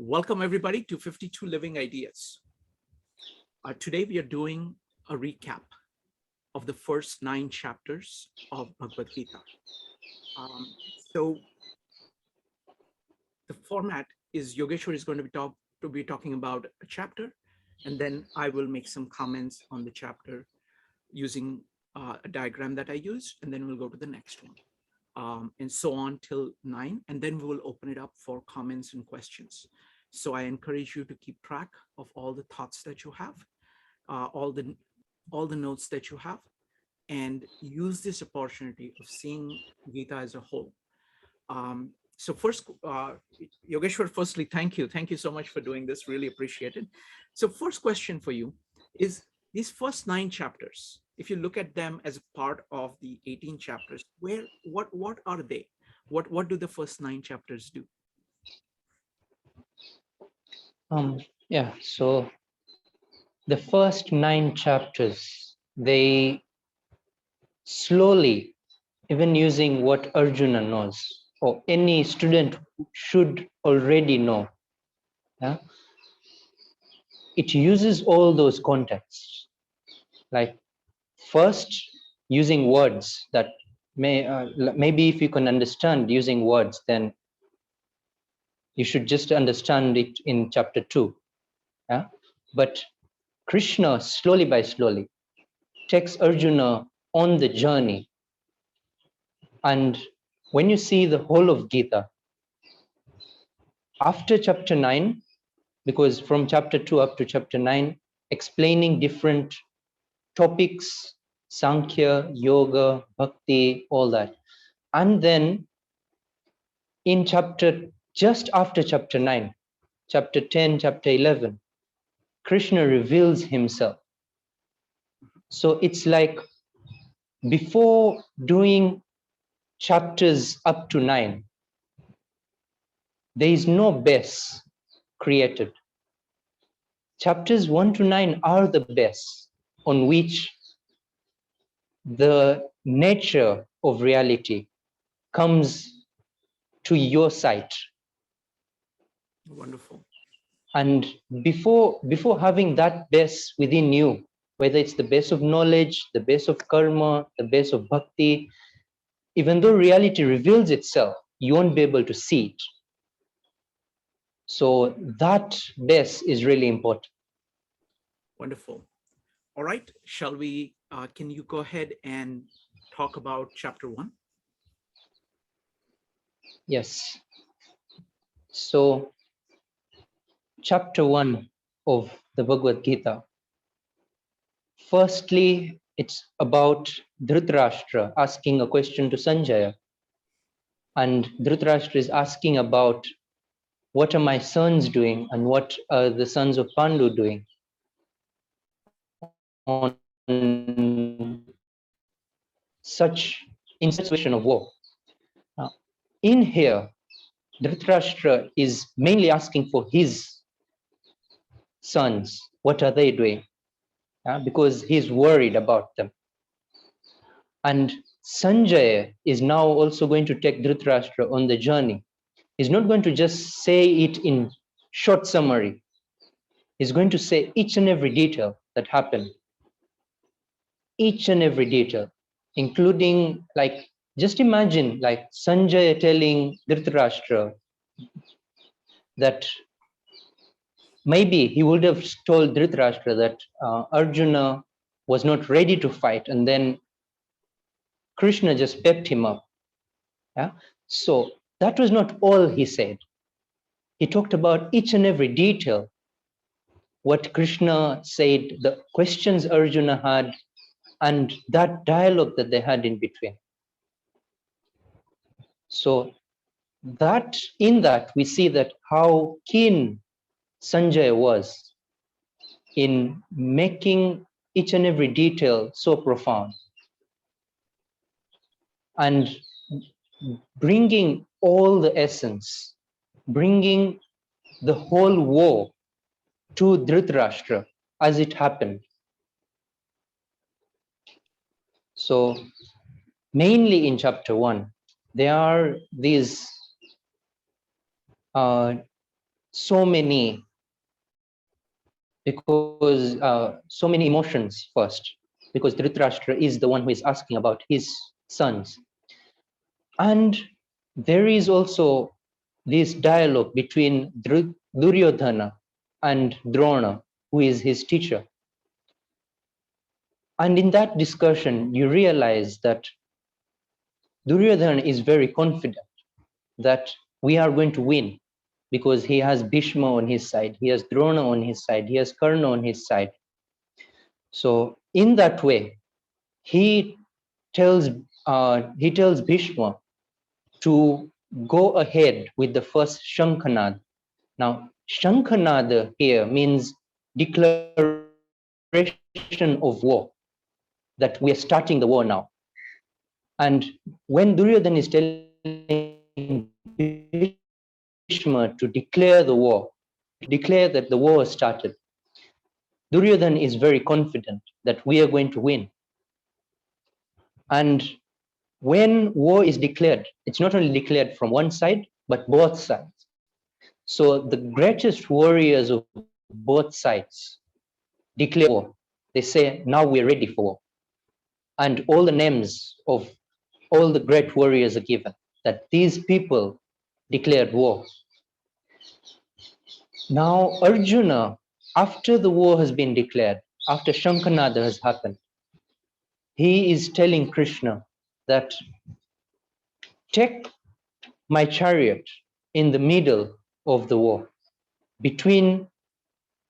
Welcome everybody to 52 Living Ideas. Today we are doing a recap of the first 9 chapters of Bhagavad Gita. So the format is Yogeshwar is going to be talking about a chapter, and then I will make some comments on the chapter using a diagram that I use, and then we'll go to the next one, and so on till 9, and then we will open it up for comments and questions. So I encourage you to keep track of all the thoughts that you have, all the notes that you have, and use this opportunity of seeing Gita as a whole. So first, Yogeshwar, firstly, thank you. Thank you so much for doing this. Really appreciate it. So first question for you is these first 9 chapters, if you look at them as a part of the 18 chapters, what are they? What do the first 9 chapters do? So the first 9 chapters, they slowly, even using what Arjuna knows, or any student should already know, it uses all those contexts. Like first, using words that maybe if you can understand using words, then you should just understand it in chapter 2. But Krishna, slowly by slowly, takes Arjuna on the journey. And when you see the whole of Gita, after chapter 9, because from chapter 2 up to chapter 9, explaining different topics, Sankhya, Yoga, Bhakti, all that. And then in just after chapter 9, chapter 10, chapter 11, Krishna reveals himself. So it's like before doing chapters up to 9, there is no base created. Chapters 1 to 9 are the base on which the nature of reality comes to your sight. Wonderful. And before having that base within you, whether it's the base of knowledge, the base of karma, the base of bhakti, even though reality reveals itself, you won't be able to see it. So that base is really important. Wonderful. All right, shall we, can you go ahead and talk about chapter 1? Yes. So chapter 1 of the Bhagavad Gita. Firstly, it's about Dhritarashtra asking a question to Sanjaya. And Dhritarashtra is asking about what are my sons doing and what are the sons of Pandu doing in such situation of war. Now, in here, Dhritarashtra is mainly asking for his sons. What are they doing? Because he's worried about them. And Sanjaya is now also going to take Dhritarashtra on the journey. He's not going to just say it in short summary. He's going to say each and every detail that happened. Each and every detail, including, like, just imagine like Sanjaya telling Dhritarashtra that maybe he would have told Dhritarashtra that Arjuna was not ready to fight, and then Krishna just pepped him up. So that was not all he said. He talked about each and every detail, what Krishna said, the questions Arjuna had, and that dialogue that they had in between. So that in that we see that how keen Sanjay was in making each and every detail so profound and bringing all the essence, bringing the whole war to Dhritarashtra as it happened. So mainly in chapter 1, there are these so many, because so many emotions first, because Dhritarashtra is the one who is asking about his sons. And there is also this dialogue between Duryodhana and Drona, who is his teacher. And in that discussion, you realize that Duryodhana is very confident that we are going to win, because he has Bhishma on his side, he has Drona on his side, he has Karna on his side. So in that way, he tells Bhishma to go ahead with the first Shankhanad. Now, Shankhanad here means declaration of war, that we are starting the war now. And when Duryodhana is telling Bhishma to declare the war, declare that the war has started, Duryodhana is very confident that we are going to win. And when war is declared, it's not only declared from one side, but both sides. So the greatest warriors of both sides declare war. They say, now we're ready for war. And all the names of all the great warriors are given, that these people declared war. Now, Arjuna, after the war has been declared, after Shankhanada has happened, he is telling Krishna that take my chariot in the middle of the war, between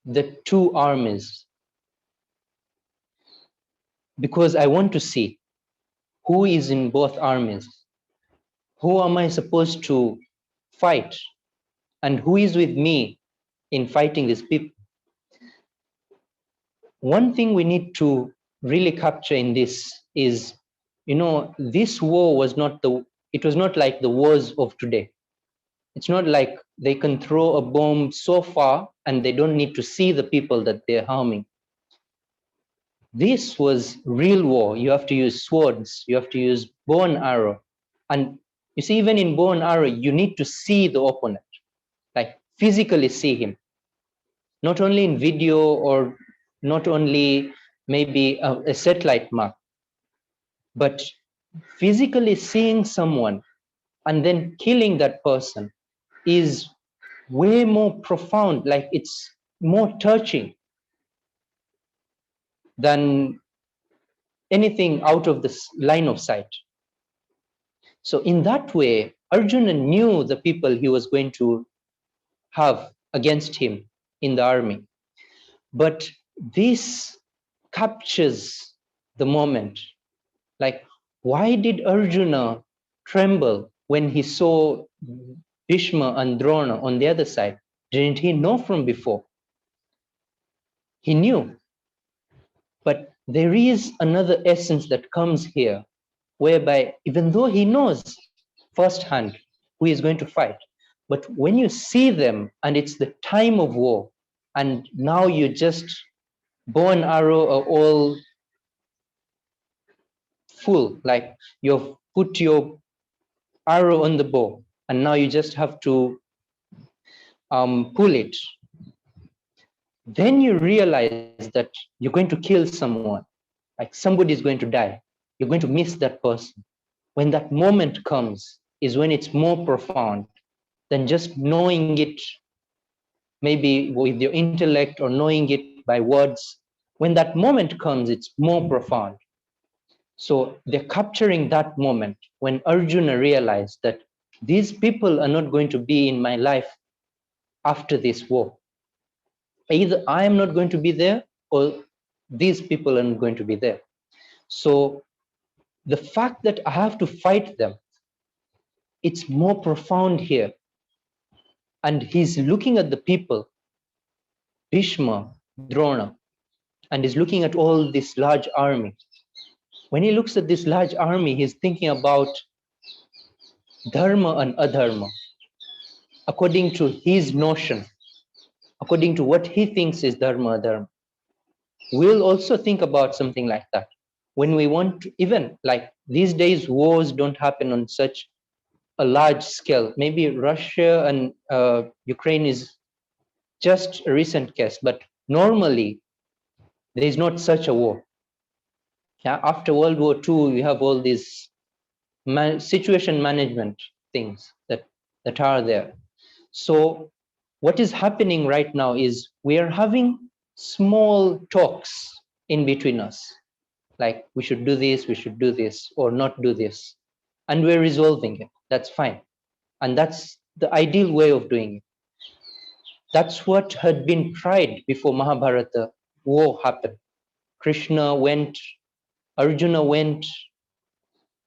the two armies, because I want to see who is in both armies, who am I supposed to fight, and who is with me in fighting these people. One thing we need to really capture in this is, this war was it was not like the wars of today. It's not like they can throw a bomb so far and they don't need to see the people that they're harming. This was real war. You have to use swords, you have to use bow and arrow. And you see, even in bow and arrow, you need to see the opponent, like physically see him. Not only in video, or not only maybe a satellite map, but physically seeing someone and then killing that person is way more profound, like it's more touching than anything out of this line of sight. So in that way, Arjuna knew the people he was going to have against him in the army. But this captures the moment. Like, why did Arjuna tremble when he saw Bhishma and Drona on the other side? Didn't he know from before? He knew. But there is another essence that comes here, whereby even though he knows firsthand who is going to fight, but when you see them and it's the time of war, and now you just bow and arrow are all full, like you've put your arrow on the bow and now you just have to pull it, then you realize that you're going to kill someone, like somebody is going to die, you're going to miss that person. When that moment comes is when it's more profound than just knowing it maybe with your intellect or knowing it by words. When that moment comes, it's more profound. So they're capturing that moment when Arjuna realized that these people are not going to be in my life after this war. Either I am not going to be there, or these people are not going to be there. So the fact that I have to fight them, it's more profound here. And he's looking at the people, Bhishma, Drona, and he's looking at all this large army. When he looks at this large army, he's thinking about dharma and adharma, according to his notion, according to what he thinks is dharma, adharma. We'll also think about something like that. When we want to, even like these days, wars don't happen on such a large scale. Maybe Russia and Ukraine is just a recent case, but normally there is not such a war. Yeah, after World War II, we have all these situation management things that are there. So what is happening right now is we are having small talks in between us, like we should do this, we should do this, or not do this, and we're resolving it. That's fine, and that's the ideal way of doing it. That's what had been tried before Mahabharata war happened. Krishna went, Arjuna went,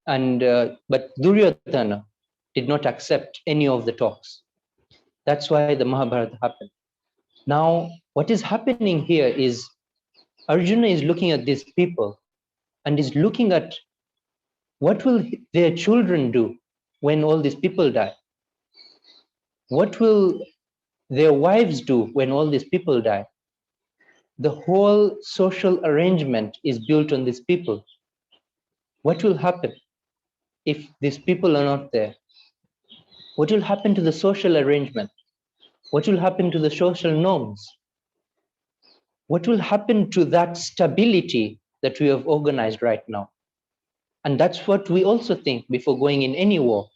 and but Duryodhana did not accept any of the talks. That's why the Mahabharata happened. Now, what is happening here is Arjuna is looking at these people and is looking at what will their children do when all these people die? What will their wives do when all these people die? The whole social arrangement is built on these people. What will happen if these people are not there? What will happen to the social arrangement? What will happen to the social norms? What will happen to that stability that we have organized right now? And that's what we also think before going in any war,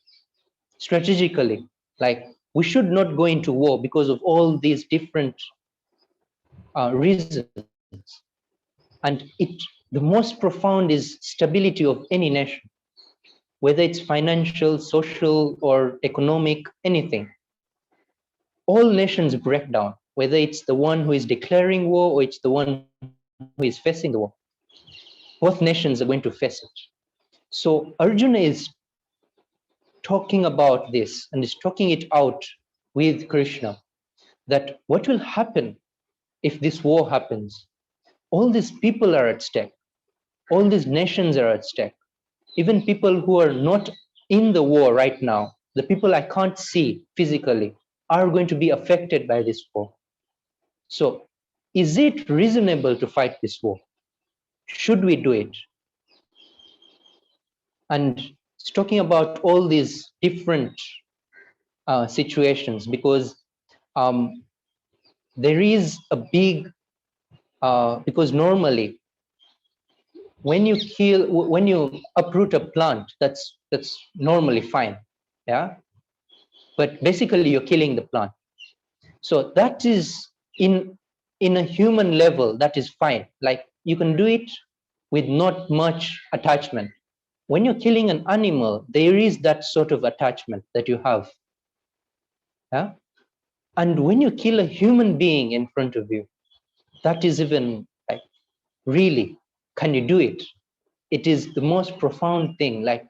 strategically. Like, we should not go into war because of all these different reasons. And the most profound is stability of any nation, whether it's financial, social, or economic, anything. All nations break down, whether it's the one who is declaring war or it's the one who is facing the war. Both nations are going to face it. So Arjuna is talking about this and is talking it out with Krishna, that what will happen if this war happens? All these people are at stake. All these nations are at stake. Even people who are not in the war right now, the people I can't see physically, are going to be affected by this war. So, is it reasonable to fight this war? Should we do it? And it's talking about all these different situations, because there is a big, because normally when you uproot a plant, that's normally fine, yeah, but basically you're killing the plant. So that is in a human level, that is fine, like you can do it with not much attachment. When you're killing an animal, there is that sort of attachment that you have, yeah. And when you kill a human being in front of you, that is even like, really, can you do it? It is the most profound thing. Like,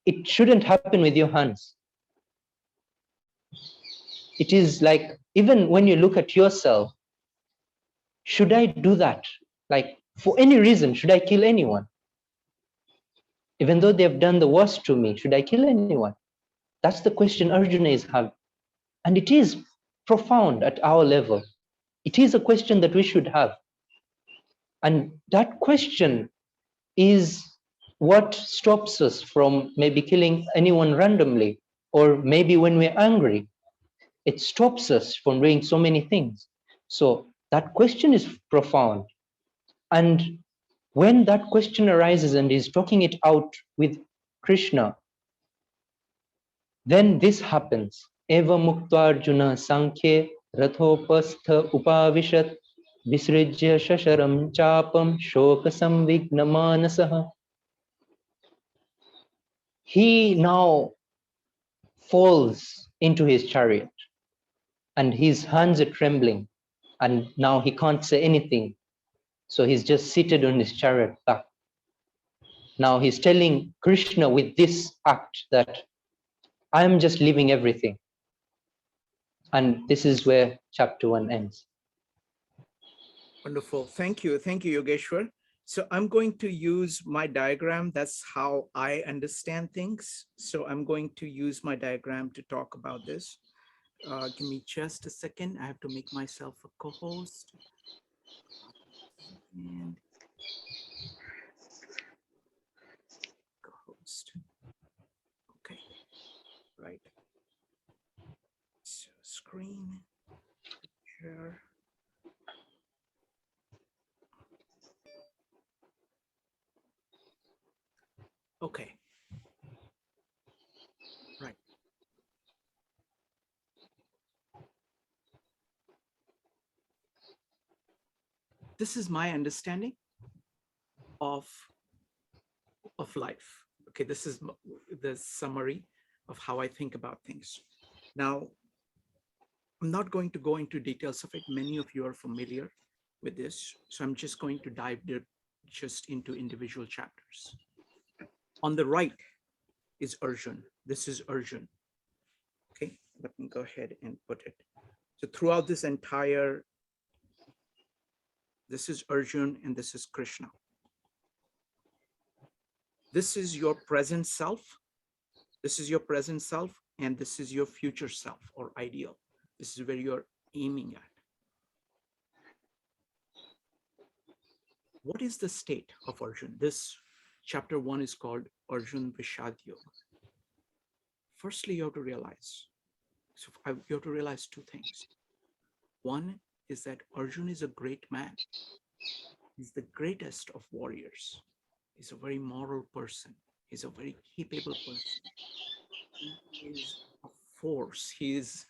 it shouldn't happen with your hands. It is like, even when you look at yourself, should I do that? Like, for any reason, should I kill anyone? Even though they've done the worst to me, should I kill anyone? That's the question Arjuna is having. And it is profound at our level. It is a question that we should have. And that question is what stops us from maybe killing anyone randomly, or maybe when we're angry. It stops us from doing so many things. So that question is profound. And when that question arises and he's talking it out with Krishna, then this happens. Eva mukta Arjuna sankhye rathopastha upavishat visrijya shasharam chapam shoka samvigna manasah. He now falls into his chariot and his hands are trembling, and now he can't say anything. So he's just seated on his chariot back. Now he's telling Krishna with this act that I'm just leaving everything. And this is where chapter 1 ends. Wonderful. Thank you. Thank you, Yogeshwar. So I'm going to use my diagram. That's how I understand things. So I'm going to use my diagram to talk about this. Give me just a second. I have to make myself a co-host. And co-host. Okay, right. So screen. share. Okay. Right. This is my understanding of life. Okay, this is the summary of how I think about things. Now, I'm not going to go into details of it. Many of you are familiar with this, so I'm just going to dive just into individual chapters. On the right is Arjun. This is Arjun. Okay, let me go ahead and put it. So throughout this entire, this is Arjun and this is Krishna. This is your present self. This is your present self, and this is your future self or ideal. This is where you're aiming at. What is the state of Arjun? This chapter 1 is called Arjun Vishad Yoga. Firstly, you have to realize, you have to realize two things. One is that Arjun is a great man. He's the greatest of warriors. He's a very moral person. He's a very capable person. He is a force. He's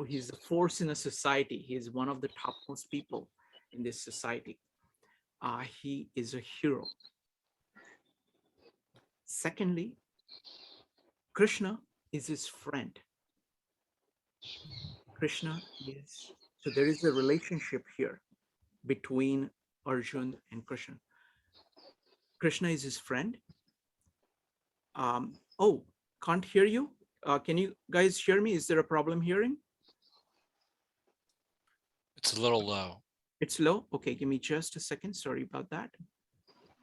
he's a force in a society. He is one of the topmost people in this society. He is a hero. Secondly, Krishna is his friend. Krishna is, so there is a relationship here between Arjun and Krishna. Krishna is his friend. Oh, can't hear you. Can you guys hear me? Is there a problem hearing? It's a little low. It's low? Okay, give me just a second. Sorry about that.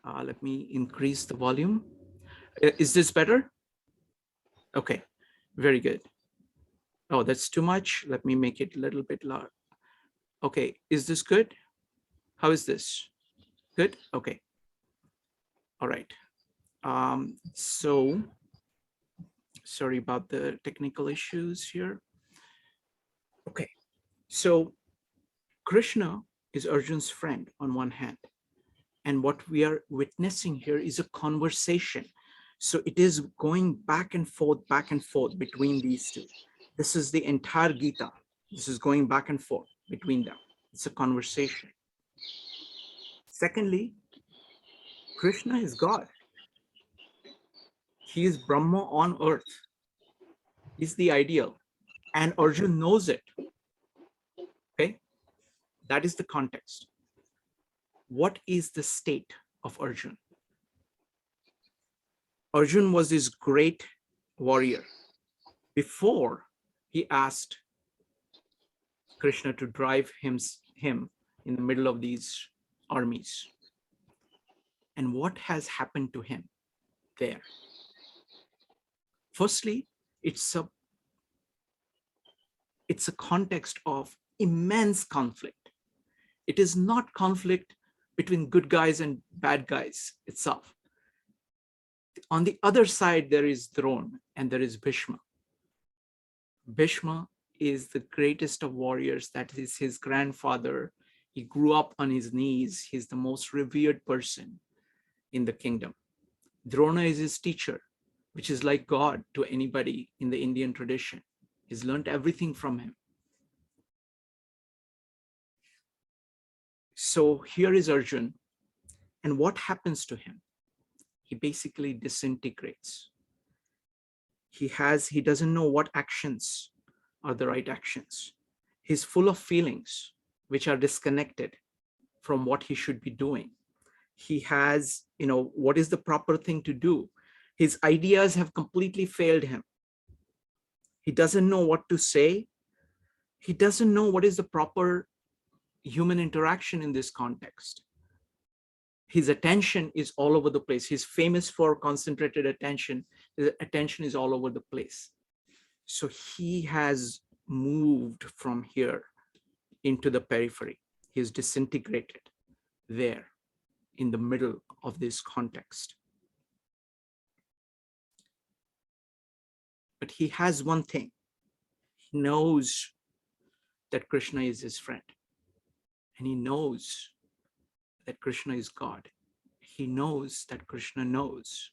Let me increase the volume. Is this better? Okay, very good. Oh, that's too much. Let me make it a little bit louder. Okay, is this good? How is this? Good? Okay. All right. So sorry about the technical issues here. Okay, so Krishna is Arjun's friend on one hand. And what we are witnessing here is a conversation. So it is going back and forth between these two. This is the entire Gita. This is going back and forth between them. It's a conversation. Secondly, Krishna is God. He is Brahma on earth. He's the ideal. And Arjun knows it. Okay? That is the context. What is the state of Arjun? Arjun was this great warrior. Before he asked Krishna to drive him in the middle of these armies. And what has happened to him there? Firstly, it's a context of immense conflict. It is not conflict between good guys and bad guys itself. On the other side, there is Drona and there is Bhishma. Bhishma is the greatest of warriors. That is his grandfather. He grew up on his knees. He's the most revered person in the kingdom. Drona is his teacher, which is like God to anybody in the Indian tradition. He's learned everything from him. So here is Arjun. And what happens to him? He basically disintegrates. He doesn't know what actions are the right actions. He's full of feelings which are disconnected from what he should be doing. He has, what is the proper thing to do? His ideas have completely failed him. He doesn't know what to say. He doesn't know what is the proper human interaction in this context. His attention is all over the place. He's famous for concentrated attention. His attention is all over the place. So he has moved from here into the periphery. He is disintegrated there in the middle of this context. But he has one thing. He knows that Krishna is his friend. And he knows that Krishna is God. He knows that Krishna knows.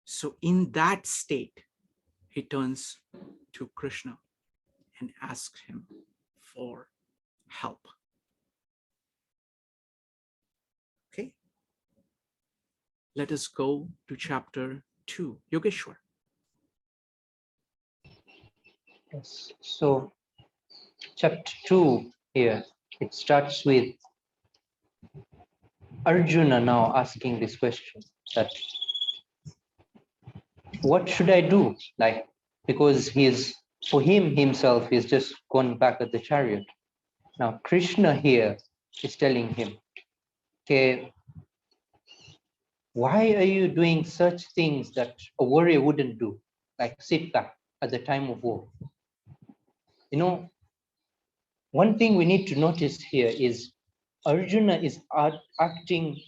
So in that state, he turns to Krishna and asks him for help. Okay. Let us go to chapter 2. Yogeshwar. Yes. So chapter 2 here, it starts with Arjuna now asking this question that what should I do? Like, because for him himself, he's just gone back at the chariot. Now Krishna here is telling him, okay, why are you doing such things that a warrior wouldn't do? Like sit back at the time of war. You know, one thing we need to notice here is Arjuna is acting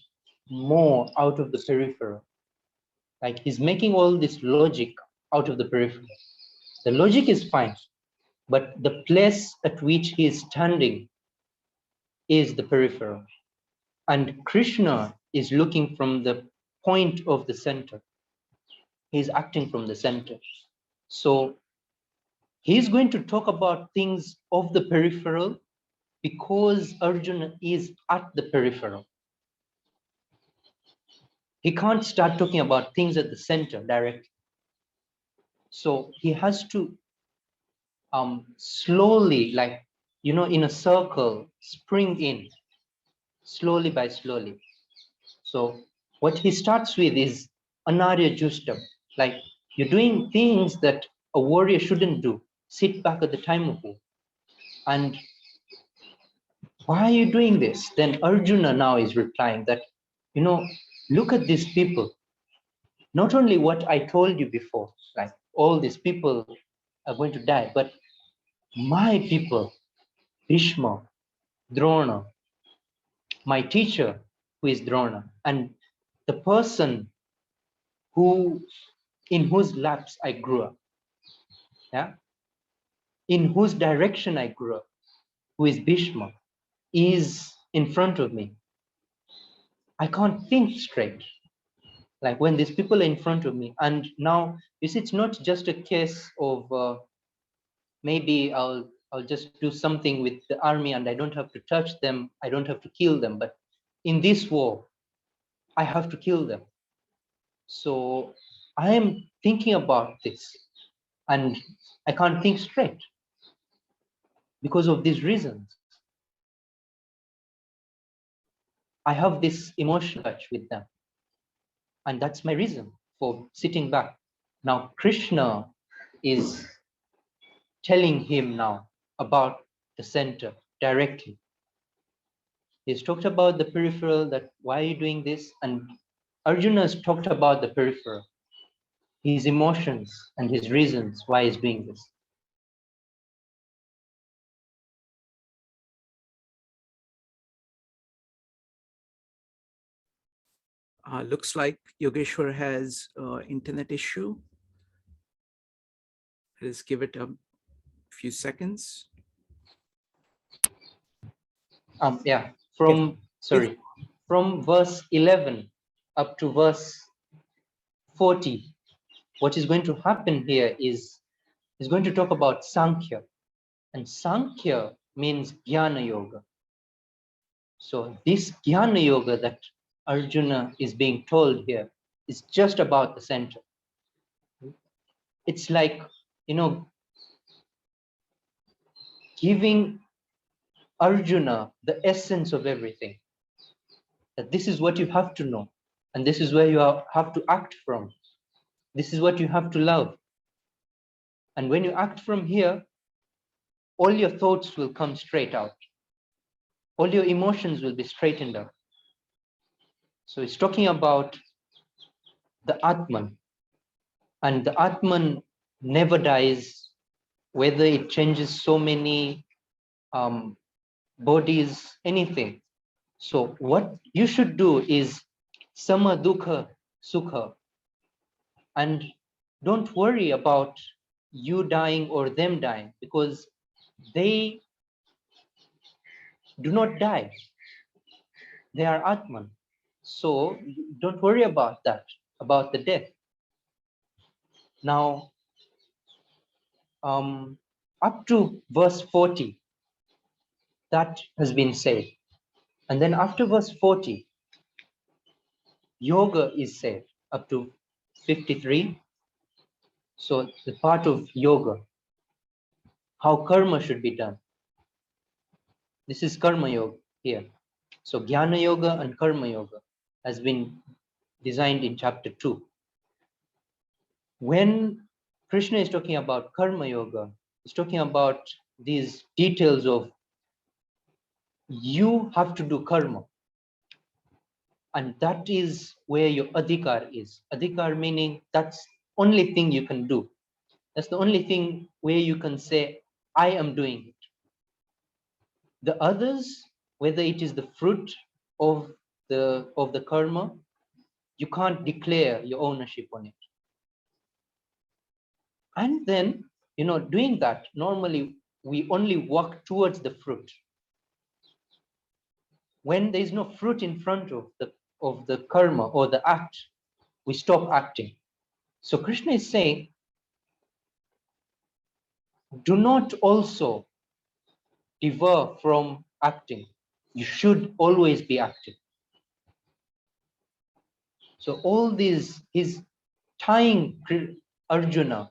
more out of the peripheral. Like he's making all this logic out of the peripheral. The logic is fine, but the place at which he is standing is the peripheral. And Krishna is looking from the point of the center. He's acting from the center. So he's going to talk about things of the peripheral because Arjuna is at the peripheral. He can't start talking about things at the center directly. So he has to slowly, like, you know, in a circle, spring in slowly by slowly. So what he starts with is anarya justam, like you're doing things that a warrior shouldn't do. Sit back at the time of war. And why are you doing this? Then Arjuna now is replying that, you know, look at these people. Not only what I told you before, like all these people are going to die, but my people, Bhishma, Drona, my teacher, who is Drona, and the person in whose laps I grew up, yeah, in whose direction I grew up, who is Bhishma, is in front of me. I can't think straight. Like when these people are in front of me, and now you see, it's not just a case of maybe I'll just do something with the army and I don't have to touch them, I don't have to kill them, but in this war, I have to kill them. So I am thinking about this and I can't think straight because of these reasons. I have this emotional touch with them. And that's my reason for sitting back. Now, Krishna is telling him now about the center directly. He's talked about the peripheral, that why are you doing this? And Arjuna has talked about the peripheral, his emotions and his reasons why he's doing this. Looks like Yogeshwar has internet issue. Let's give it a few seconds. Yeah, from verse 11 up to verse 40, what is going to happen here is he's going to talk about Sankhya. And Sankhya means Jnana Yoga. So this Jnana Yoga that Arjuna is being told here is just about the center. It's like, you know, giving Arjuna the essence of everything. That this is what you have to know, and this is where you have to act from. This is what you have to love. And when you act from here, all your thoughts will come straight out. All your emotions will be straightened out. So it's talking about the Atman. And the Atman never dies, whether it changes so many bodies, anything. So what you should do is sama dukha sukha. And don't worry about you dying or them dying, because they do not die. They are Atman. So don't worry about that, about the death. Now, up to verse 40, that has been said. And then after verse 40, yoga is said up to 53. So the part of yoga, how karma should be done. This is karma yoga here. So jnana yoga and karma yoga has been designed in chapter 2. When Krishna is talking about karma yoga, he's talking about these details of you have to do karma. And that is where your adhikar is. Adhikar meaning that's only thing you can do. That's the only thing where you can say, I am doing it. The others, whether it is the fruit of the karma, you can't declare your ownership on it. And then, doing that, normally we only walk towards the fruit. When there is no fruit in front of the karma or the act, we stop acting. So Krishna is saying, do not also defer from acting. You should always be active. So all these, he's tying Arjuna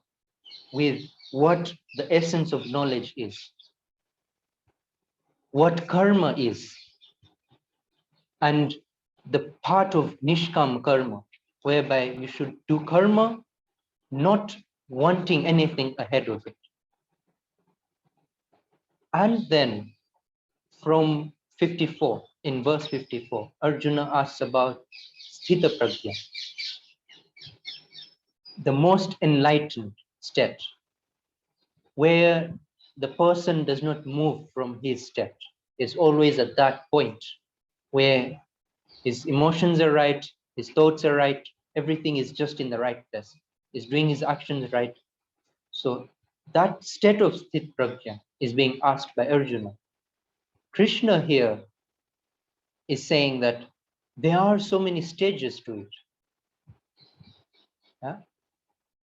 with what the essence of knowledge is, what karma is, and the part of nishkam karma, whereby you should do karma not wanting anything ahead of it. And then from 54, in verse 54, Arjuna asks about sthita prajna, the most enlightened state, where the person does not move from his state, is always at that point where his emotions are right, his thoughts are right, everything is just in the right place, he's doing his actions right. So that state of sthit prajna is being asked by Arjuna. Krishna here is saying that there are so many stages to it. Yeah?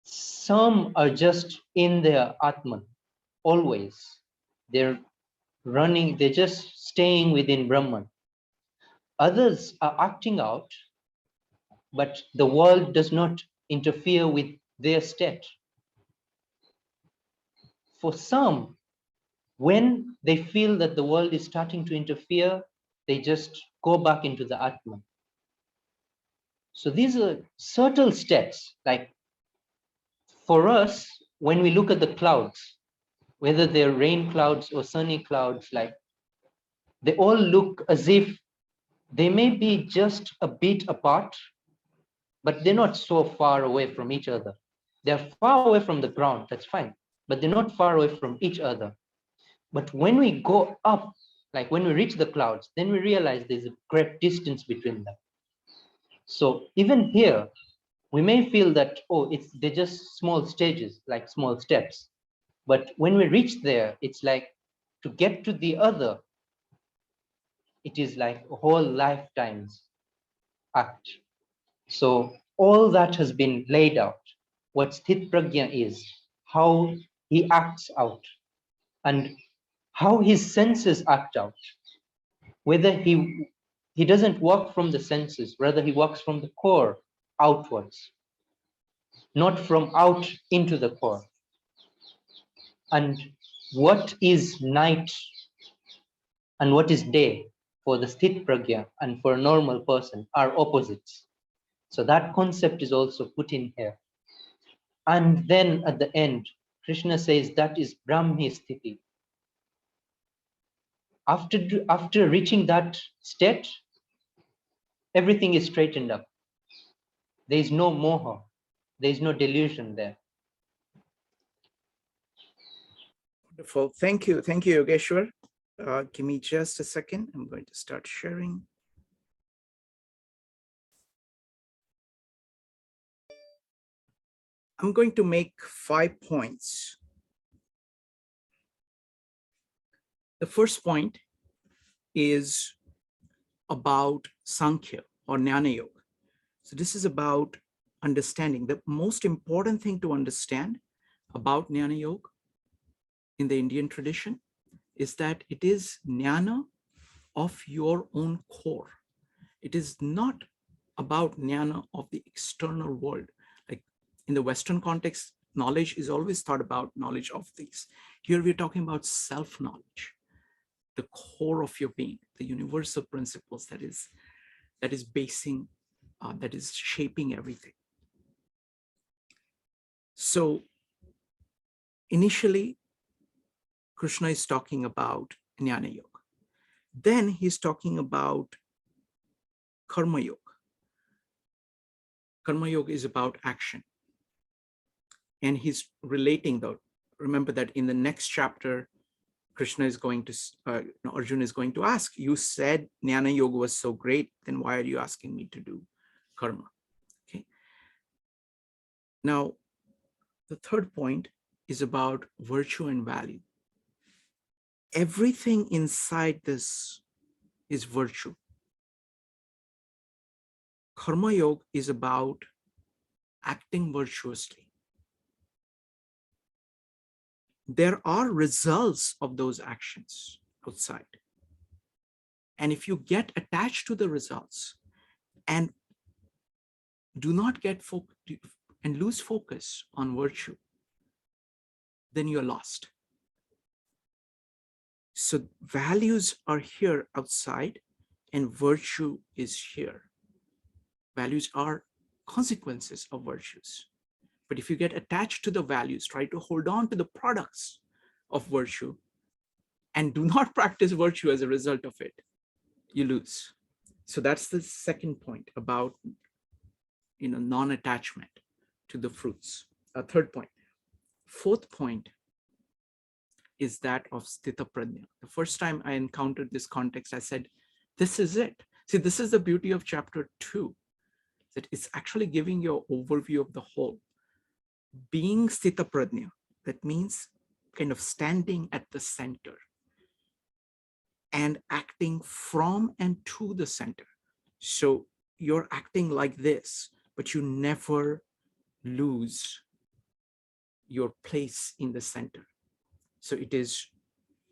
Some are just in their Atman, always. They're running, they're just staying within Brahman. Others are acting out, but the world does not interfere with their state. For some, when they feel that the world is starting to interfere, they just go back into the Atman. So these are subtle steps. Like for us, when we look at the clouds, whether they're rain clouds or sunny clouds, like they all look as if they may be just a bit apart, but they're not so far away from each other. They're far away from the ground, that's fine, but they're not far away from each other. But when we go up, like when we reach the clouds, then we realize there's a great distance between them. So even here, we may feel that, oh, they're just small stages, like small steps. But when we reach there, it's like to get to the other, it is like a whole lifetime's act. So all that has been laid out. What sthit prajna is, how he acts out, and how his senses act out. Whether he doesn't work from the senses, rather he works from the core outwards, not from out into the core. And what is night and what is day for the sthit prajna and for a normal person are opposites. So that concept is also put in here. And then at the end, Krishna says that is Brahmi sthiti. After reaching that state, everything is straightened up. There is no moha. There is no delusion there. Wonderful. Thank you. Thank you, Yogeshwar. Give me just a second. I'm going to start sharing. I'm going to make 5 points. The first point is about Sankhya or Jnana Yoga. So this is about understanding. The most important thing to understand about Jnana Yoga in the Indian tradition is that it is Jnana of your own core. It is not about Jnana of the external world. Like in the Western context, knowledge is always thought about knowledge of these. Here we're talking about self-knowledge, the core of your being, the universal principles that is basing, that is shaping everything. So initially, Krishna is talking about Jnana Yoga. Then he's talking about Karma Yoga. Karma Yoga is about action. And he's relating though. Remember that in the next chapter, Krishna is going to, Arjuna is going to ask, you said Jnana Yoga was so great, then why are you asking me to do karma? Okay. Now, the third point is about virtue and value. Everything inside this is virtue. Karma Yoga is about acting virtuously. There are results of those actions outside. And if you get attached to the results and do not get focused and lose focus on virtue, then you're lost. So values are here outside and virtue is here. Values are consequences of virtues. But if you get attached to the values, try to hold on to the products of virtue and do not practice virtue as a result of it, you lose. So that's the second point about non-attachment to the fruits. Third point. Fourth point is that of Sthita Prajna. The first time I encountered this context, I said, this is it. See, this is the beauty of chapter 2, that it's actually giving you an overview of the whole. Being Sthita Prajna, that means kind of standing at the center and acting from and to the center. So you're acting like this, but you never lose your place in the center. So it is,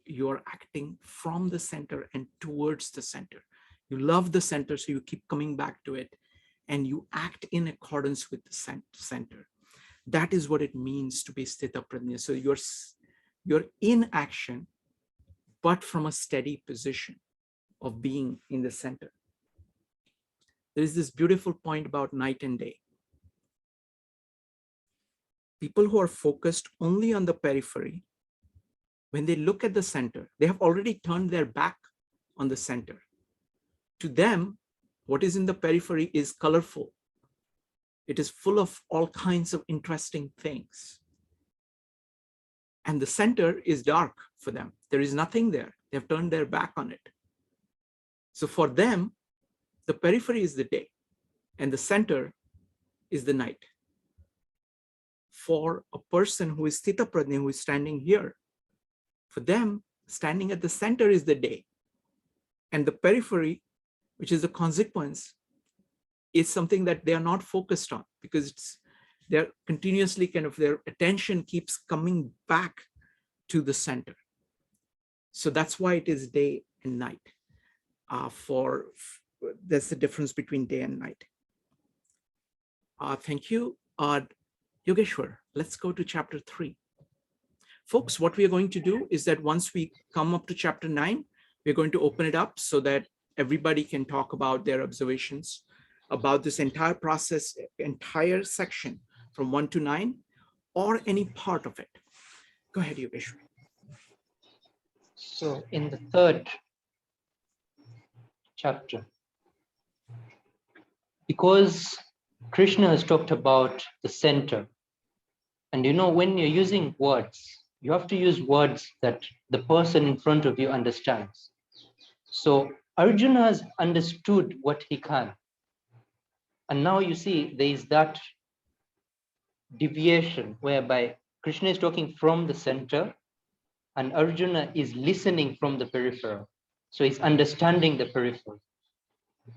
you're acting from the center and towards the center. You love the center, so you keep coming back to it and you act in accordance with the center. That is what it means to be Sthita Prajna. So you're in action, but from a steady position of being in the center. There is this beautiful point about night and day. People who are focused only on the periphery, when they look at the center, they have already turned their back on the center. To them, what is in the periphery is colorful. It is full of all kinds of interesting things. And the center is dark for them. There is nothing there. They have turned their back on it. So for them, the periphery is the day and the center is the night. For a person who is Sthita Prajna, who is standing here, for them, standing at the center is the day. And the periphery, which is the consequence, is something that they are not focused on, because they're continuously their attention keeps coming back to the center. So that's why it is day and night. That's the difference between day and night. Thank you. Yogeshwar, let's go to chapter 3. Folks, what we are going to do is that once we come up to chapter 9, we're going to open it up so that everybody can talk about their observations about this entire process, entire section from 1 to 9, or any part of it. Go ahead, Yogeshwar. So in the third chapter, because Krishna has talked about the center, and when you're using words, you have to use words that the person in front of you understands. So Arjuna has understood what he can. And now you see there is that deviation whereby Krishna is talking from the center and Arjuna is listening from the peripheral. So he's understanding the peripheral.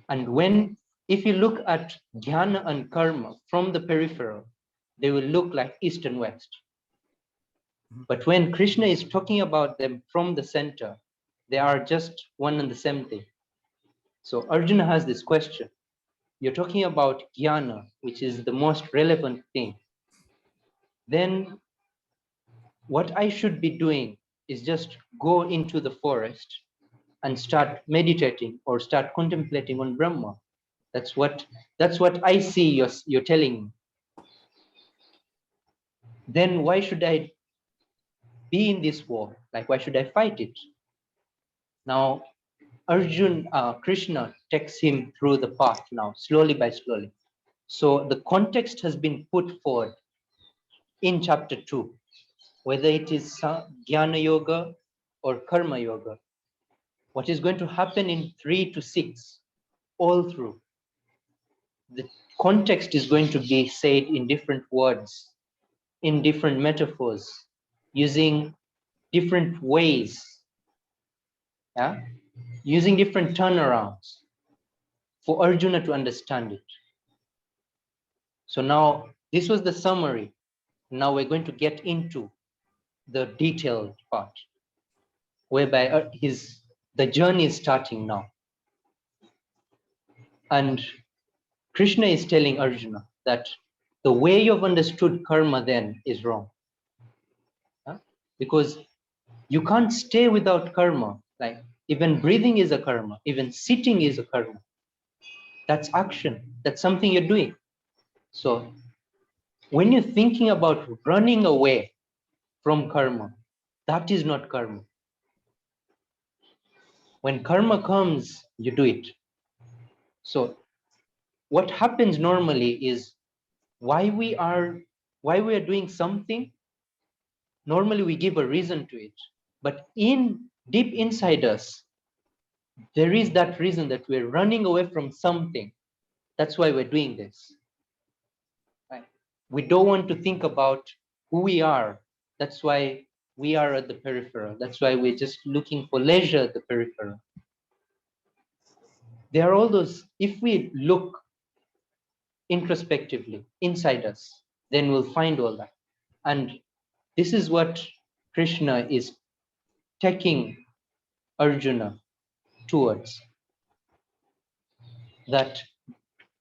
And if you look at jnana and karma from the peripheral, they will look like east and west. But when Krishna is talking about them from the center, they are just one and the same thing. So Arjuna has this question. You're talking about jnana, which is the most relevant thing. Then what I should be doing is just go into the forest and start meditating or start contemplating on Brahma. That's what I see you're telling me. Then why should I be in this war? Like, why should I fight it? Now, Krishna takes him through the path now, slowly by slowly. So the context has been put forward in chapter 2, whether it is Jnana Yoga or Karma Yoga. What is going to happen in 3 to 6, all through. The context is going to be said in different words, in different metaphors, using different ways, yeah? Using different turnarounds for Arjuna to understand it. So now this was the summary. Now we're going to get into the detailed part, whereby the journey is starting now. And Krishna is telling Arjuna that the way you've understood karma then is wrong. Yeah? Because you can't stay without karma. Like, even breathing is a karma, even sitting is a karma. That's action. That's something you're doing. So when you're thinking about running away from karma, that is not karma. When karma comes, you do it. So what happens normally is why we are doing something, normally we give a reason to it. But deep inside us, there is that reason that we're running away from something. That's why we're doing this. Right? We don't want to think about who we are. That's why we are at the peripheral. That's why we're just looking for leisure at the peripheral. There are all those, if we look introspectively inside us, then we'll find all that. And this is what Krishna is taking Arjuna towards. That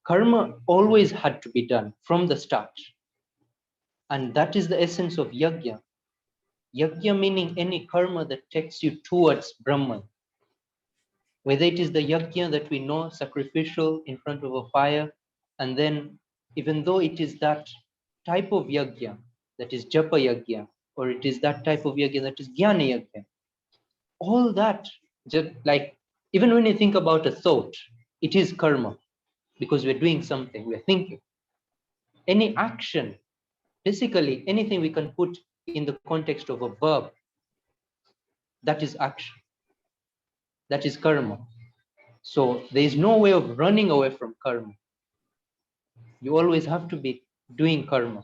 karma always had to be done from the start. And that is the essence of yajna. Yajna meaning any karma that takes you towards Brahman. Whether it is the yajna that we know, sacrificial in front of a fire, and then even though it is that type of yajna, that is japa yajna, or it is that type of yajna that is jnana yajna, all that, just like, even when you think about a thought, it is karma, because we're doing something, we're thinking. Any action, basically anything we can put in the context of a verb, that is action, that is karma. So there is no way of running away from karma. You always have to be doing karma.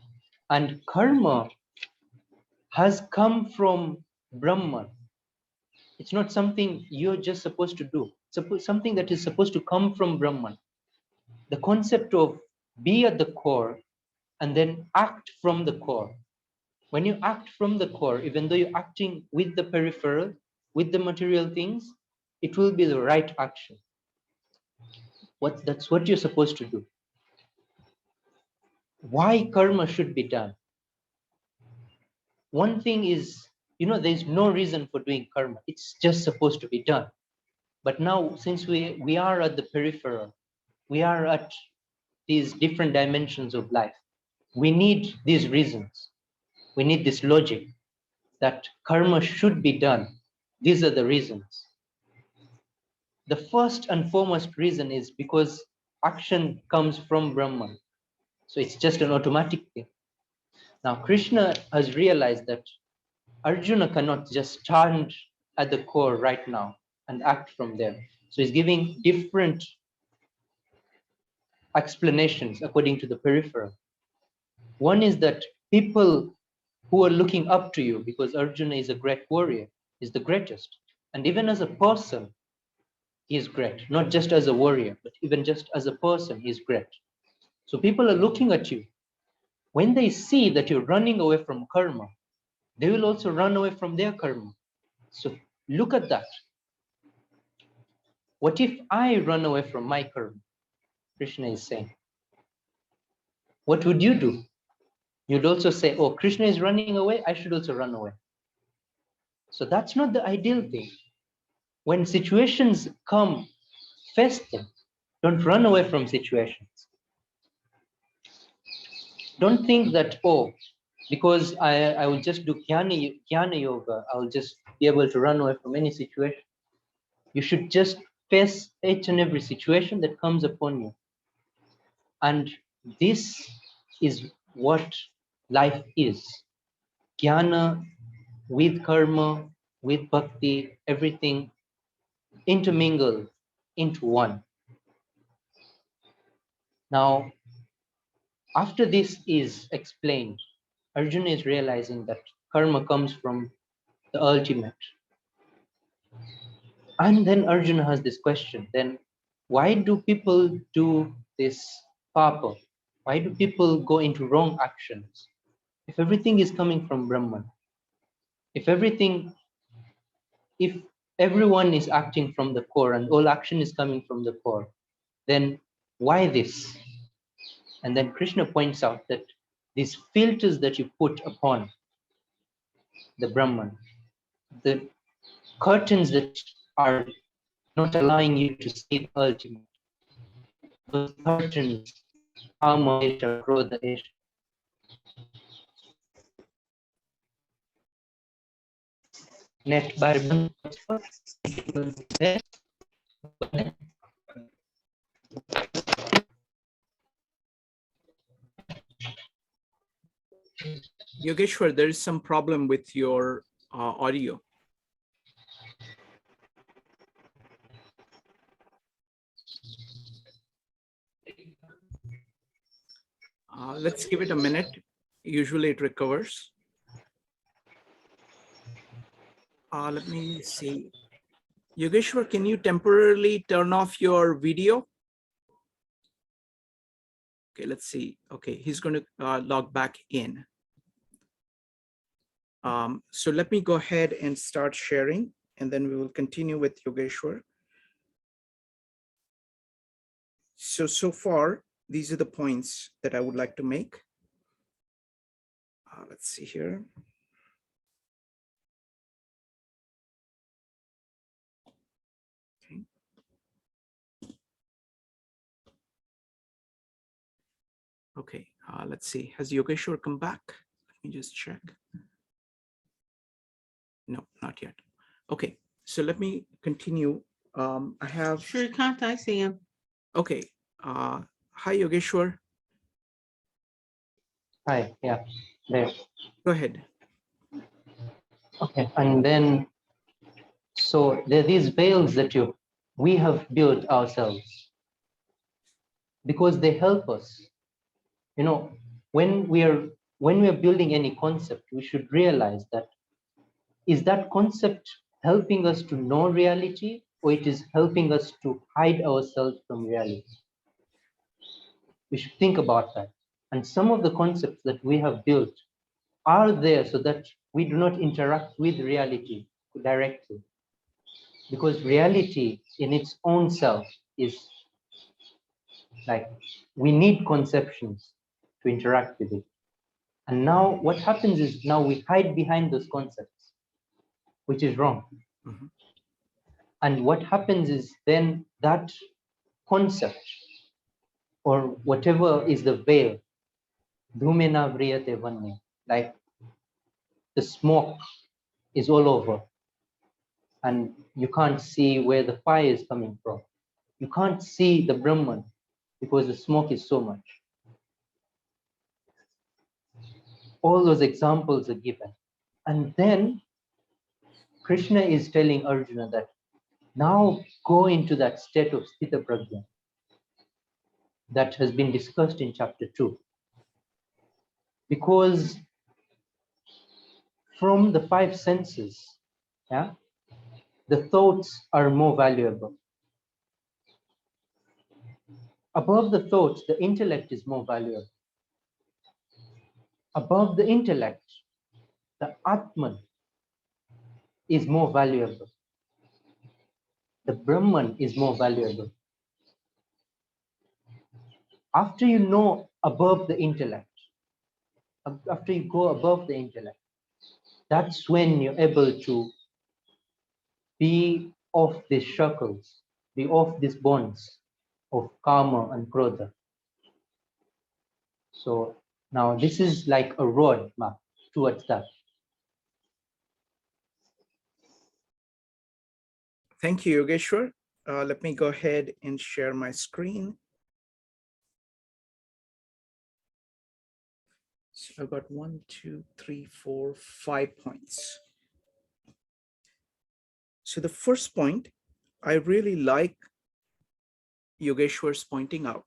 And karma has come from Brahman. It's not something you're just supposed to do. It's something that is supposed to come from Brahman. The concept of be at the core and then act from the core. When you act from the core, even though you're acting with the peripheral, with the material things, it will be the right action. That's what you're supposed to do. Why karma should be done? One thing is, there's no reason for doing karma. It's just supposed to be done. But now, since we are at the peripheral, we are at these different dimensions of life, we need these reasons. We need this logic that karma should be done. These are the reasons. The first and foremost reason is because action comes from Brahman. So it's just an automatic thing. Now, Krishna has realized that Arjuna cannot just stand at the core right now and act from there. So he's giving different explanations according to the peripheral. One is that people who are looking up to you, because Arjuna is a great warrior, is the greatest. And even as a person, he is great. Not just as a warrior, but even just as a person, he is great. So people are looking at you. When they see that you're running away from karma, they will also run away from their karma. So look at that. What if I run away from my karma? Krishna is saying. What would you do? You'd also say, oh, Krishna is running away, I should also run away. So that's not the ideal thing. When situations come, face them. Don't run away from situations. Don't think that, oh, because I will just do jnana yoga, I'll just be able to run away from any situation. You should just face each and every situation that comes upon you. And this is what life is. Jnana with karma, with bhakti, everything intermingled into one. Now, after this is explained, Arjuna is realizing that karma comes from the ultimate. And then Arjuna has this question, then why do people do this papa? Why do people go into wrong actions? If everything is coming from Brahman, if everyone is acting from the core and all action is coming from the core, then why this? And then Krishna points out that these filters that you put upon the Brahman, the curtains that are not allowing you to see the ultimate, those curtains, kama esha, krodha esha. Net barbun. Yogeshwar, there is some problem with your audio. Let's give it a minute. Usually it recovers. Let me see. Yogeshwar, can you temporarily turn off your video? Okay, let's see. Okay, he's going to log back in. So let me go ahead and start sharing, and then we will continue with Yogeshwar. So far, these are the points that I would like to make. Let's see here. Okay. Okay, let's see. Has Yogeshwar come back? Let me just check. No, not yet. Okay, so let me continue. I have. Sure, can't I see him? Okay. Hi, Yogeshwar. Hi, yeah, there. Go ahead. Okay, and then, so there are these veils that we have built ourselves because they help us. You know, when we are building any concept, we should realize that is that concept helping us to know reality, or it is helping us to hide ourselves from reality? We should think about that. And some of the concepts that we have built are there so that we do not interact with reality directly. Because reality in its own self is like, we need conceptions to interact with it. And now what happens is now we hide behind those concepts, which is wrong. Mhm. And what happens is then that concept or whatever is the veil, dhumena vriyate vanya, like the smoke is all over and you can't see where the fire is coming from. You can't see the Brahman because the smoke is so much. All those examples are given. And then Krishna is telling Arjuna that now go into that state of Sthita Prajna that has been discussed in chapter 2. Because from the five senses, yeah, the thoughts are more valuable. Above the thoughts, the intellect is more valuable. Above the intellect, the Atman is more valuable. The Brahman is more valuable. After you know above the intellect, after you go above the intellect, that's when you're able to be off these shackles, be off these bonds of karma and krodha. So now this is like a road map towards that. Thank you, Yogeshwar. Let me go ahead and share my screen. So I've got 1, 2, 3, 4, 5 points. So the first point, I really like Yogeshwar's pointing out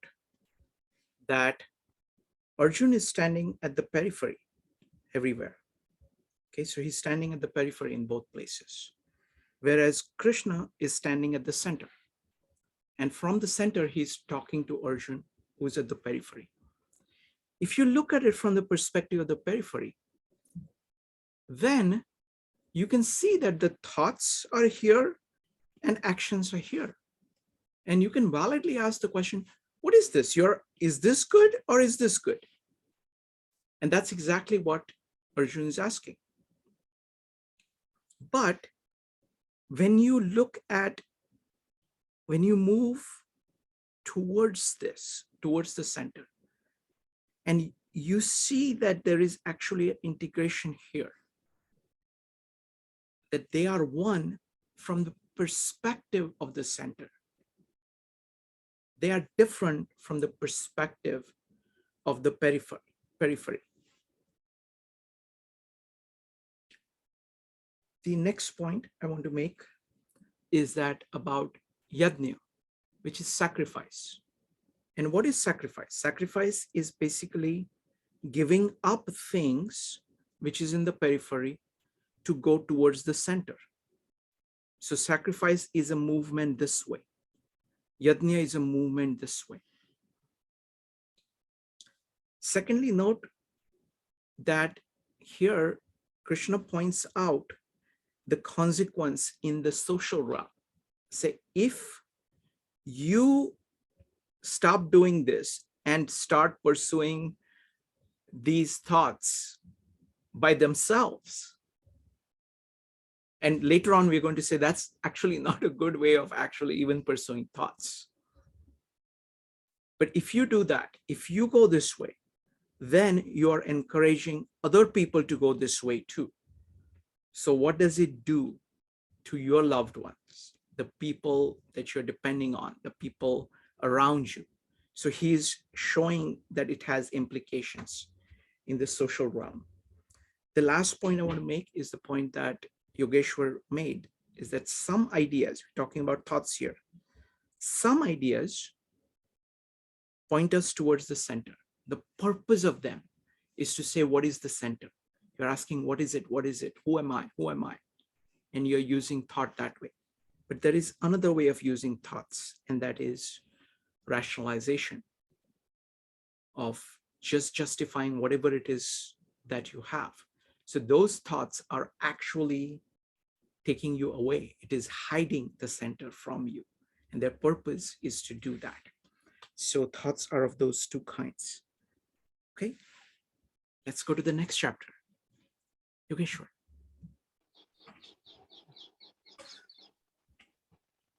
that Arjuna is standing at the periphery everywhere. Okay, so he's standing at the periphery in both places, whereas Krishna is standing at the center. And from the center, he's talking to Arjuna, who's at the periphery. If you look at it from the perspective of the periphery, then you can see that the thoughts are here and actions are here. And you can validly ask the question, what is this? Is this good or is this good? And that's exactly what Arjuna is asking. But when you move towards this, towards the center, and you see that there is actually an integration here, that they are one from the perspective of the center. They are different from the perspective of the periphery. The next point I want to make is that about yajna, which is sacrifice. And what is sacrifice? Sacrifice is basically giving up things which is in the periphery to go towards the center. So sacrifice is a movement this way. Yajna is a movement this way. Secondly, note that here Krishna points out the consequence in the social realm. Say, if you stop doing this and start pursuing these thoughts by themselves, and later on we're going to say that's actually not a good way of actually even pursuing thoughts. But if you do that, if you go this way, then you are encouraging other people to go this way too. So what does it do to your loved ones, the people that you're depending on, the people around you? So he's showing that it has implications in the social realm. The last point I want to make is the point that Yogeshwar made, is that some ideas, we're talking about thoughts here, some ideas point us towards the center. The purpose of them is to say, what is the center? You're asking, what is it? What is it? Who am I? Who am I? And you're using thought that way. But there is another way of using thoughts, and that is rationalization of just justifying whatever it is that you have. So those thoughts are actually taking you away. It is hiding the center from you. And their purpose is to do that. So thoughts are of those two kinds. Okay, let's go to the next chapter. Yogeshwar.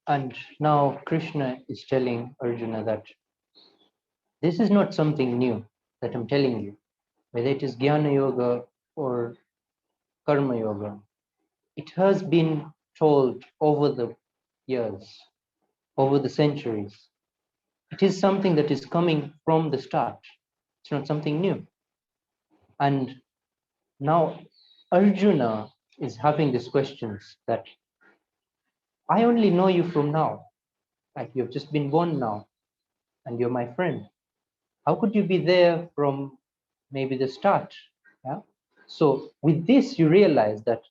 And now Krishna is telling Arjuna that this is not something new that I'm telling you, whether it is Jnana Yoga or Karma Yoga. It has been told over the years, over the centuries. It is something that is coming from the start. It's not something new. And now Arjuna is having these questions that I only know you from now. Like, you've just been born now and you're my friend. How could you be there from maybe the start? Yeah. So with this, you realize that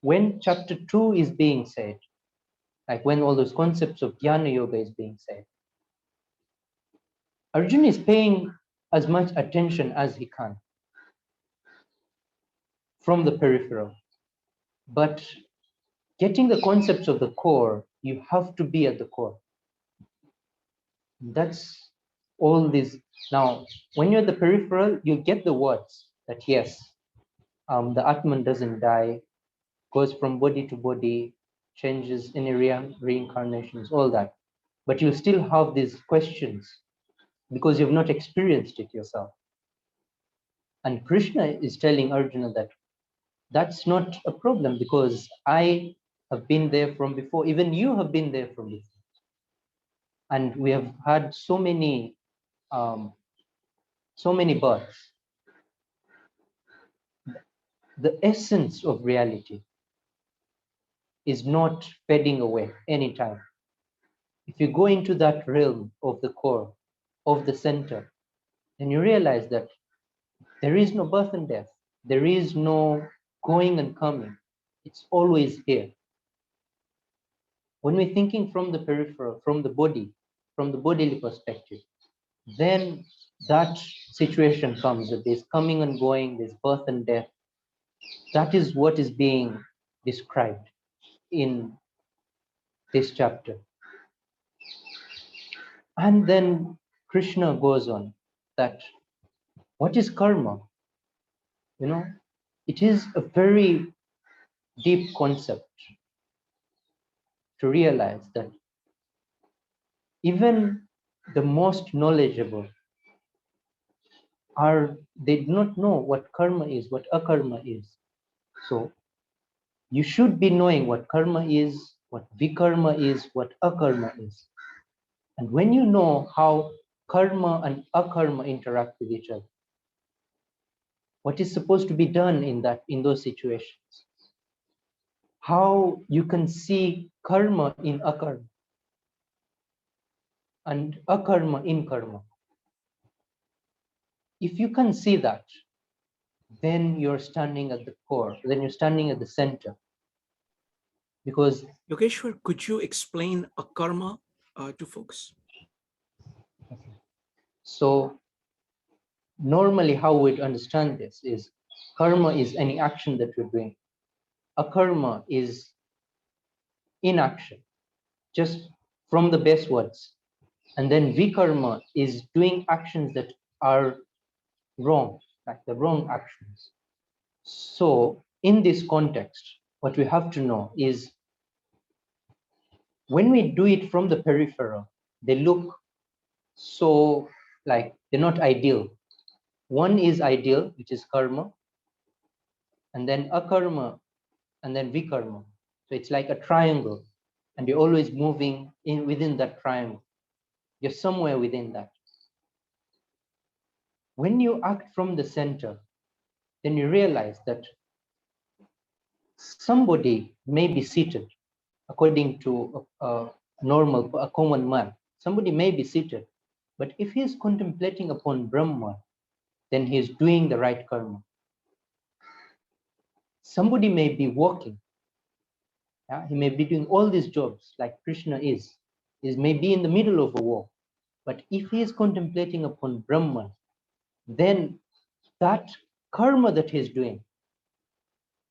when chapter 2 is being said, like when all those concepts of jnana yoga is being said, Arjuna is paying as much attention as he can from the peripheral. But getting the concepts of the core, you have to be at the core. That's all this. Now, when you're at the peripheral, you get the words that yes, the Atman doesn't die, goes from body to body, changes in reincarnations, all that. But you still have these questions because you've not experienced it yourself. And Krishna is telling Arjuna that that's not a problem because I have been there from before. Even you have been there from before. And we have had so many births. The essence of reality is not fading away anytime. If you go into that realm of the core, of the center, then you realize that there is no birth and death. There is no going and coming. It's always here. When we're thinking from the peripheral, from the bodily perspective, then that situation comes that there's coming and going, there's birth and death. That is what is being described in this chapter. And then Krishna goes on that what is karma? You know, it is a very deep concept to realize that even the most knowledgeable they do not know what karma is, what akarma is. So you should be knowing what karma is, what vikarma is, what akarma is. And when you know how karma and akarma interact with each other, what is supposed to be done in those situations, how you can see karma in akarma and akarma in karma. If you can see that, then you're standing at the core, then you're standing at the center. Because Yogeshwar, could you explain a karma to folks? so normally how we'd understand this is karma is any action that we're doing. Akarma is inaction, just from the best words. And then vikarma is doing actions that are wrong, like the wrong actions. So in this context, what we have to know is when we do it from the peripheral, they look so like they're not ideal. One is ideal, which is karma, and then akarma, and then vikarma. So it's like a triangle, and you're always moving within that triangle. You're somewhere within that. When you act from the center, then you realize that somebody may be seated according to a common man. Somebody may be seated, but if he is contemplating upon Brahma, then he is doing the right karma. Somebody may be walking. He may be doing all these jobs like Krishna is may be in the middle of a walk. But if he is contemplating upon Brahman, then that karma that he's doing,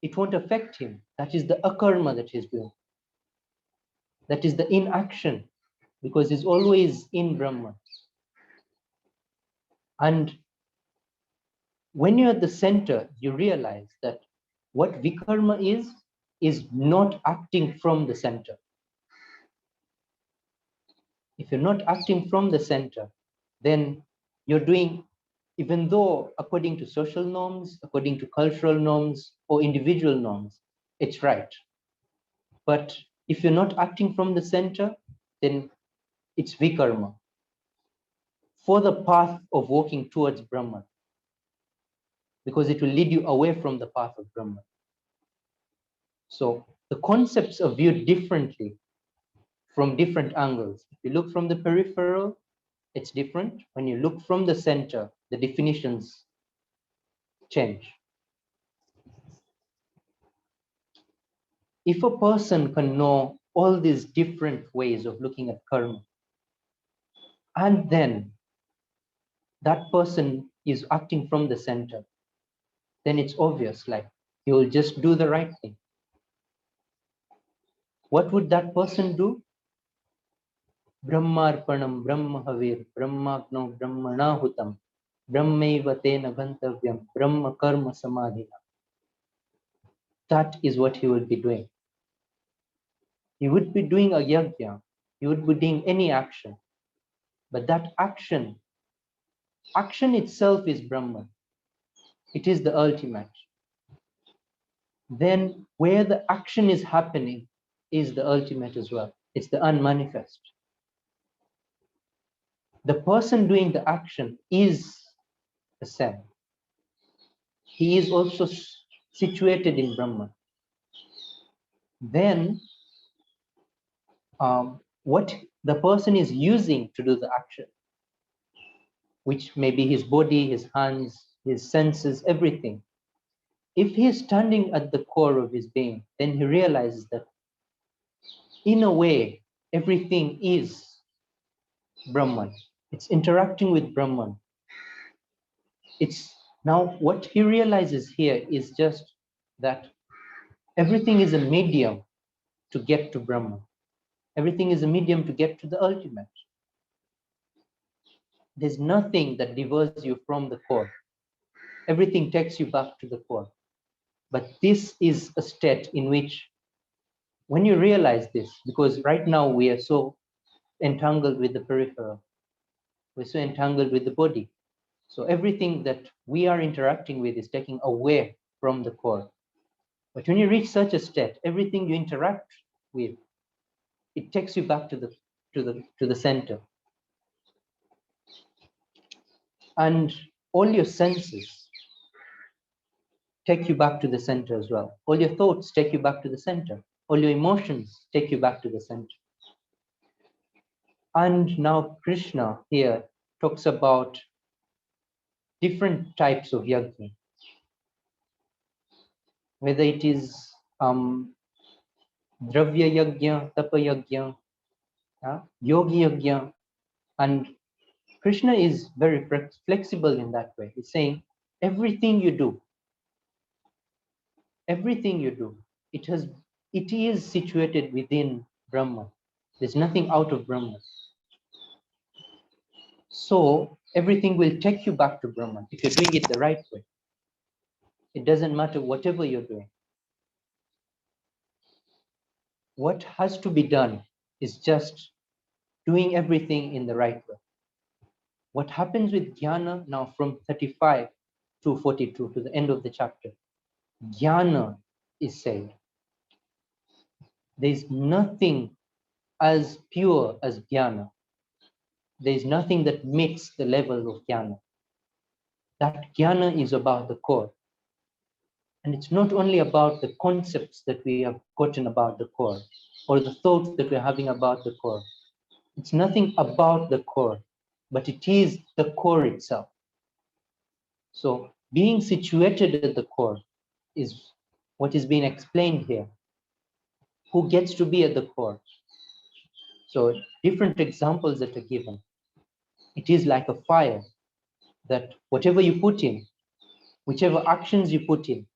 it won't affect him. That is the akarma that he's doing. That is the inaction, because he's always in Brahman. And when you're at the center, you realize that what vikarma is not acting from the center. If you're not acting from the center, then you're doing, even though according to social norms, according to cultural norms or individual norms, it's right. But if you're not acting from the center, then it's vikarma for the path of walking towards Brahman, because it will lead you away from the path of Brahman. So the concepts are viewed differently from different angles. If you look from the peripheral, it's different. When you look from the center, the definitions change. If a person can know all these different ways of looking at karma, and then that person is acting from the center, then it's obvious, like he will just do the right thing. What would that person do? Brahmarpanam Brahmahavir Brahmagno Brahmanahutam Brahmaiva tena gantavyam Brahma karma samadhina. That is what he would be doing. He would be doing a yajna. He would be doing any action. But that action itself is Brahman. It is the ultimate. Then where the action is happening is the ultimate as well. It's the unmanifest. The person doing the action is the same. He is also situated in Brahman. Then what the person is using to do the action, which may be his body, his hands, his senses, everything. If he is standing at the core of his being, then he realizes that in a way, everything is Brahman. It's interacting with Brahman. It's now what he realizes here is just that everything is a medium to get to Brahman. Everything is a medium to get to the ultimate. There's nothing that diverts you from the core. Everything takes you back to the core. But this is a state in which, when you realize this, because right now we are so entangled with the peripheral, we're so entangled with the body. So everything that we are interacting with is taking away from the core. But when you reach such a state, everything you interact with, it takes you back to the center. And all your senses take you back to the center as well. All your thoughts take you back to the center. All your emotions take you back to the center. And now Krishna here talks about different types of yajna, whether it is dravya yajna, tapa yajna, yogi yajna, and Krishna is very flexible in that way. He's saying everything you do, it is situated within Brahma. There's nothing out of Brahma. So everything will take you back to Brahman if you're doing it the right way. It doesn't matter whatever you're doing. What has to be done is just doing everything in the right way. What happens with jnana now from 35 to 42 to the end of the chapter? Jnana is said. There's nothing as pure as jnana. There's nothing that meets the level of jnana. That jnana is about the core. And it's not only about the concepts that we have gotten about the core or the thoughts that we're having about the core. It's nothing about the core, but it is the core itself. So being situated at the core is what is being explained here. Who gets to be at the core? So different examples that are given. It is like a fire that whatever you put in, whichever actions you put in,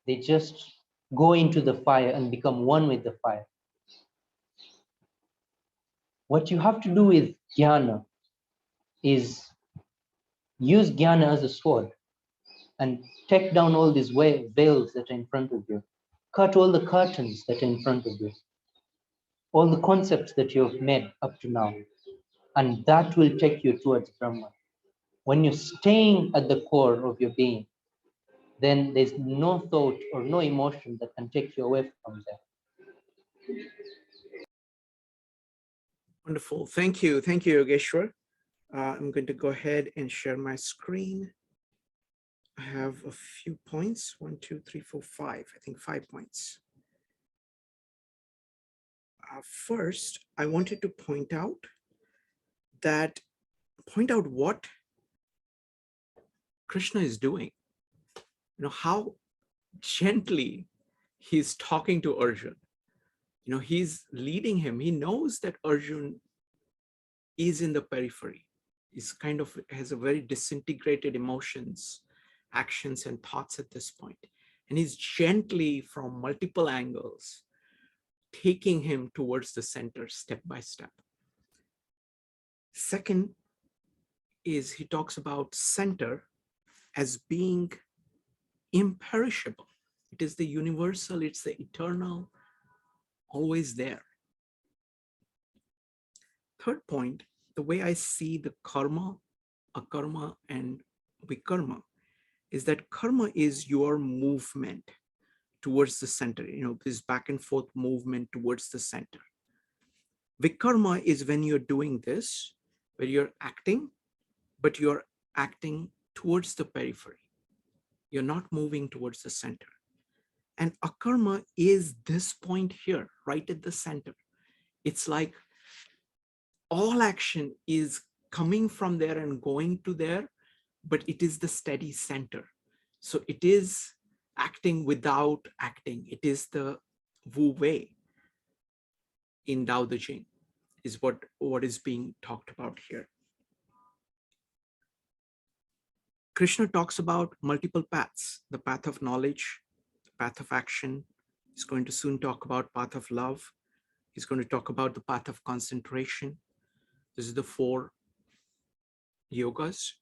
they just go into the fire and become one with the fire. What you have to do with jnana is use jnana as a sword and take down all these veils that are in front of you. Cut all the curtains that are in front of you. All the concepts that you have made up to now. And that will take you towards Brahman. When you're staying at the core of your being, then there's no thought or no emotion that can take you away from there. Wonderful. Thank you. Thank you, Yogeshwar. I'm going to go ahead and share my screen. I have a few points. 1, 2, 3, 4, 5. I think 5 points. First, I wanted to point out what Krishna is doing. how gently he's talking to Arjun. He's leading him. He knows that Arjun is in the periphery. He's kind of has a very disintegrated emotions, actions, and thoughts at this point. And he's gently, from multiple angles, taking him towards the center step by step. Second is he talks about center as being imperishable. It is the universal, it's the eternal, always there. Third point, the way I see the karma, akarma, and vikarma is that karma is your movement towards the center, this back and forth movement towards the center. Vikarma is when you're doing this, where you're acting, but you're acting towards the periphery. You're not moving towards the center. And akarma is this point here, right at the center. It's like all action is coming from there and going to there, but it is the steady center. So it is acting without acting. It is the Wu Wei in Tao Te Ching, is what is being talked about here. Krishna talks about multiple paths, the path of knowledge, the path of action. He's going to soon talk about path of love. He's going to talk about the path of concentration. This is the 4 yogas.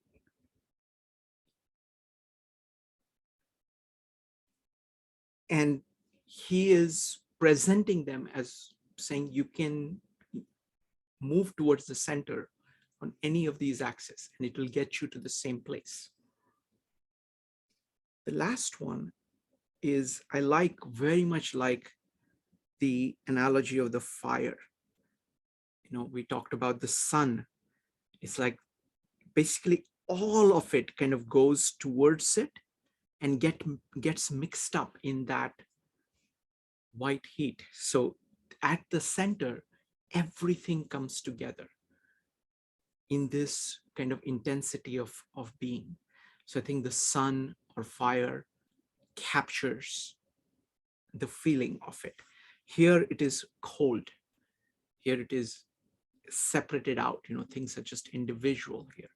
And he is presenting them as saying you can move towards the center on any of these axes and it will get you to the same place. The last one is, I very much like the analogy of the fire. We talked about the sun. It's like basically all of it kind of goes towards it and gets mixed up in that white heat. So at the center, everything comes together in this kind of intensity of being. So I think the sun or fire captures the feeling of it. Here it is cold. Here it is separated out. Things are just individual here.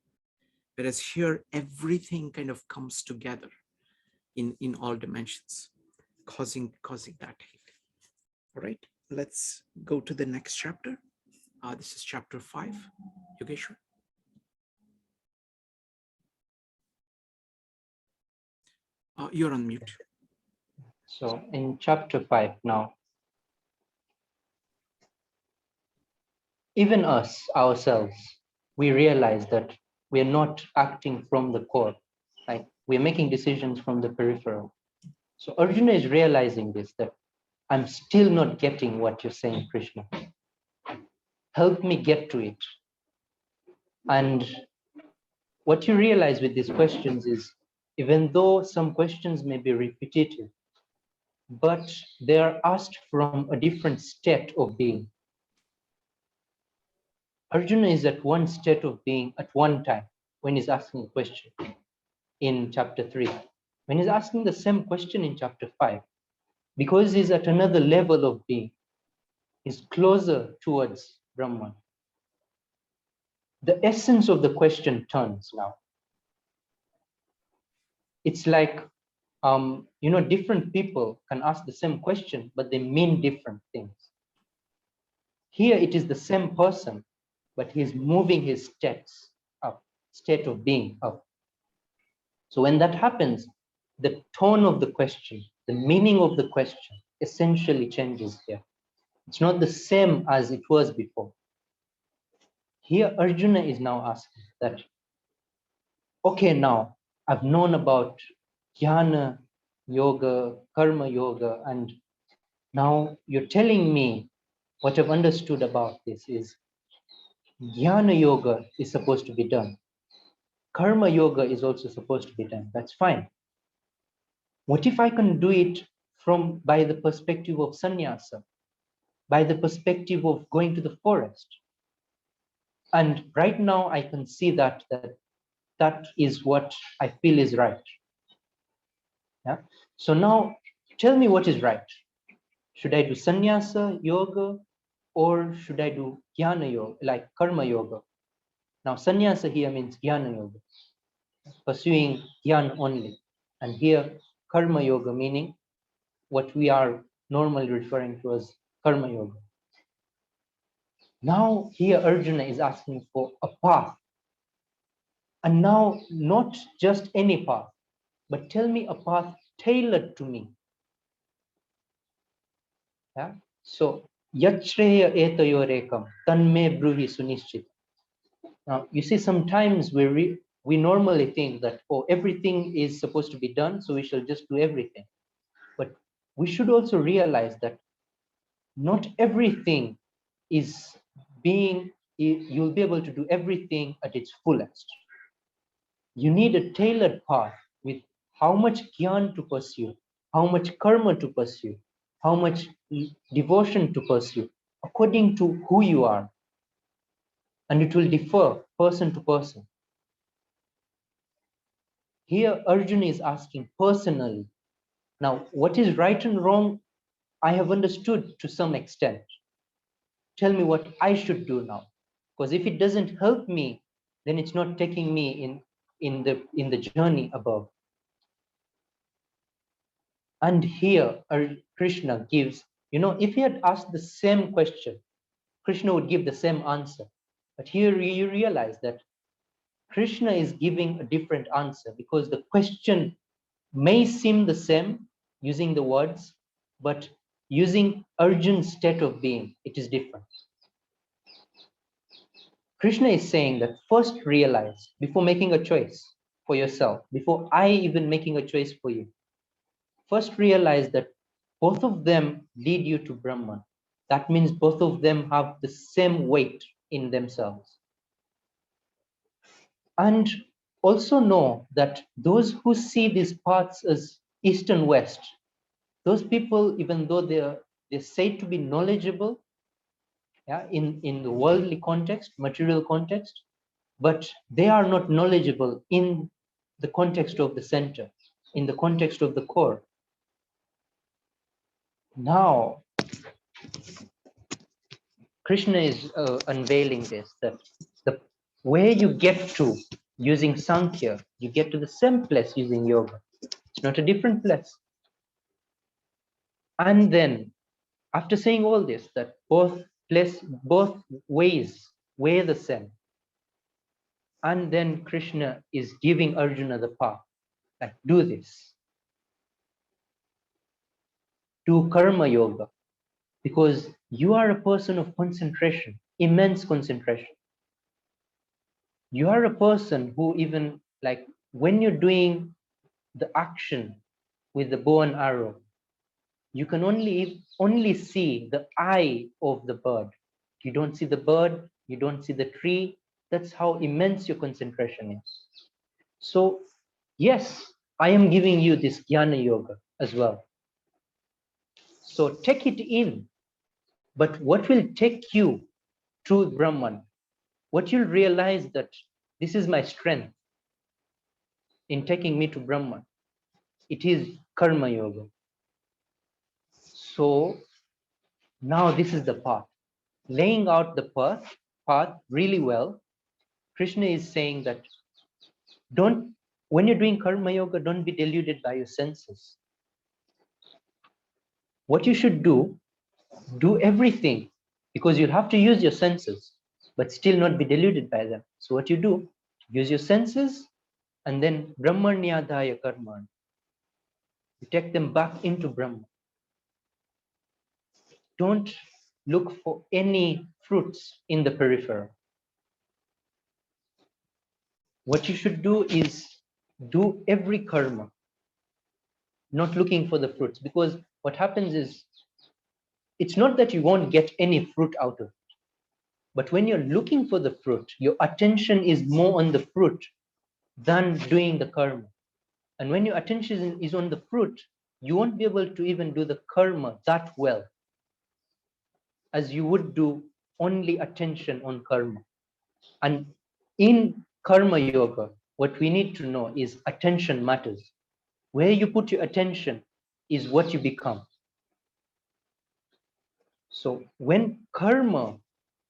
Whereas here, everything kind of comes together in all dimensions, causing that heat. All right, let's go to the next chapter. This is chapter 5, Yogeshwar. You're on mute. So in chapter 5 now, even us, ourselves, we realize that we're not acting from the core. Like we're making decisions from the peripheral. So Arjuna is realizing this, that I'm still not getting what you're saying, Krishna. Help me get to it. And what you realize with these questions is, even though some questions may be repetitive, but they are asked from a different state of being. Arjuna is at one state of being at one time when he's asking a question in chapter 3. When he's asking the same question in chapter 5, because he's at another level of being, he's closer towards Brahman. The essence of the question turns now. It's like, different people can ask the same question, but they mean different things. Here it is the same person, but he's moving his states up, state of being up. So when that happens, the tone of the question, the meaning of the question essentially changes here. It's not the same as it was before. Here Arjuna is now asking that, okay, now I've known about jnana yoga, karma yoga, and now you're telling me what I've understood about this is jnana yoga is supposed to be done. Karma yoga is also supposed to be done. That's fine. What if I can do it by the perspective of sannyasa, by the perspective of going to the forest? And right now I can see that is what I feel is right. Yeah. So now tell me what is right. Should I do sannyasa yoga or should I do jnana yoga, like karma yoga? Now sannyasa here means jnana yoga, pursuing jnana only. And here karma yoga meaning what we are normally referring to as karma yoga. Now here Arjuna is asking for a path. And now not just any path, but tell me a path tailored to me. Yeah. So yachreya etayorekam tanme bruhi sunishchit. Now you see, sometimes we normally think that, oh, everything is supposed to be done, so we shall just do everything. But we should also realize that not everything is you'll be able to do everything at its fullest. You need a tailored path with how much gyan to pursue, how much karma to pursue, how much devotion to pursue, according to who you are. And it will differ person to person. Here, Arjuna is asking personally. Now, what is right and wrong, I have understood to some extent. Tell me what I should do now. Because if it doesn't help me, then it's not taking me in the journey above. And here Krishna gives, if he had asked the same question, Krishna would give the same answer. But here you realize that Krishna is giving a different answer because the question may seem the same using the words, but using Arjun's state of being, it is different. Krishna is saying that first realize before making a choice for yourself, before I even making a choice for you, first realize that both of them lead you to Brahman. That means both of them have the same weight in themselves. And also know that those who see these paths as east and west, those people, even though they're said to be knowledgeable, yeah, in the worldly context, material context, but they are not knowledgeable in the context of the center, in the context of the core. Now, Krishna is unveiling this, that the where you get to using Sankhya, you get to the same place using yoga. It's not a different place. And then, after saying all this, that both ways weigh the same. And then Krishna is giving Arjuna the path, like do this. Do karma yoga, because you are a person of concentration, immense concentration. You are a person who even, like, when you're doing the action with the bow and arrow, you can only see the eye of the bird. You don't see the bird, you don't see the tree. That's how immense your concentration is. So yes, I am giving you this jnana yoga as well. So take it in. But what will take you to Brahman? What you'll realize that this is my strength in taking me to Brahman. It is karma yoga. So now this is the path. Laying out the path really well, Krishna is saying that when you're doing karma yoga, don't be deluded by your senses. What you should do everything, because you'll have to use your senses, but still not be deluded by them. So what you do, use your senses, and then brahmanyadaya karma. You take them back into Brahman. Don't look for any fruits in the peripheral. What you should do is do every karma, not looking for the fruits, because what happens is, it's not that you won't get any fruit out of it, but when you're looking for the fruit, your attention is more on the fruit than doing the karma. And when your attention is on the fruit, you won't be able to even do the karma that well as you would do only attention on karma. And in karma yoga, what we need to know is attention matters. Where you put your attention is what you become. So when karma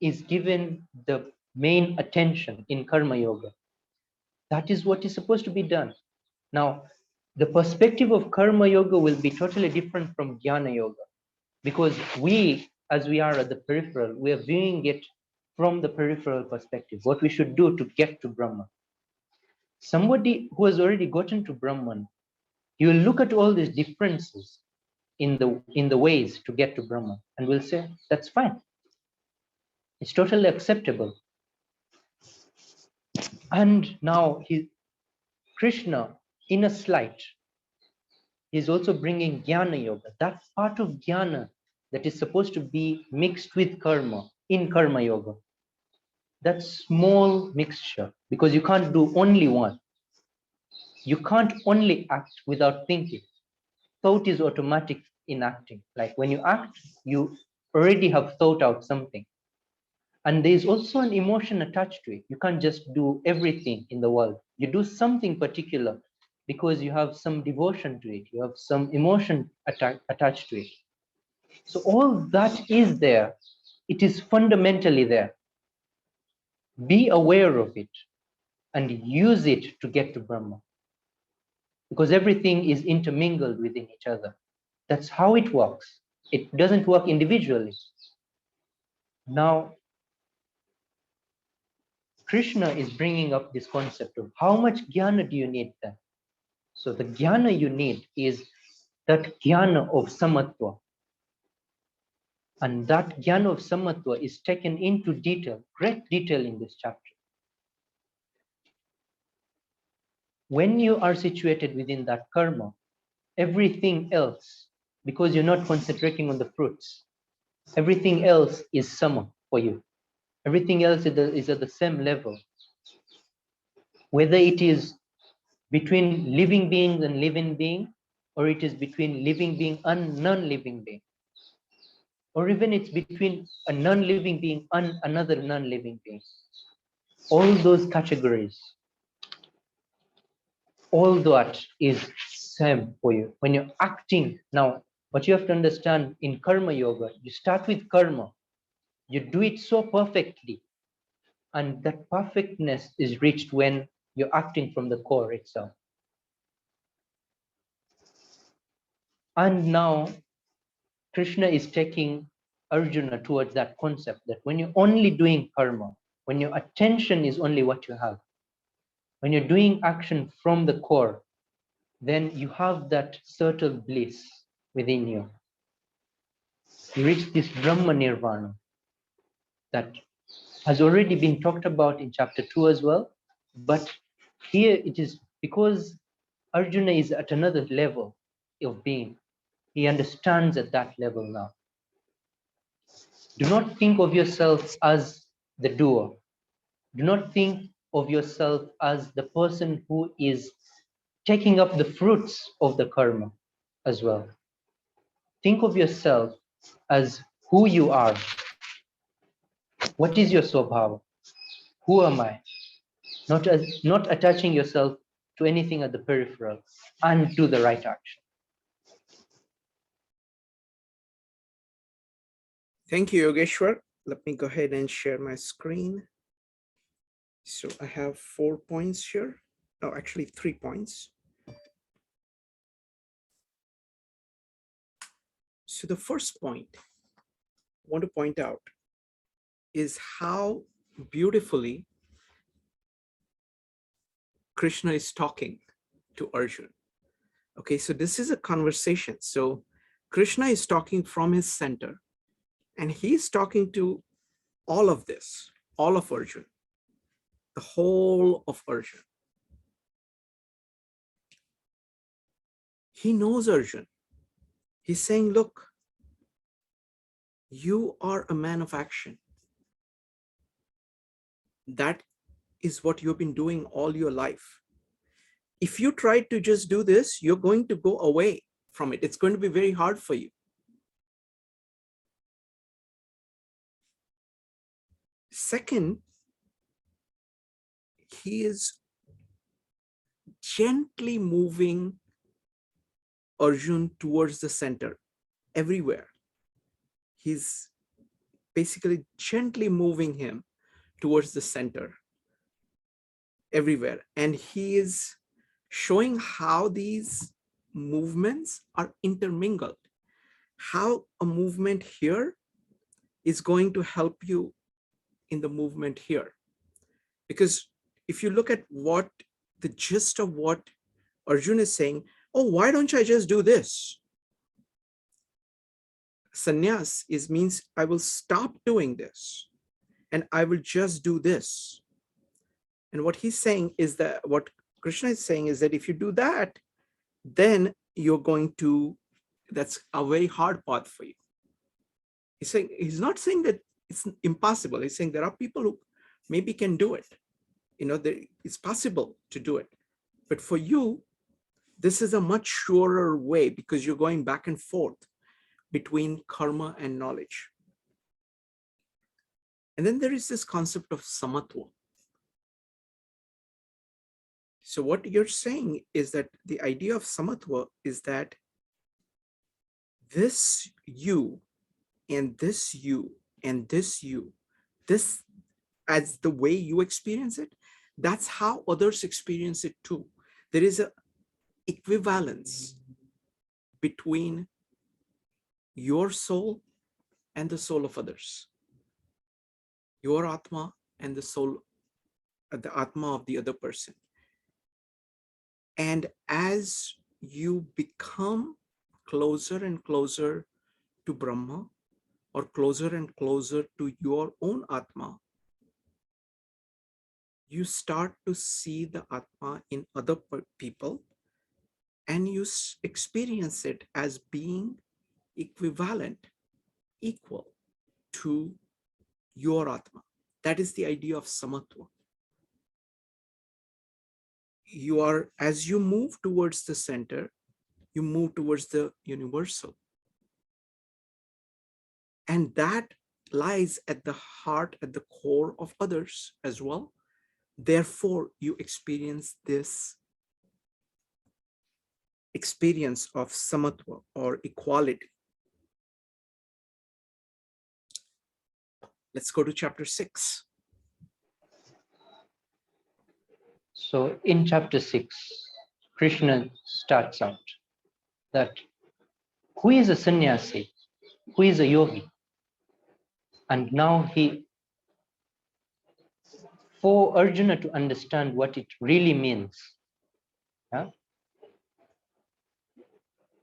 is given the main attention in karma yoga, that is what is supposed to be done. Now, the perspective of karma yoga will be totally different from jnana yoga, because we, as we are at the peripheral, we are viewing it from the peripheral perspective, what we should do to get to Brahman. Somebody who has already gotten to Brahman, he will look at all these differences in the ways to get to Brahman and will say, that's fine. It's totally acceptable. And now Krishna, in a slight, is also bringing jnana yoga, that part of jnana that is supposed to be mixed with karma in karma yoga. That small mixture, because you can't do only one. You can't only act without thinking. Thought is automatic in acting. Like when you act, you already have thought out something. And there's also an emotion attached to it. You can't just do everything in the world. You do something particular because you have some devotion to it. You have some emotion attached to it. So all that is there. It is fundamentally there. Be aware of it and use it to get to Brahma. Because everything is intermingled within each other. That's how it works. It doesn't work individually. Now, Krishna is bringing up this concept of how much jnana do you need then? So the jnana you need is that jnana of samatva. And that jnana of samatva is taken into detail, great detail in this chapter. When you are situated within that karma, everything else, because you're not concentrating on the fruits, everything else is sama for you. Everything else is at the same level. Whether it is between living beings and living being, or it is between living being and non-living being, or even it's between a non-living being and another non-living being. All those categories, all that is same for you. When you're acting now, what you have to understand in karma yoga, you start with karma, you do it so perfectly, and that perfectness is reached when you're acting from the core itself. And now Krishna is taking Arjuna towards that concept that when you're only doing karma, when your attention is only what you have, when you're doing action from the core, then you have that subtle bliss within you. You reach this Brahma Nirvana that has already been talked about in chapter 2 as well. But here it is because Arjuna is at another level of being. He understands at that level now. Do not think of yourself as the doer. Do not think of yourself as the person who is taking up the fruits of the karma as well. Think of yourself as who you are. What is your swabhava? Who am I? Not attaching yourself to anything at the peripheral, and do the right action. Thank you, Yogeshwar. Let me go ahead and share my screen. So I have 4 points here. Oh, actually 3 points. So the first point I want to point out is how beautifully Krishna is talking to Arjuna. Okay, so this is a conversation. So Krishna is talking from his center, and he's talking to all of this, all of Arjuna, the whole of Arjuna. He knows Arjuna. He's saying, look, you are a man of action. That is what you've been doing all your life. If you try to just do this, you're going to go away from it. It's going to be very hard for you. Second, he is gently moving Arjun towards the center everywhere. He's basically gently moving him towards the center everywhere. And he is showing how these movements are intermingled, how a movement here is going to help you in the movement here. Because if you look at what the gist of what Arjuna is saying, oh, why don't I just do this? Sannyas means I will stop doing this and I will just do this. And what he's saying is that, what Krishna is saying is that if you do that, then you're going to, that's a very hard path for you. He's saying, he's not saying that it's impossible. He's saying there are people who maybe can do it. It's possible to do it. But for you, this is a much surer way because you're going back and forth between karma and knowledge. And then there is this concept of samatva. So what you're saying is that the idea of samatva is that this you and this you and this you, this as the way you experience it, that's how others experience it too. There is an equivalence between your soul and the soul of others, your Atma and the soul, the Atma of the other person. And as you become closer and closer to Brahma, or closer and closer to your own Atma, you start to see the Atma in other people, and you experience it as being equivalent, equal to your Atma. That is the idea of samatva. You are, as you move towards the center, you move towards the universal. And that lies at the heart, at the core of others as well. Therefore, you experience this experience of samatva or equality. Let's go to chapter 6. So in chapter 6, Krishna starts out that who is a sannyasi, who is a yogi? And now for Arjuna to understand what it really means,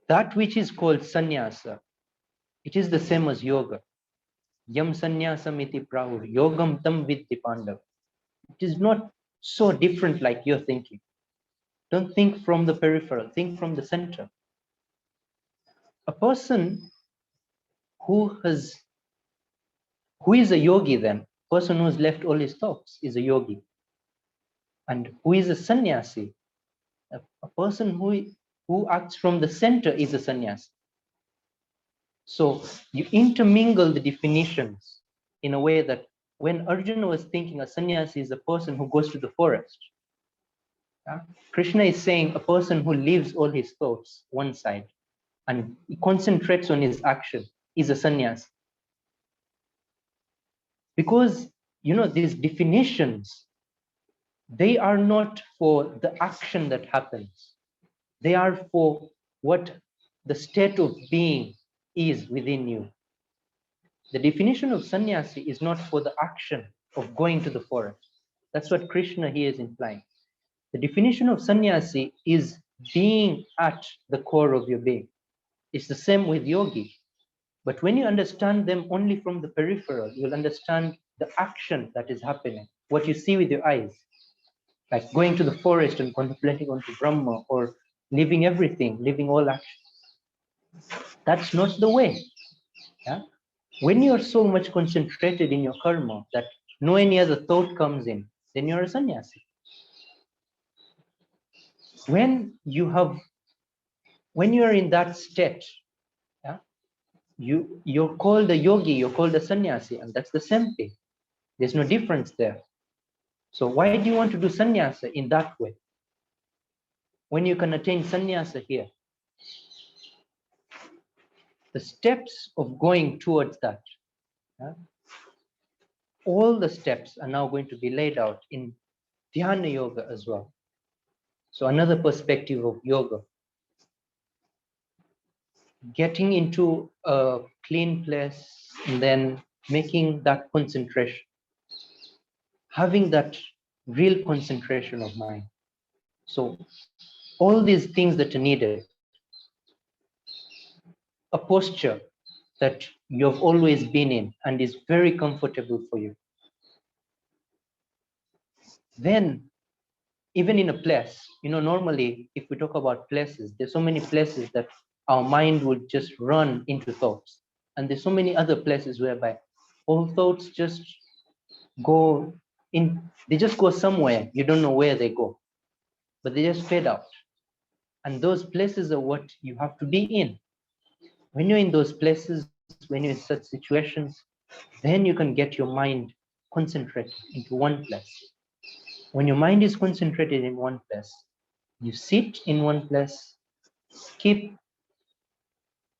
that which is called sannyasa, it is the same as yoga. Yam sannyasam iti prahur, yogam tam vidhi pandav. It is not so different like you're thinking. Don't think from the peripheral, think from the center. A person who is a yogi then, person who has left all his thoughts is a yogi. And who is a sannyasi? A person who acts from the center is a sannyasi. So you intermingle the definitions in a way that when Arjuna was thinking a sannyasi is a person who goes to the forest, Krishna is saying a person who leaves all his thoughts one side and he concentrates on his action is a sannyasi. Because, these definitions, they are not for the action that happens. They are for what the state of being is within you. The definition of sannyasi is not for the action of going to the forest. That's what Krishna here is implying. The definition of sannyasi is being at the core of your being. It's the same with yogi. But when you understand them only from the peripheral, you'll understand the action that is happening, what you see with your eyes, like going to the forest and contemplating onto Brahma, or leaving everything, leaving all action. That's not the way. Yeah? When you're so much concentrated in your karma that no any other thought comes in, then you're a sannyasi. When you are in that state, you're called a yogi, you're called a sannyasi, and that's the same thing. There's no difference there. So why do you want to do sannyasa in that way when you can attain sannyasa here? the steps of going towards that, all the steps are now going to be laid out in Dhyana Yoga as well. So another perspective of yoga, getting into a clean place and then making that concentration, having that real concentration of mind. So all these things that are needed, a posture that you've always been in and is very comfortable for you. Then even in a place, normally if we talk about places, there's so many places that our mind would just run into thoughts. And there's so many other places whereby all thoughts just go in, they just go somewhere. You don't know where they go, but they just fade out. And those places are what you have to be in. When you're in those places, when you're in such situations, then you can get your mind concentrated into one place. When your mind is concentrated in one place, you sit in one place, keep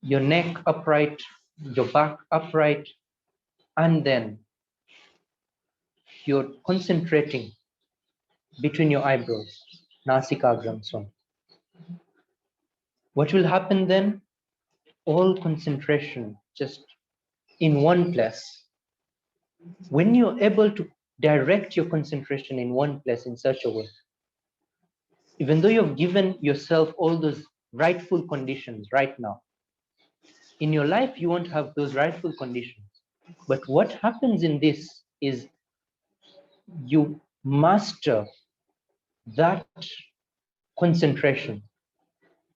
your neck upright, your back upright, and then you're concentrating between your eyebrows, nasikagram, so on. What will happen then? All concentration just in one place. When you're able to direct your concentration in one place in such a way, even though you've given yourself all those rightful conditions right now, in your life you won't have those rightful conditions. But what happens in this is you master that concentration.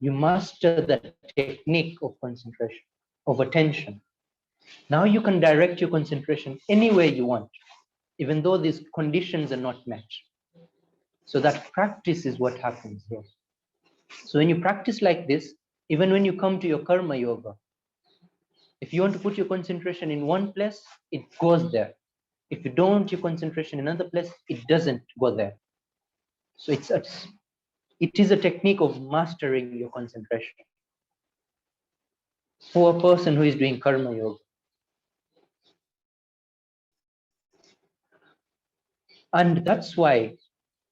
You master that technique of concentration, of attention. Now you can direct your concentration anywhere you want, even though these conditions are not met. So that practice is what happens here. So when you practice like this, even when you come to your karma yoga, if you want to put your concentration in one place, it goes there. If you don't want your concentration in another place, it doesn't go there. So it is a technique of mastering your concentration for a person who is doing karma yoga. And that's why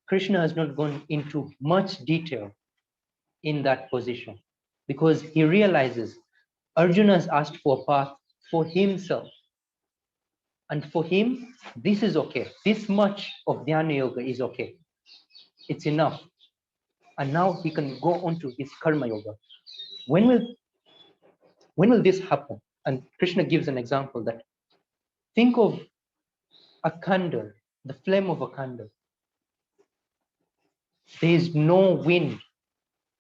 Krishna has not gone into much detail in that position, because he realizes Arjuna has asked for a path for himself. And for him, this is okay. This much of Dhyana Yoga is okay. It's enough. And now he can go on to his Karma Yoga. When will this happen? And Krishna gives an example that think of a candle, the flame of a candle. There is no wind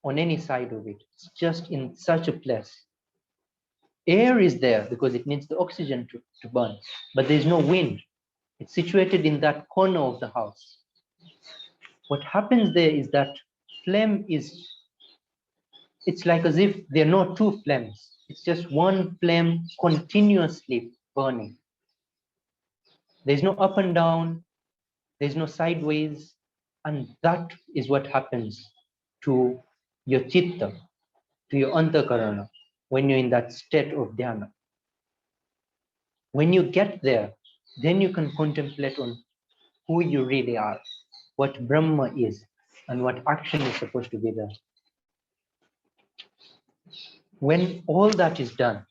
on any side of it. It's just in such a place. Air is there because it needs the oxygen to burn, but there's no wind. It's situated in that corner of the house. What happens there is that flame it's like as if there are no two flames. It's just one flame continuously burning. There's no up and down, there's no sideways, and that is what happens to your chitta, to your antakarana, when you're in that state of dhyana. When you get there, then you can contemplate on who you really are, what Brahma is, and what action is supposed to be there. When all that is done,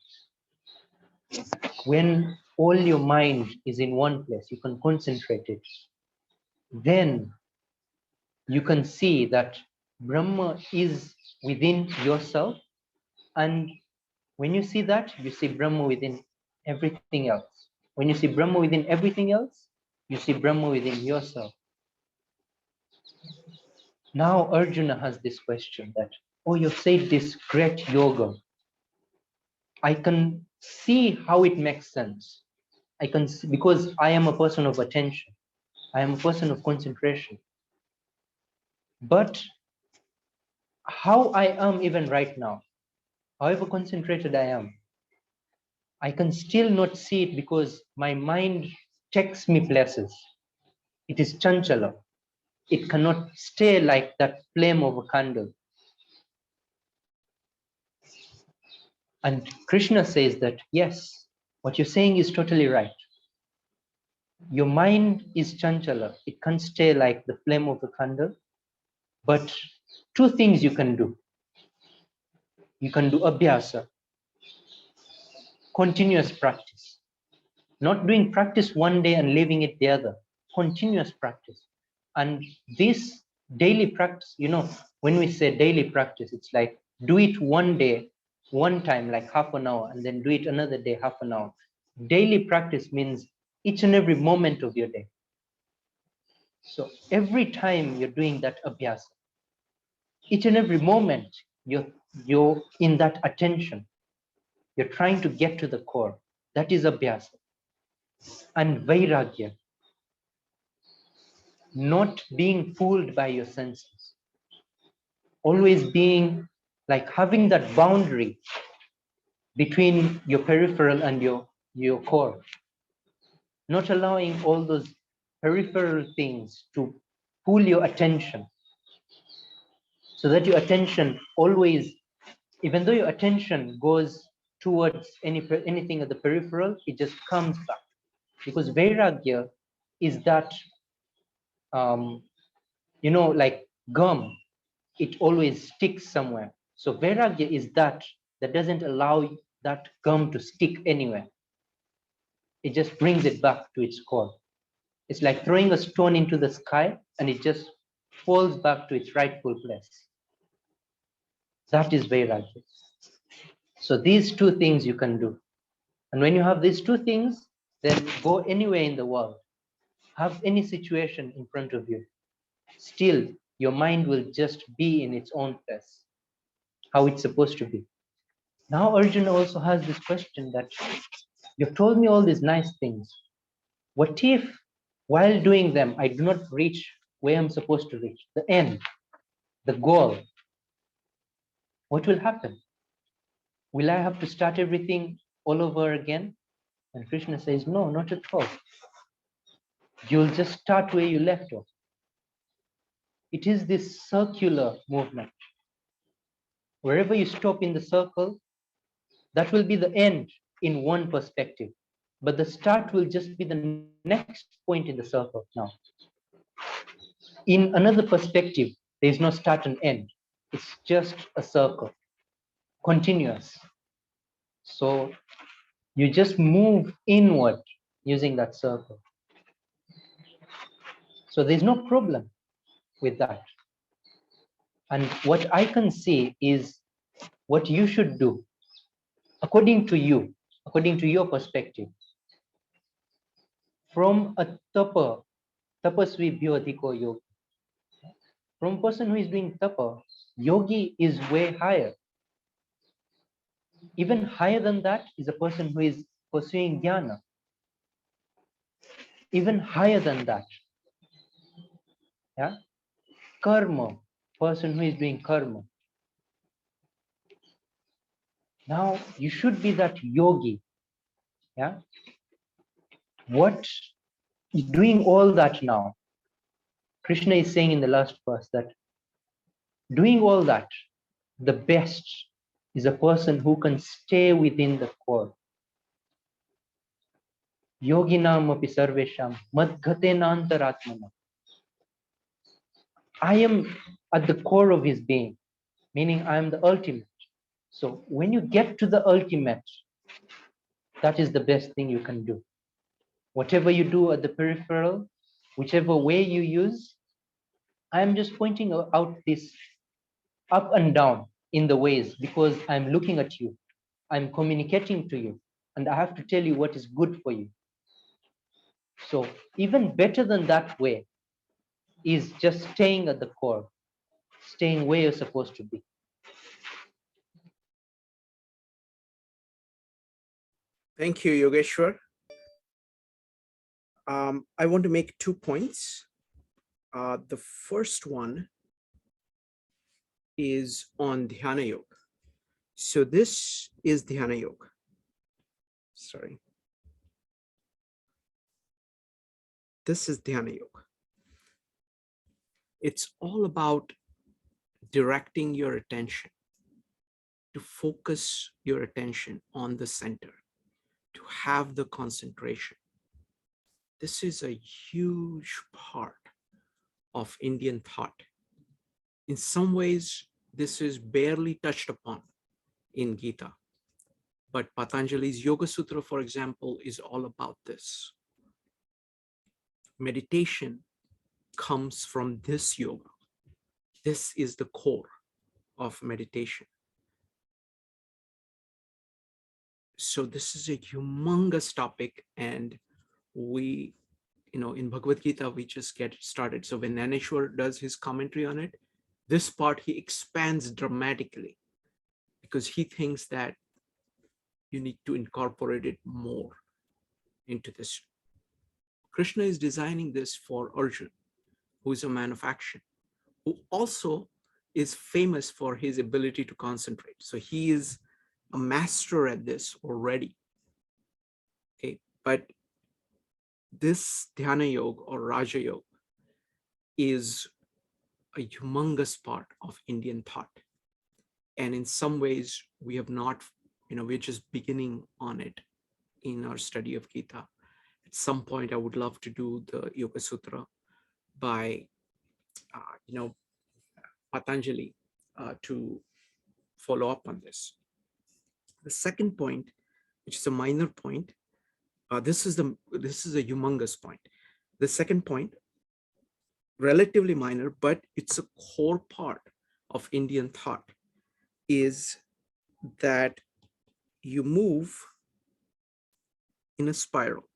when all your mind is in one place, you can concentrate it, then you can see that Brahma is within yourself. And when you see that, you see Brahma within everything else. When you see Brahma within everything else, you see Brahma within yourself. Now Arjuna has this question that, oh, you've said this great yoga. I can see how it makes sense. I can see, because I am a person of attention. I am a person of concentration. But how I am even right now, however concentrated I can still not see it because my mind takes me places. It is chanchala. It cannot stay like that flame of a candle. And Krishna says that, yes, what you're saying is totally right. Your mind is chanchala. It can't stay like the flame of the candle. But two things you can do. You can do abhyasa, continuous practice. Not doing practice one day and leaving it the other. Continuous practice. And this daily practice, when we say daily practice, it's like do it one day, one time, like half an hour, and then do it another day, half an hour. Daily practice means each and every moment of your day. So every time you're doing that abhyasa, each and every moment you're in that attention, you're trying to get to the core. That is abhyasa. And vairagya, not being fooled by your senses, always being like having that boundary between your peripheral and your core, not allowing all those peripheral things to pull your attention, so that your attention always, even though your attention goes towards anything at the peripheral, it just comes back. Because vairagya is that, like gum, it always sticks somewhere. So vairagya is that doesn't allow that gum to stick anywhere. It just brings it back to its core. It's like throwing a stone into the sky and it just falls back to its rightful place. That is vairagya. So these two things you can do. And when you have these two things, then go anywhere in the world, have any situation in front of you. Still, your mind will just be in its own place, how it's supposed to be. Now Arjuna also has this question that you've told me all these nice things. What if while doing them, I do not reach where I'm supposed to reach, the end, the goal? What will happen? Will I have to start everything all over again? And Krishna says, no, not at all. You'll just start where you left off. It is this circular movement. Wherever you stop in the circle, that will be the end in one perspective. But the start will just be the next point in the circle now. In another perspective, there is no start and end. It's just a circle, continuous. So you just move inward using that circle. So there's no problem with that. And what I can see is what you should do, according to you, according to your perspective. From a tapasvi bhyodhiko yogi. From a person who is doing tapa, yogi is way higher. Even higher than that is a person who is pursuing jnana. Even higher than that. Yeah? Karma, person who is doing karma. Now you should be that yogi. Yeah? What is doing all that now? Krishna is saying in the last verse that doing all that, the best is a person who can stay within the core. Yoginam api sarvesham madghatena antaratmana. I am at the core of his being, meaning I am the ultimate. So when you get to the ultimate, that is the best thing you can do. Whatever you do at the peripheral, whichever way you use, I am just pointing out this up and down in the ways because I'm looking at you, I'm communicating to you, and I have to tell you what is good for you. So even better than that way is just staying at the core, staying where you're supposed to be. Thank you, Yogeshwar. I want to make 2 points. The first one is on Dhyana Yoga. So this is Dhyana Yoga. Sorry. This is Dhyana Yoga. It's all about directing your attention to focus your attention on the center, to have the concentration. This is a huge part of Indian thought. In some ways, this is barely touched upon in Gita. But Patanjali's Yoga Sutra, for example, is all about this. Meditation comes from this yoga. This is the core of meditation. So this is a humongous topic, and we, in Bhagavad Gita, we just get started. So when Naneshwar does his commentary on it, this part he expands dramatically because he thinks that you need to incorporate it more into this. Krishna is designing this for Arjuna, who is a man of action, who also is famous for his ability to concentrate. So he is a master at this already. Okay, but this Dhyana Yoga or Raja Yoga is a humongous part of Indian thought. And in some ways, we have not, we're just beginning on it in our study of Gita. At some point, I would love to do the Yoga Sutra by, Patanjali to follow up on this. The second point, which is a minor point, this is a humongous point. The second point, relatively minor, but it's a core part of Indian thought, is that you move in a spiral.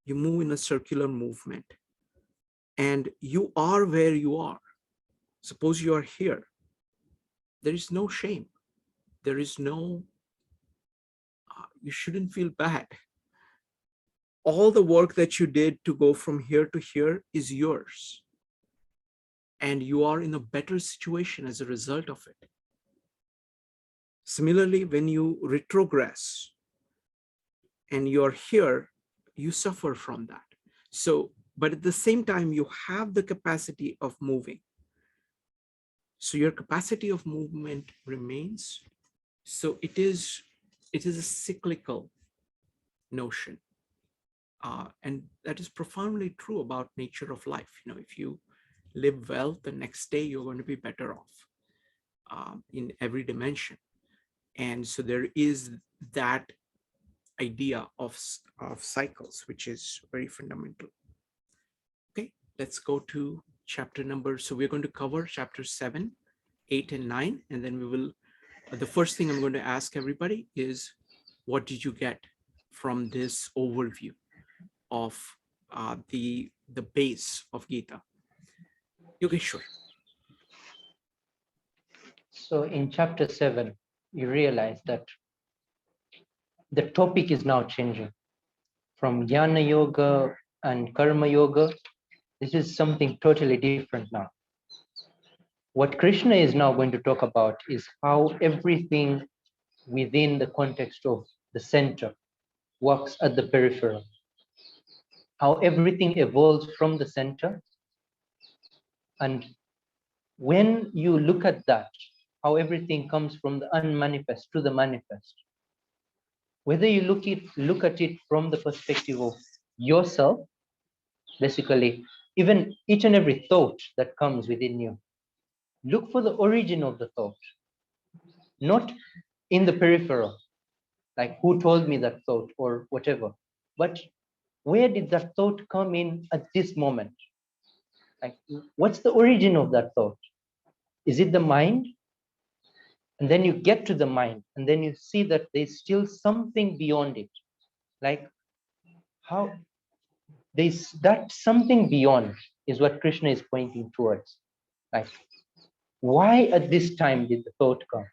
You move in a circular movement, and you are where you are. Suppose you are here. There is no shame. There is no, you shouldn't feel bad. All the work that you did to go from here to here is yours. And you are in a better situation as a result of it. Similarly, when you retrogress and you're here, you suffer from that. So, but at the same time, you have the capacity of moving. So your capacity of movement remains. So it is a cyclical notion. And that is profoundly true about nature of life. If you live well, the next day you're going to be better off in every dimension. And so there is that idea of cycles, which is very fundamental. Okay, let's go to chapter number. So we're going to cover chapter 7, 8, and 9, and then we will. The first thing I'm going to ask everybody is, what did you get from this overview of the base of Gita? Yogeshwar. So in chapter 7, you realize that the topic is now changing from Jnana Yoga and Karma Yoga. This is something totally different now. What Krishna is now going to talk about is how everything within the context of the center works at the peripheral, how everything evolves from the center. And when you look at that, how everything comes from the unmanifest to the manifest, whether you look at it from the perspective of yourself, basically, even each and every thought that comes within you, look for the origin of the thought, not in the peripheral, like who told me that thought or whatever, but where did that thought come in at this moment? Like, what's the origin of that thought? Is it the mind? And then you get to the mind, and then you see that there's still something beyond it. Like, how there's that something beyond is what Krishna is pointing towards. Like, why at this time did the thought come?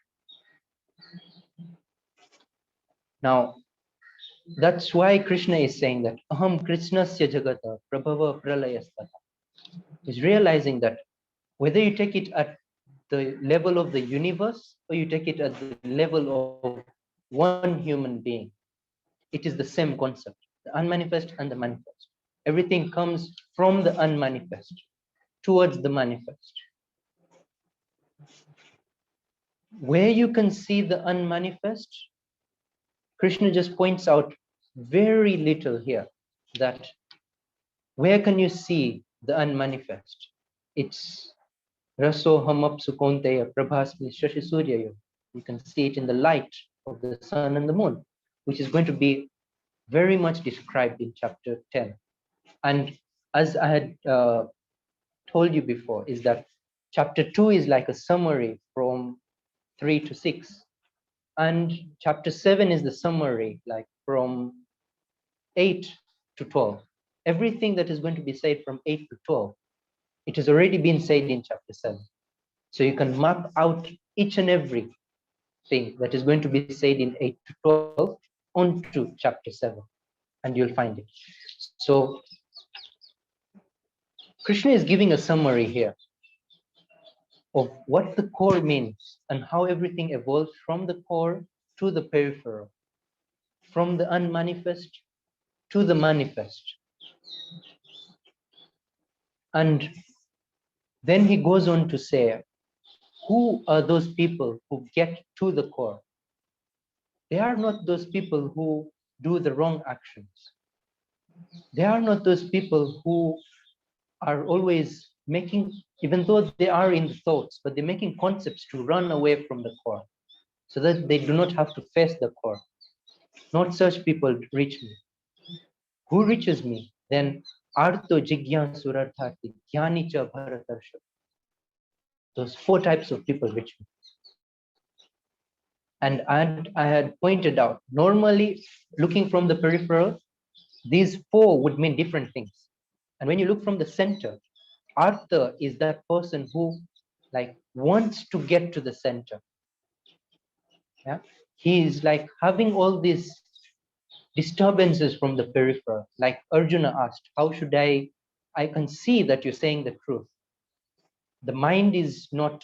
Now, that's why Krishna is saying that Aham Krishnasya Jagata Prabhava Pralayastata. He's realizing that whether you take it at the level of the universe or you take it at the level of one human being, it is the same concept, the unmanifest and the manifest. Everything comes from the unmanifest towards the manifest. Where you can see the unmanifest, Krishna just points out very little here, that where can you see the unmanifest? It's Raso Hamapsu Konteya Prabhasmi Shashi Suryayo. You can see it in the light of the sun and the moon, which is going to be very much described in chapter 10. And as I had told you before, is that chapter 2 is like a summary from 3 to 6. And chapter 7 is the summary, like from 8 to 12. Everything that is going to be said from 8 to 12, it has already been said in chapter 7. So you can map out each and every thing that is going to be said in 8 to 12 onto chapter 7, and you'll find it. So Krishna is giving a summary here of what the core means and how everything evolves from the core to the peripheral, from the unmanifest to the manifest. And then he goes on to say, who are those people who get to the core? They are not those people who do the wrong actions. They are not those people who are always making, even though they are in the thoughts, but they're making concepts to run away from the core so that they do not have to face the core. Not such people reach me. Who reaches me? Then Artho Jigyansurarthati Jnani Cha Bharatarsha. Those 4 types of people reach me. And I had pointed out, normally looking from the peripheral, these 4 would mean different things. And when you look from the center, Artha is that person who like wants to get to the center. Yeah, he is like having all these disturbances from the peripheral. Like Arjuna asked, how should I can see that you're saying the truth. The mind is not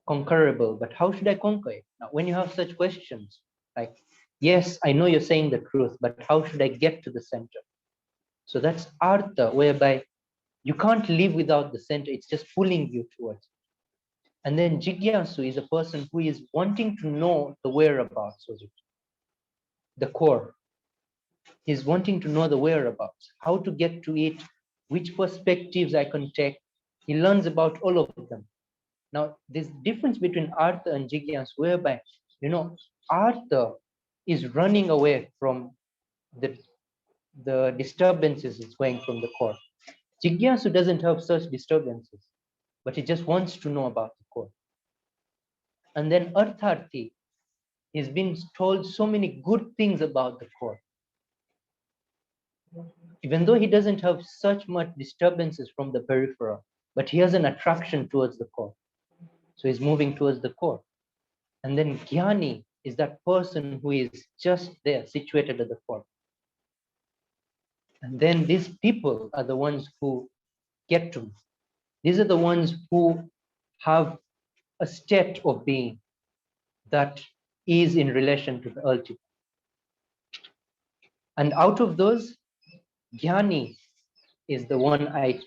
conquerable, but how should I conquer it? Now, when you have such questions, like, yes, I know you're saying the truth, but how should I get to the center? So that's Artha, whereby you can't live without the center. It's just pulling you towards it. And then Jigyasu is a person who is wanting to know the whereabouts of it, the core. He's wanting to know the whereabouts, how to get to it, which perspectives I can take. He learns about all of them. Now, there's difference between Artha and Jigyasu, whereby, Artha is running away from the disturbances that's going from the core. Jigyasu doesn't have such disturbances, but he just wants to know about the core. And then Artharthi, he's been told so many good things about the core. Even though he doesn't have such much disturbances from the peripheral, but he has an attraction towards the core. So he's moving towards the core. And then Jnani is that person who is just there, situated at the core. And then these people are the ones who get to me. These are the ones who have a state of being that is in relation to the ultimate. And out of those, Jnani is the one I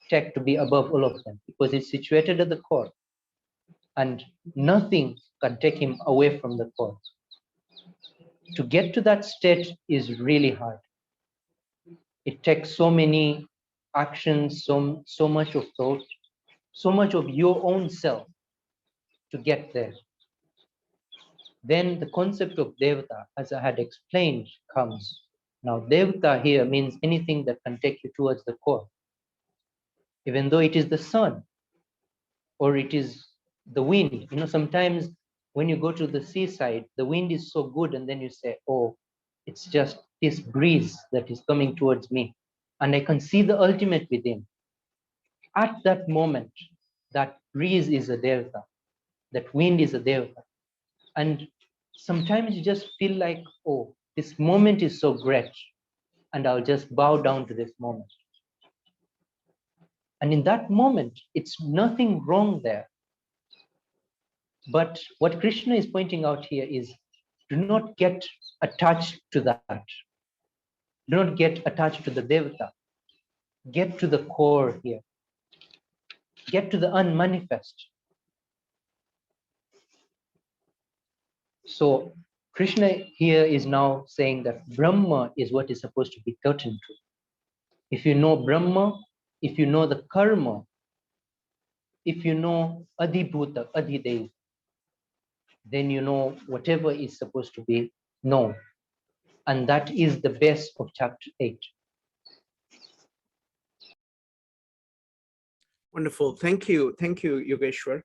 take to be above all of them, because it's situated at the core and nothing can take him away from the core. To get to that state is really hard. It takes so many actions, so much of thought, so much of your own self to get there. Then the concept of Devata, as I had explained, comes. Now, Devata here means anything that can take you towards the core. Even though it is the sun or it is the wind. Sometimes when you go to the seaside, the wind is so good, and then you say, oh, it's just this breeze that is coming towards me, and I can see the ultimate within. At that moment, that breeze is a Devata, that wind is a Devata. And sometimes you just feel like, oh, this moment is so great, and I'll just bow down to this moment. And in that moment, it's nothing wrong there. But what Krishna is pointing out here is, do not get attached to that. Do not get attached to the Devata. Get to the core here. Get to the unmanifest. So Krishna here is now saying that Brahma is what is supposed to be gotten to. If you know Brahma, if you know the karma, if you know Adhibhuta, Adhidev, then you know whatever is supposed to be known. And that is the base of chapter 8. Wonderful. Thank you. Thank you, Yogeshwar.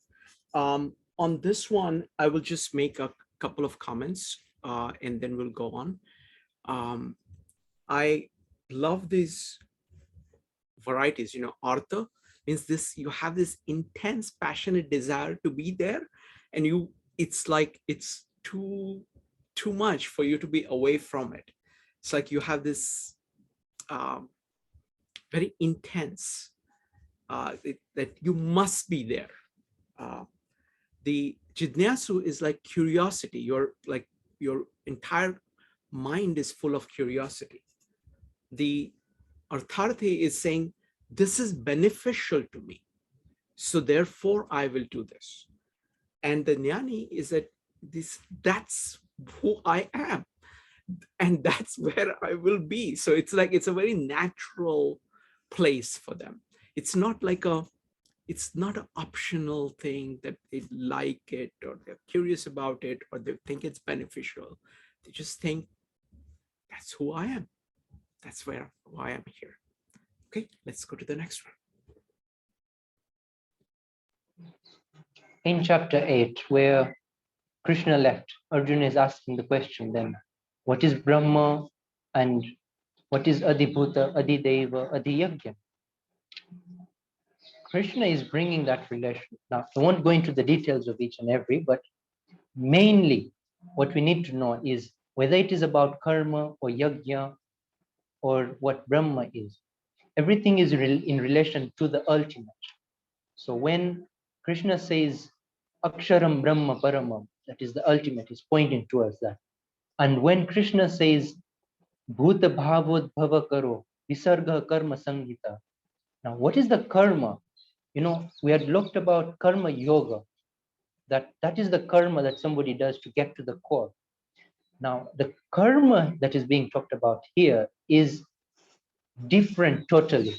On this one, I will just make a couple of comments and then we'll go on. I love these varieties. Artha means this, you have this intense, passionate desire to be there, and it's like it's too much for you to be away from it. It's like you have this very intense that you must be there. The jidnyasu is like curiosity. Your entire mind is full of curiosity. The artharthi is saying, this is beneficial to me, so therefore I will do this. And the jnani is that that's who I am, and that's where I will be. So it's like it's a very natural place for them. It's not an optional thing that they like it or they're curious about it or they think it's beneficial. They just think, that's who I am. That's why I'm here. Okay, let's go to the next one. In chapter 8, where Krishna left, Arjuna is asking the question then, what is Brahma and what is Adhibhuta, Adhideva, Adhiyagya? Krishna is bringing that relation. Now, I won't go into the details of each and every, but mainly what we need to know is whether it is about karma or yajna or what Brahma is. Everything is in relation to the ultimate. So when Krishna says Aksharam Brahma Paramam, that is the ultimate, is pointing towards that. And when Krishna says Bhuta Bhavod Bhava Karo, Visarga Karma Sanghita. Now, what is the karma? We had looked about karma yoga, that is the karma that somebody does to get to the core. Now, the karma that is being talked about here is different totally,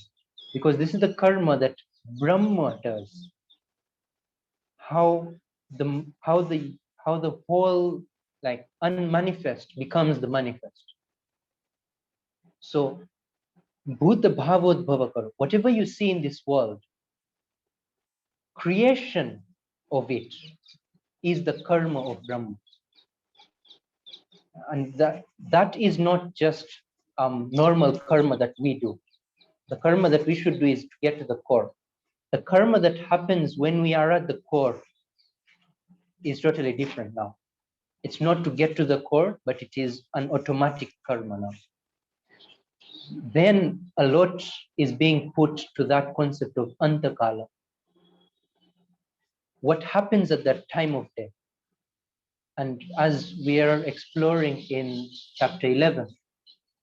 because this is the karma that Brahma does. How the whole like unmanifest becomes the manifest. So Bhuta Bhavod Bhavakar, whatever you see in this world, creation of it is the karma of Brahma. And that is not just normal karma that we do. The karma that we should do is to get to the core. The karma that happens when we are at the core is totally different now. It's not to get to the core, but it is an automatic karma now. Then a lot is being put to that concept of antakala. What happens at that time of death? And as we are exploring in chapter 11,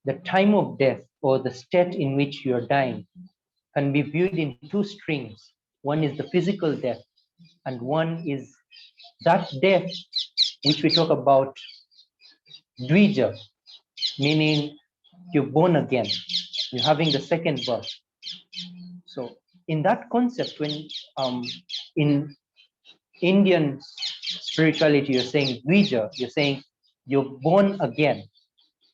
the time of death or the state in which you are dying can be viewed in two streams. One is the physical death, and one is that death which we talk about dvija, meaning you're born again, you're having the second birth. So in that concept, when in Indian spirituality, you're saying dvija, you're saying you're born again,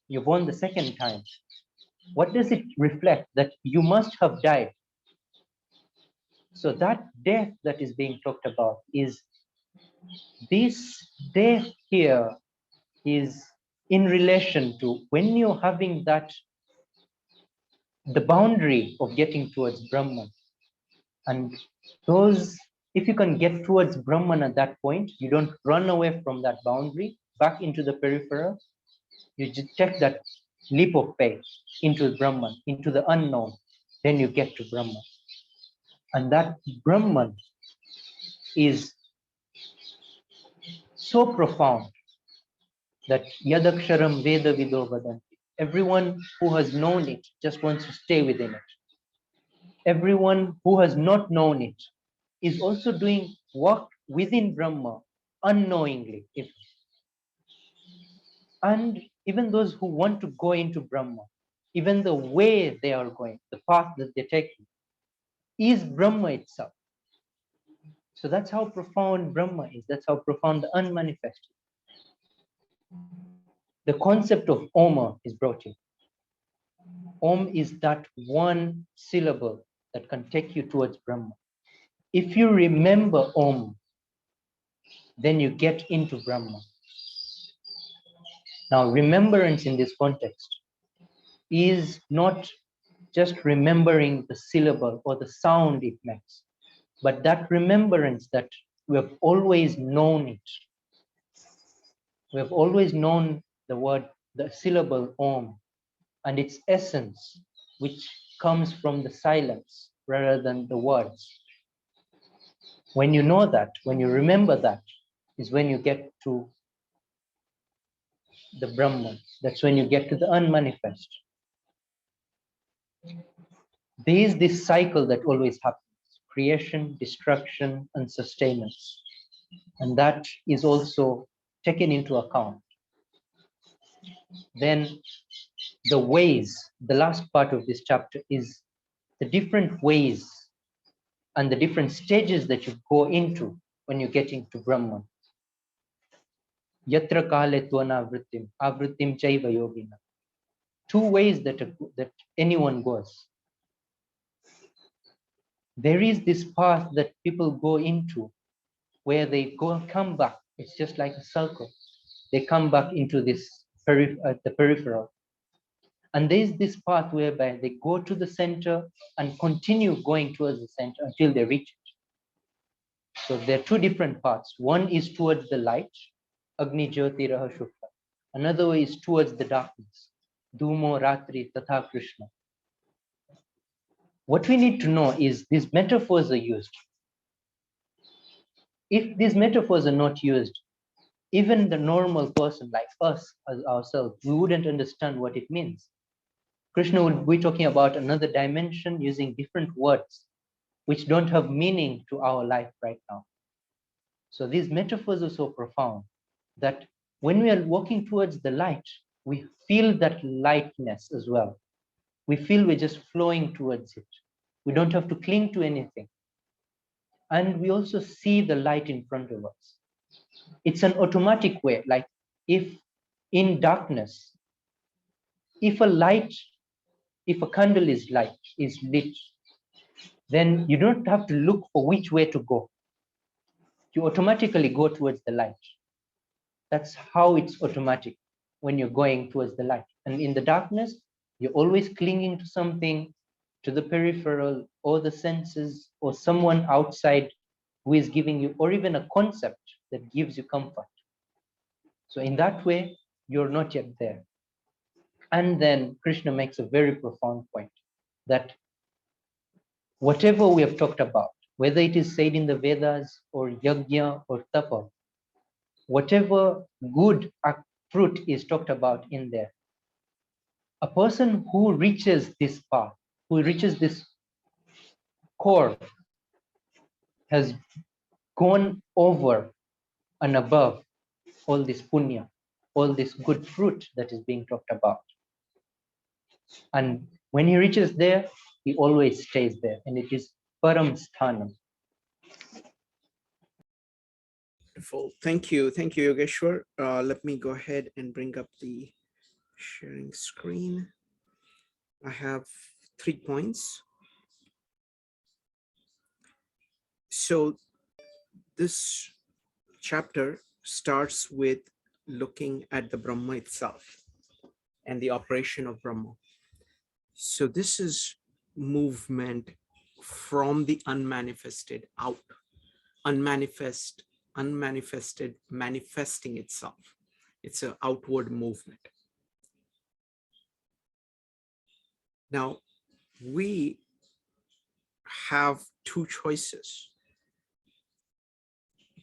you're born the second time. What does it reflect? That you must have died. So that death that is being talked about is this death here is in relation to when you're having that, the boundary of getting towards Brahman. And those, if you can get towards Brahman at that point, you don't run away from that boundary back into the peripheral, you just take that leap of faith into Brahman, into the unknown, then you get to Brahman. And that Brahman is so profound that Yadaksharam Veda Vido Vadanti. Everyone who has known it just wants to stay within it. Everyone who has not known it is also doing work within Brahma unknowingly. And even those who want to go into Brahma, even the way they are going, the path that they're taking, is Brahma itself. So that's how profound Brahma is. That's how profound the unmanifested. The concept of Oma is brought in. Om is that one syllable that can take you towards Brahma. If you remember Om, then you get into Brahma. Now, remembrance in this context is not just remembering the syllable or the sound it makes, but that remembrance that we have always known it. We have always known the word, the syllable Om, and its essence, which comes from the silence rather than the words. When you know that, when you remember that, is when you get to the Brahman. That's when you get to the unmanifest. There is this cycle that always happens: creation, destruction, and sustenance. And that is also taken into account. Then the ways, the last part of this chapter is the different ways and the different stages that you go into when you get into Brahman. Yatra kale tvana vrittim, avrittim chaiva yogina. Two ways that anyone goes. There is this path that people go into where they come back. It's just like a circle. They come back into this the peripheral. And there's this path whereby they go to the center and continue going towards the center until they reach it. So there are two different paths. One is towards the light, Agni Jyoti Raha Shukla. Another way is towards the darkness, Dhumo Ratri Tatha Krishna. What we need to know is these metaphors are used. If these metaphors are not used, even the normal person like us as ourselves, we wouldn't understand what it means. Krishna would be talking about another dimension using different words which don't have meaning to our life right now. So these metaphors are so profound that when we are walking towards the light, we feel that lightness as well. We feel we're just flowing towards it. We don't have to cling to anything. And we also see the light in front of us. It's an automatic way, like if in darkness, if a candle is lit, then you don't have to look for which way to go. You automatically go towards the light. That's how it's automatic when you're going towards the light. And in the darkness, you're always clinging to something, to the peripheral or the senses or someone outside who is giving you, or even a concept that gives you comfort. So in that way, you're not yet there. And then Krishna makes a very profound point that whatever we have talked about, whether it is said in the Vedas or Yajna or Tapa, whatever good fruit is talked about in there, a person who reaches this path, who reaches this core, has gone over and above all this punya, all this good fruit that is being talked about. And when he reaches there, he always stays there, and it is param sthanam. Wonderful. Thank you. Thank you, Yogeshwar. Let me go ahead and bring up the sharing screen. I have 3 points. So this chapter starts with looking at the Brahma itself and the operation of Brahma. So this is movement from the unmanifested out, unmanifested manifesting itself. It's an outward movement. Now, we have two choices.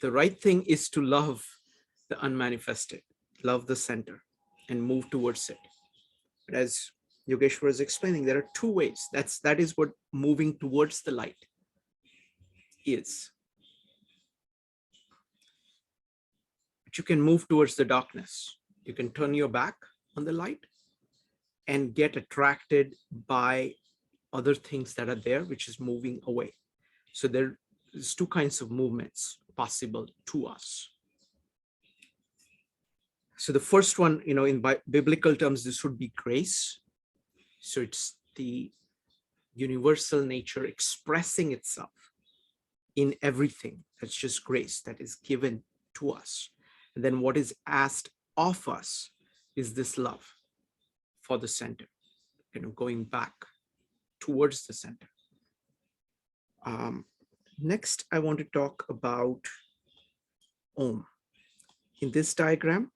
The right thing is to love the unmanifested, love the center, and move towards it. But as Yogeshwar is explaining, there are two ways. That is what moving towards the light is. But you can move towards the darkness. You can turn your back on the light and get attracted by other things that are there, which is moving away. So there's two kinds of movements possible to us. So the first one, in biblical terms, this would be grace. So it's the universal nature expressing itself in everything. That's just grace that is given to us. And then what is asked of us is this love for the center, going back towards the center. Next, I want to talk about Om. In this diagram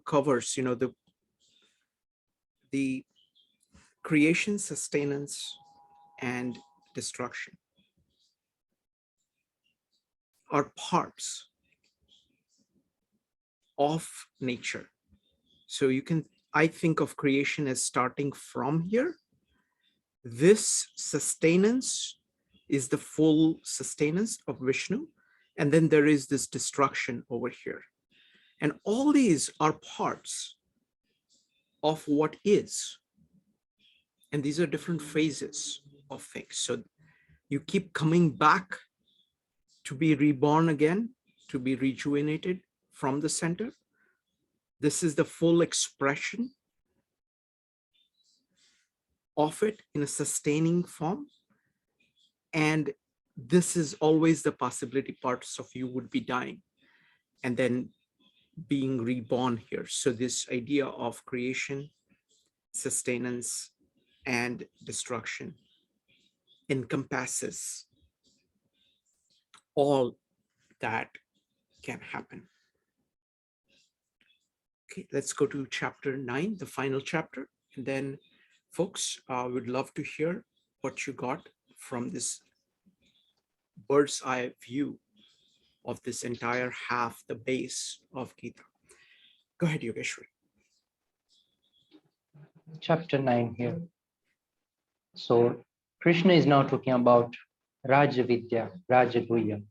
covers, the creation, sustenance, and destruction are parts of nature. So I think of creation as starting from here. This sustenance is the full sustenance of Vishnu. And then there is this destruction over here. And all these are parts of what is. And these are different phases of things. So you keep coming back to be reborn again, to be rejuvenated from the center. This is the full expression of it in a sustaining form. And this is always the possibility parts of you would be dying and then being reborn here. So this idea of creation, sustenance, and destruction encompasses all that can happen. Okay, let's go to chapter 9, the final chapter. And then folks, would love to hear what you got from this bird's eye view of this entire half, the base of Gita. Go ahead, Yogeshwar. Chapter 9 here. So Krishna is now talking about Rajavidya, Rajaguhya,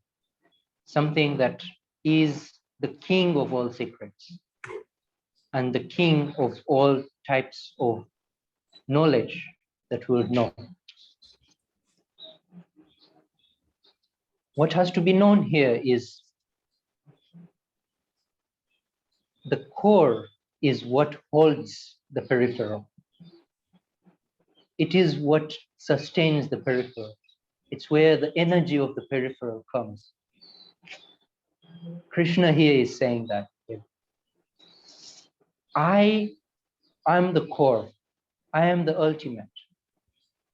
something that is the king of all secrets and the king of all types of knowledge that we'll know. What has to be known here is the core is what holds the peripheral. It is what sustains the peripheral. It's where the energy of the peripheral comes. Krishna here is saying that I am the core. I am the ultimate.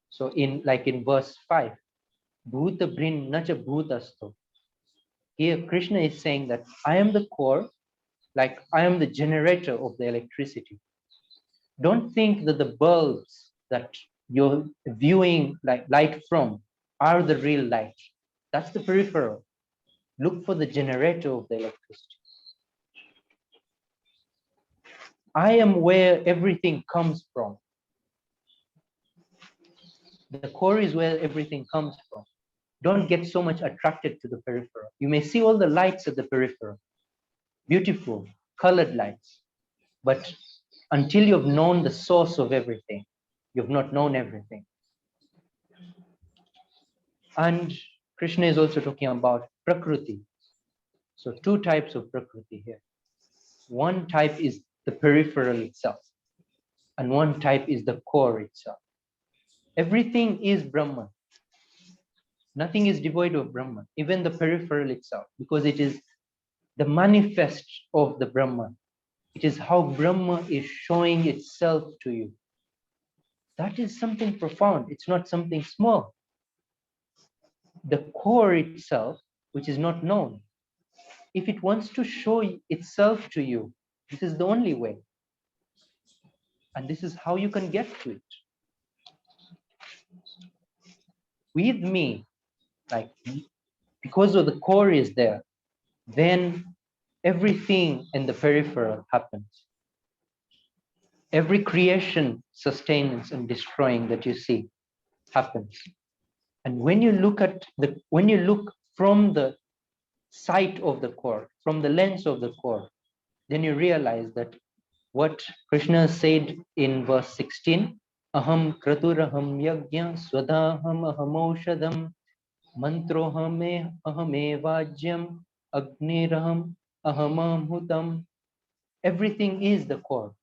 So in verse 5, Bhuta Brin Nacha Bhutasto. Here Krishna is saying that I am the core, like I am the generator of the electricity. Don't think that the bulbs that you're viewing light from are the real light. That's the peripheral. Look for the generator of the electricity. I am where everything comes from. The core is where everything comes from. Don't get so much attracted to the peripheral. You may see all the lights at the peripheral, beautiful, colored lights. But until you've known the source of everything, you've not known everything. And Krishna is also talking about Prakruti. So two types of Prakruti here. One type is the peripheral itself, and one type is the core itself. Everything is Brahman. Nothing is devoid of Brahman, even the peripheral itself, because it is the manifest of the Brahman. It is how Brahma is showing itself to you. That is something profound. It's not something small. The core itself, which is not known, if it wants to show itself to you, this is the only way. And this is how you can get to it. With me, because of the core is there, then everything in the peripheral happens. Every creation, sustenance, and destroying that you see happens. And when you look from the sight of the core, from the lens of the core, then you realize that what Krishna said in verse 16, Aham kraturaham yajna swadaham ahamaushadam mantrohame ahamevajyam agniraham ahamamhutam. Everything is the core.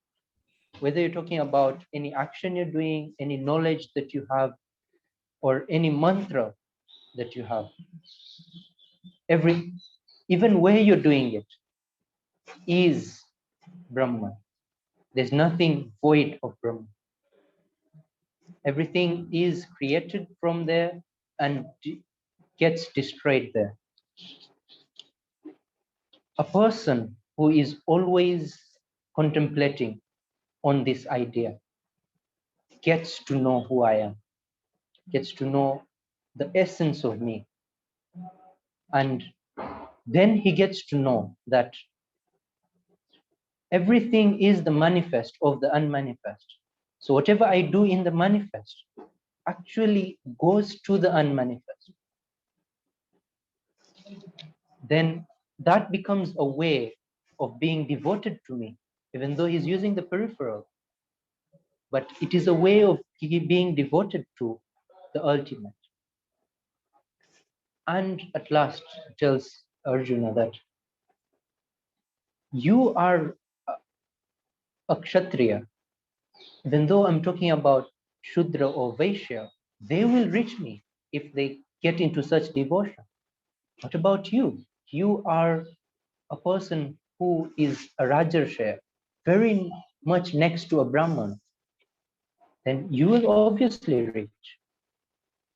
Whether you're talking about any action you're doing, any knowledge that you have, or any mantra that you have, even where you're doing it is Brahman. There's nothing void of Brahman. Everything is created from there and gets destroyed there. A person who is always contemplating on this idea gets to know who I am, gets to know the essence of me. And then he gets to know that everything is the manifest of the unmanifest. So whatever I do in the manifest actually goes to the unmanifest. Then that becomes a way of being devoted to me, even though he's using the peripheral. But it is a way of being devoted to the ultimate. And at last tells Arjuna that you are a Kshatriya. Even though I'm talking about Shudra or Vaishya, they will reach me if they get into such devotion. What about you? You are a person who is a Rajarshya, very much next to a Brahman. Then you will obviously reach.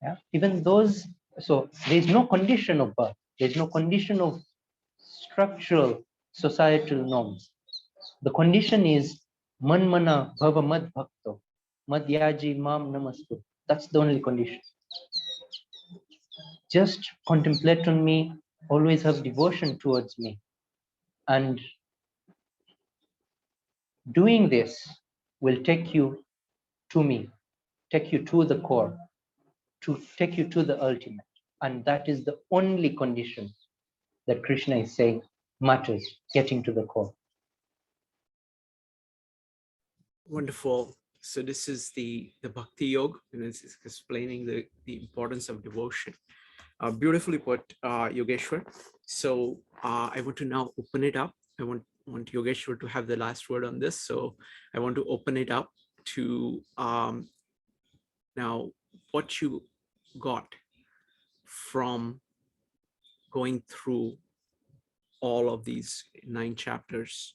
Yeah? Even those, so there's no condition of birth, there's no condition of structural societal norms. The condition is manmana bhava mad bhakto madhyaji mam namastu. That's the only condition. Just contemplate on me, always have devotion towards me. And doing this will take you to me, take you to the core, to take you to the ultimate. And that is the only condition that Krishna is saying matters, getting to the core. Wonderful. So this is the Bhakti Yoga, and it's explaining the importance of devotion. Beautifully put, Yogeshwar. So I want to now open it up. I want Yogeshwar to have the last word on this. So I want to open it up to now what you got from going through all of these 9 chapters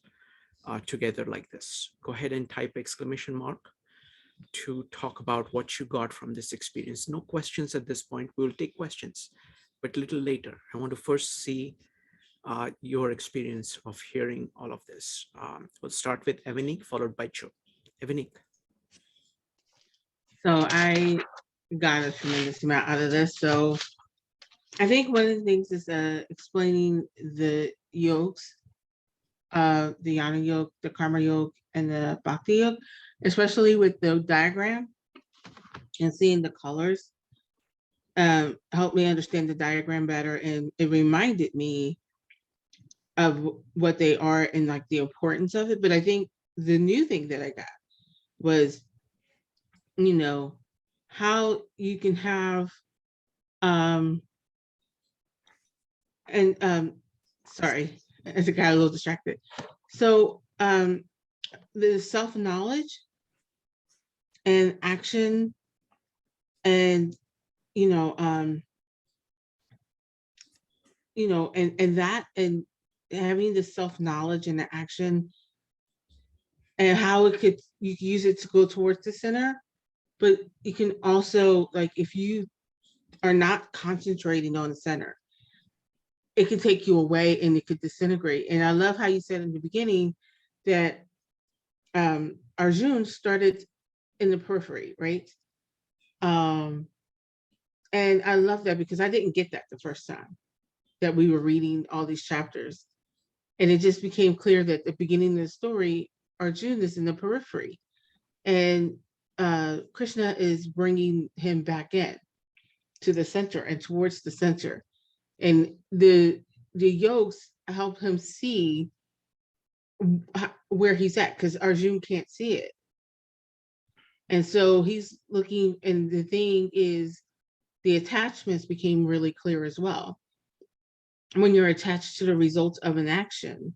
together like this. Go ahead and type exclamation mark to talk about what you got from this experience. No questions at this point. We'll take questions, but a little later. I want to first see your experience of hearing all of this. We'll start with Evanik, followed by Joe. Evanik. So I got a tremendous amount out of this. So I think one of the things is explaining the yokes, the Jnana yoke, the Karma yoke, and the Bhakti yoke, especially with the diagram and seeing the colors, helped me understand the diagram better, and it reminded me of what they are and like the importance of it. But I think the new thing that I got was, you know, how you can have sorry, as I got a little distracted. So the self-knowledge and action and and that, and having the self-knowledge and the action and how you can use it to go towards the center, but you can also, like, if you are not concentrating on the center, it could take you away and it could disintegrate. And I love how you said in the beginning that Arjuna started in the periphery, right? And I love that because I didn't get that the first time that we were reading all these chapters. And it just became clear that at the beginning of the story, Arjuna is in the periphery. And Krishna is bringing him back in to the center and towards the center. And the the yokes help him see where he's at, because Arjun can't see it. And so he's looking, and the thing is, the attachments became really clear as well. When you're attached to the results of an action,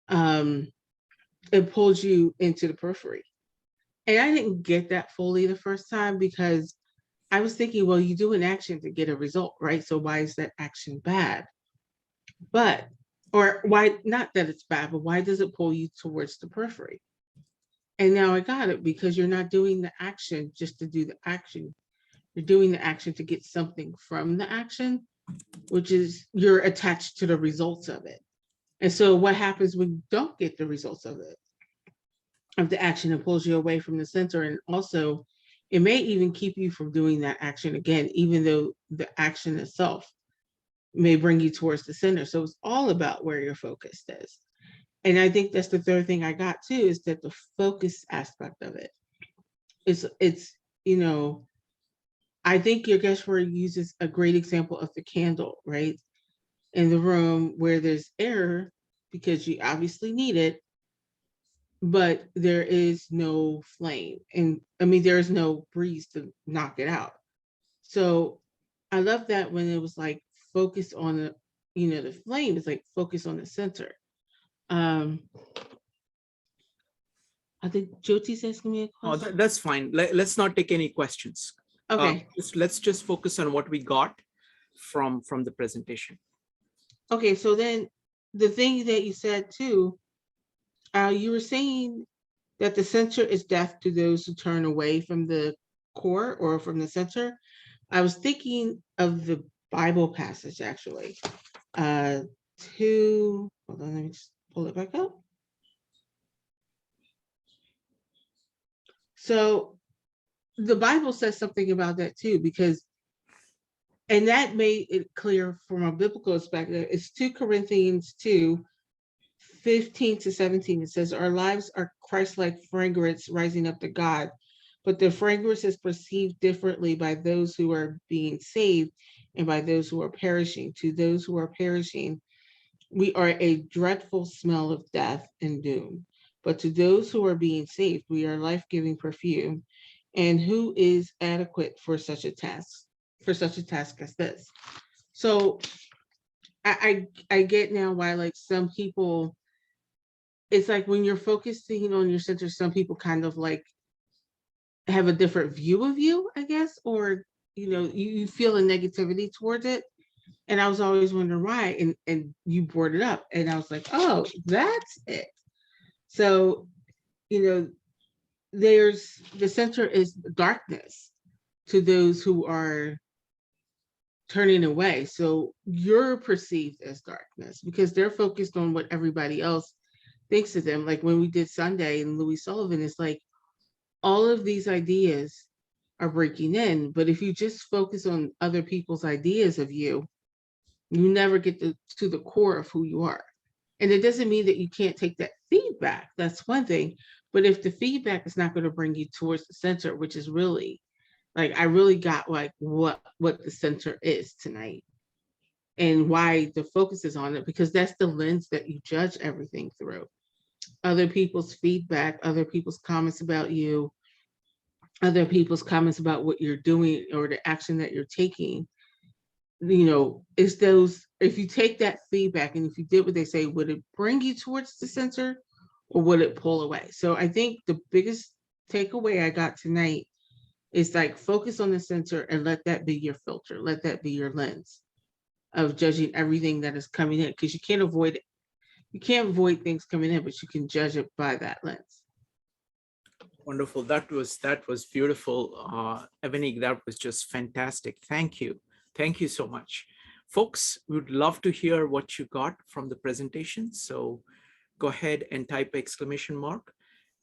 it pulls you into the periphery. And I didn't get that fully the first time, because I was thinking, well, you do an action to get a result, right? So why is that action bad? But, or why, not that it's bad, but why does it pull you towards the periphery? And now I got it, because you're not doing the action just to do the action. You're doing the action to get something from the action, which is you're attached to the results of it. And so what happens when you don't get the results of it, of the action? It pulls you away from the center. And also it may even keep you from doing that action again, even though the action itself may bring you towards the center. So it's all about where your focus is. And I think that's the third thing I got too, is that the focus aspect of it it's, you know, I think Yogeshwar uses a great example of the candle, right? In the room where there's air, because you obviously need it, but there is no flame. And I mean, there is no breeze to knock it out. So I love that when it was like focus on the, you know, the flame is like focus on the center. I think Jyoti's asking me a Oh, question. that's fine. Let's not take any questions. Okay. Let's just focus on what we got from the presentation. Okay, so then the thing that you said too, you were saying that the center is death to those who turn away from the core or from the center. I was thinking of the Bible passage actually. Hold on, let me just pull it back up. So the Bible says something about that too, because, and that made it clear from a biblical perspective. It's 2 Corinthians 2, 15 to 17. It says, our lives are Christ-like fragrance rising up to God, but the fragrance is perceived differently by those who are being saved and by those who are perishing. To those who are perishing, we are a dreadful smell of death and doom. But to those who are being saved, we are life-giving perfume. And who is adequate for such a task as this? So I get now why, like, some people, it's like when you're focusing on your center, some people kind of like have a different view of you, I guess, or, you know, you feel a negativity towards it. And I was always wondering why, and you brought it up, and I was like, oh, that's it. So, you know, there's, the center is darkness to those who are turning away. So you're perceived as darkness because they're focused on what everybody else thinks of them. Like when we did Sunday and Louis Sullivan, it's like all of these ideas are breaking in, but if you just focus on other people's ideas of you, you never get to the core of who you are. And it doesn't mean that you can't take that feedback. That's one thing. But if the feedback is not going to bring you towards the center, which is really, like, I really got like what the center is tonight and why the focus is on it, because that's the lens that you judge everything through. Other people's feedback, other people's comments about you, other people's comments about what you're doing or the action that you're taking. You know, it's those, if you take that feedback and if you did what they say, would it bring you towards the center or would it pull away? So I think the biggest takeaway I got tonight is like focus on the center and let that be your filter. Let that be your lens of judging everything that is coming in, because you can't avoid it. You can't avoid things coming in, but you can judge it by that lens. Wonderful. That was beautiful. Evanik, that was just fantastic. Thank you. Thank you so much. Folks, we would love to hear what you got from the presentation. So go ahead and type exclamation mark.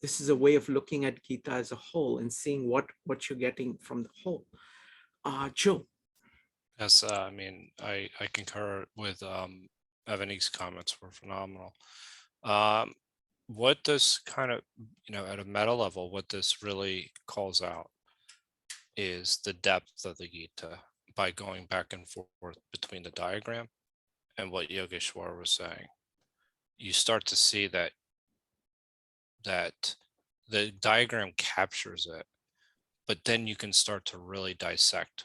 This is a way of looking at Gita as a whole and seeing what you're getting from the whole. Joe. Yes, I mean, I concur with Evanik's comments were phenomenal. What this kind of, you know, at a meta level, what this really calls out is the depth of the Gita by going back and forth between the diagram and what Yogeshwar was saying, you start to see that the diagram captures it, but then you can start to really dissect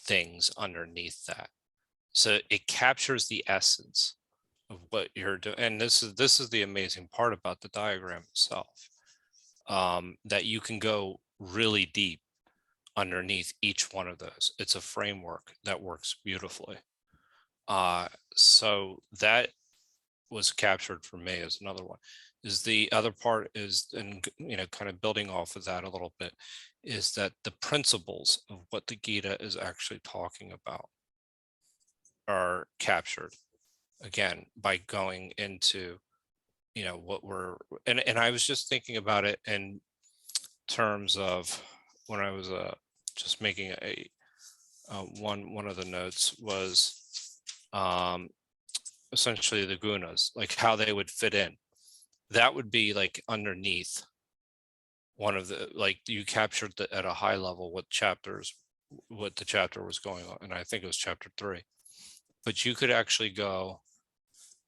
things underneath that. So it captures the essence of what you're doing. And this is the amazing part about the diagram itself, that you can go really deep underneath each one of those. It's a framework that works beautifully. So that was captured for me as another one. Is the other part is, and kind of building off of that a little bit, is that the principles of what the Gita is actually talking about are captured again by going into what we're, and I was just thinking about it in terms of when I was just making one of the notes was essentially the gunas, like how they would fit in. That would be like underneath one of the, like you captured at a high level what the chapter was going on, and I think it was chapter 3. But you could actually go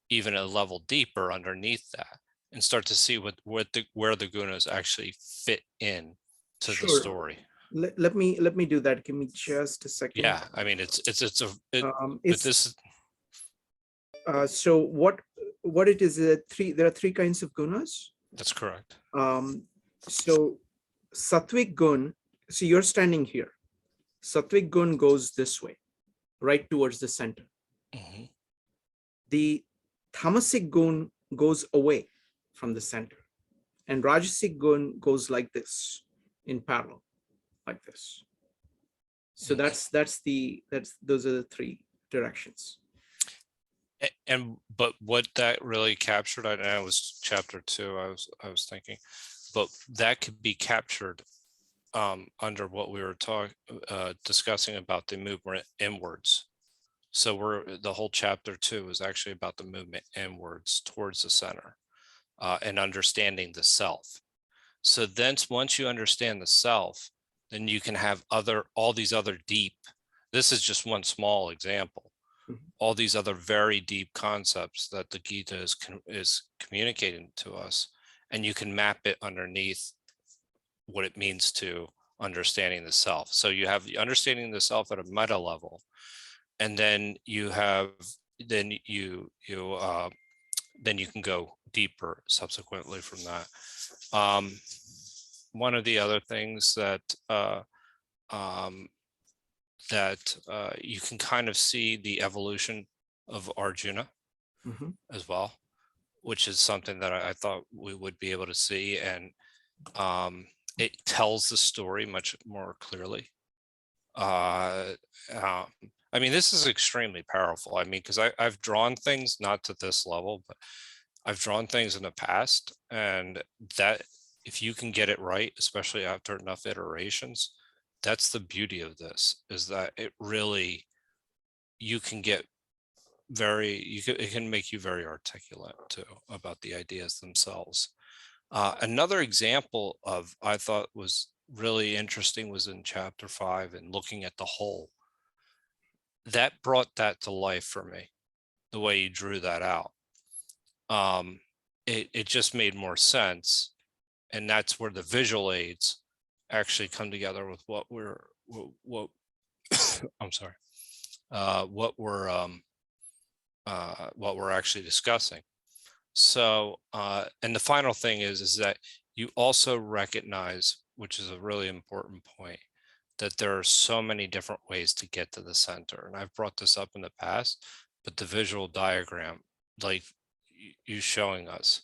even a level deeper underneath that and start to see where the gunas actually fit in to the Sure. story. Let me do that. Give me just a second. Yeah, I mean but It's this is so what it is, there are three kinds of gunas. that's correct. So sattvic gun, so you're standing here. Sattvic gun goes this way, right towards the center. Mhm. The tamasic gun goes away from the center, and rajasic gun goes like this in parallel, like this. So Mhm. those are the three directions. But what that really captured, I know it was chapter 2, I was thinking, but that could be captured under what we were discussing about the movement inwards. So the whole chapter 2 is actually about the movement inwards towards the center, and understanding the self. So then once you understand the self, then you can have all these other deep, this is just one small example, all these other very deep concepts that the Gita is communicating to us, and you can map it underneath what it means to understanding the self. So you have the understanding the self at a meta level, and then you can go deeper subsequently from that. One of the other things that you can kind of see the evolution of Arjuna as well, which is something that I thought we would be able to see, and it tells the story much more clearly. I mean, this is extremely powerful. I mean, because I've drawn things not to this level, but I've drawn things in the past, and that if you can get it right, especially after enough iterations, that's the beauty of this, is that it really, you can get it can make you very articulate too about the ideas themselves. Another example of I thought was really interesting was in chapter 5, and looking at the whole. That brought that to life for me, the way you drew that out. It just made more sense, and that's where the visual aids actually come together with what I'm sorry, what we're actually discussing. So, and the final thing is that you also recognize, which is a really important point, that there are so many different ways to get to the center. And I've brought this up in the past, but the visual diagram, like you showing us,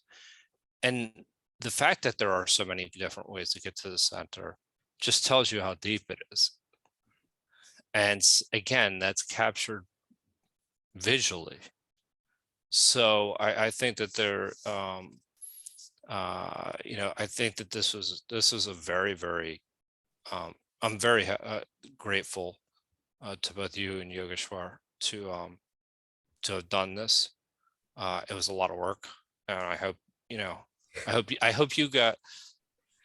and the fact that there are so many different ways to get to the center just tells you how deep it is. And again, that's captured visually. So I think that I think that this is a very, very, I'm very grateful to both you and Yogeshwar to have done this. It was a lot of work, and I hope you got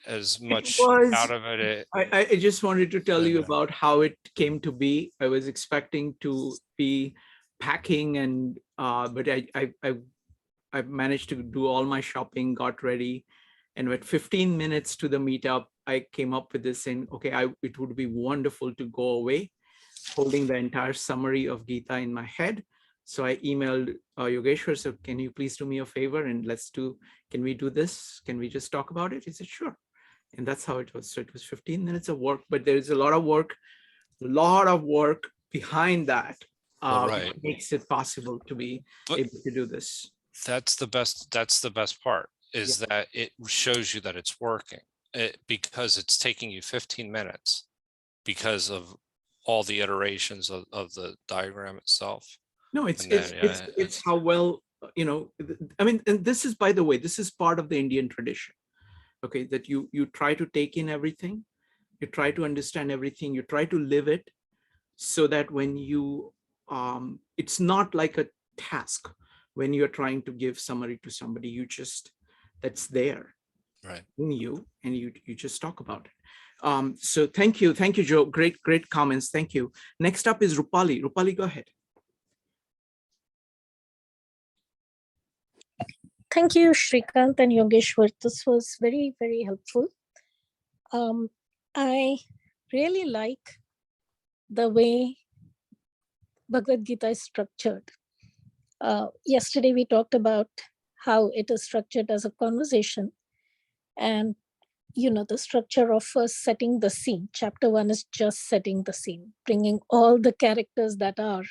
as much out of it. I just wanted to tell you Yeah. about how it came to be. I was expecting to be packing, and but I managed to do all my shopping, got ready, and with 15 minutes to the meetup, I came up with this saying, okay, it would be wonderful to go away, holding the entire summary of Gita in my head. So I emailed Yogeshwar, so can you please do me a favor and can we do this? Can we just talk about it? He said, sure. And that's how it was. So it was 15 minutes of work, but there is a lot of work behind that, Well, right. which makes it possible to be But able to do this. that's the best part, is that it shows you that it's working, because it's taking you 15 minutes because of all the iterations of the diagram itself. No, And then, it's how well, I mean, and this is, by the way, this is part of the Indian tradition. Okay, that you try to take in everything, you try to understand everything, you try to live it, so that when you, it's not like a task when you're trying to give summary to somebody, that's there right. in you, and you just talk about it. So thank you, Joe. Great comments. Thank you. Next up is Rupali. Rupali, go ahead. Thank you, Shrikant and Yogeshwar. This was very, very helpful. I really like the way Bhagavad Gita is structured. Yesterday, we talked about how it is structured as a conversation. And, the structure of first setting the scene. Chapter 1 is just setting the scene, bringing all the characters that are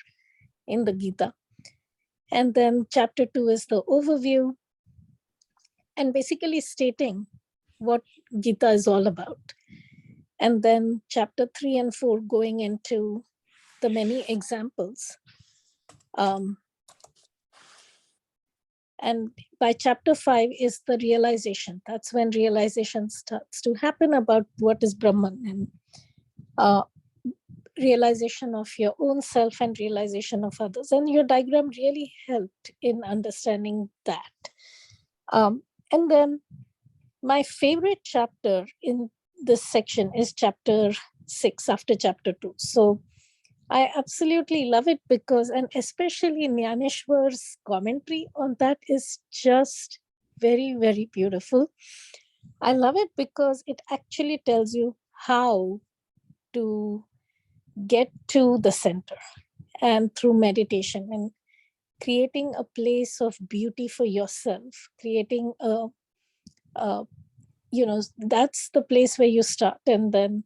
in the Gita. And then chapter 2 is the overview, and basically stating what Gita is all about. And then chapter 3 and 4 going into the many examples. And by chapter 5 is the realization. That's when realization starts to happen about what is Brahman, and realization of your own self and realization of others. And your diagram really helped in understanding that. And then my favorite chapter in this section is chapter 6 after chapter 2. So I absolutely love it because, and especially Jnaneshwar's commentary on that is just very, very beautiful. I love it because it actually tells you how to get to the center, and through meditation and creating a place of beauty for yourself, creating that's the place where you start, and then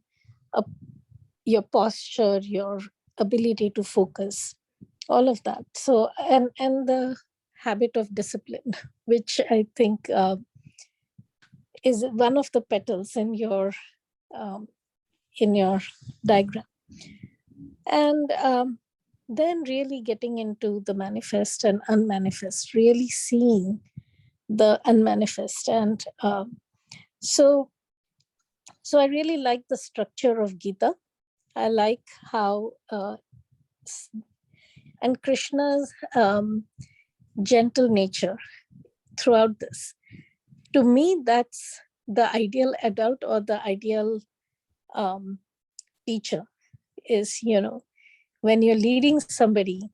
your posture, your ability to focus, all of that. So, and the habit of discipline, which I think is one of the petals in your diagram. And then really getting into the manifest and unmanifest, really seeing the unmanifest. And so I really like the structure of Gita. I like how, and Krishna's gentle nature throughout this. To me, that's the ideal adult, or the ideal teacher is, when you're leading somebody,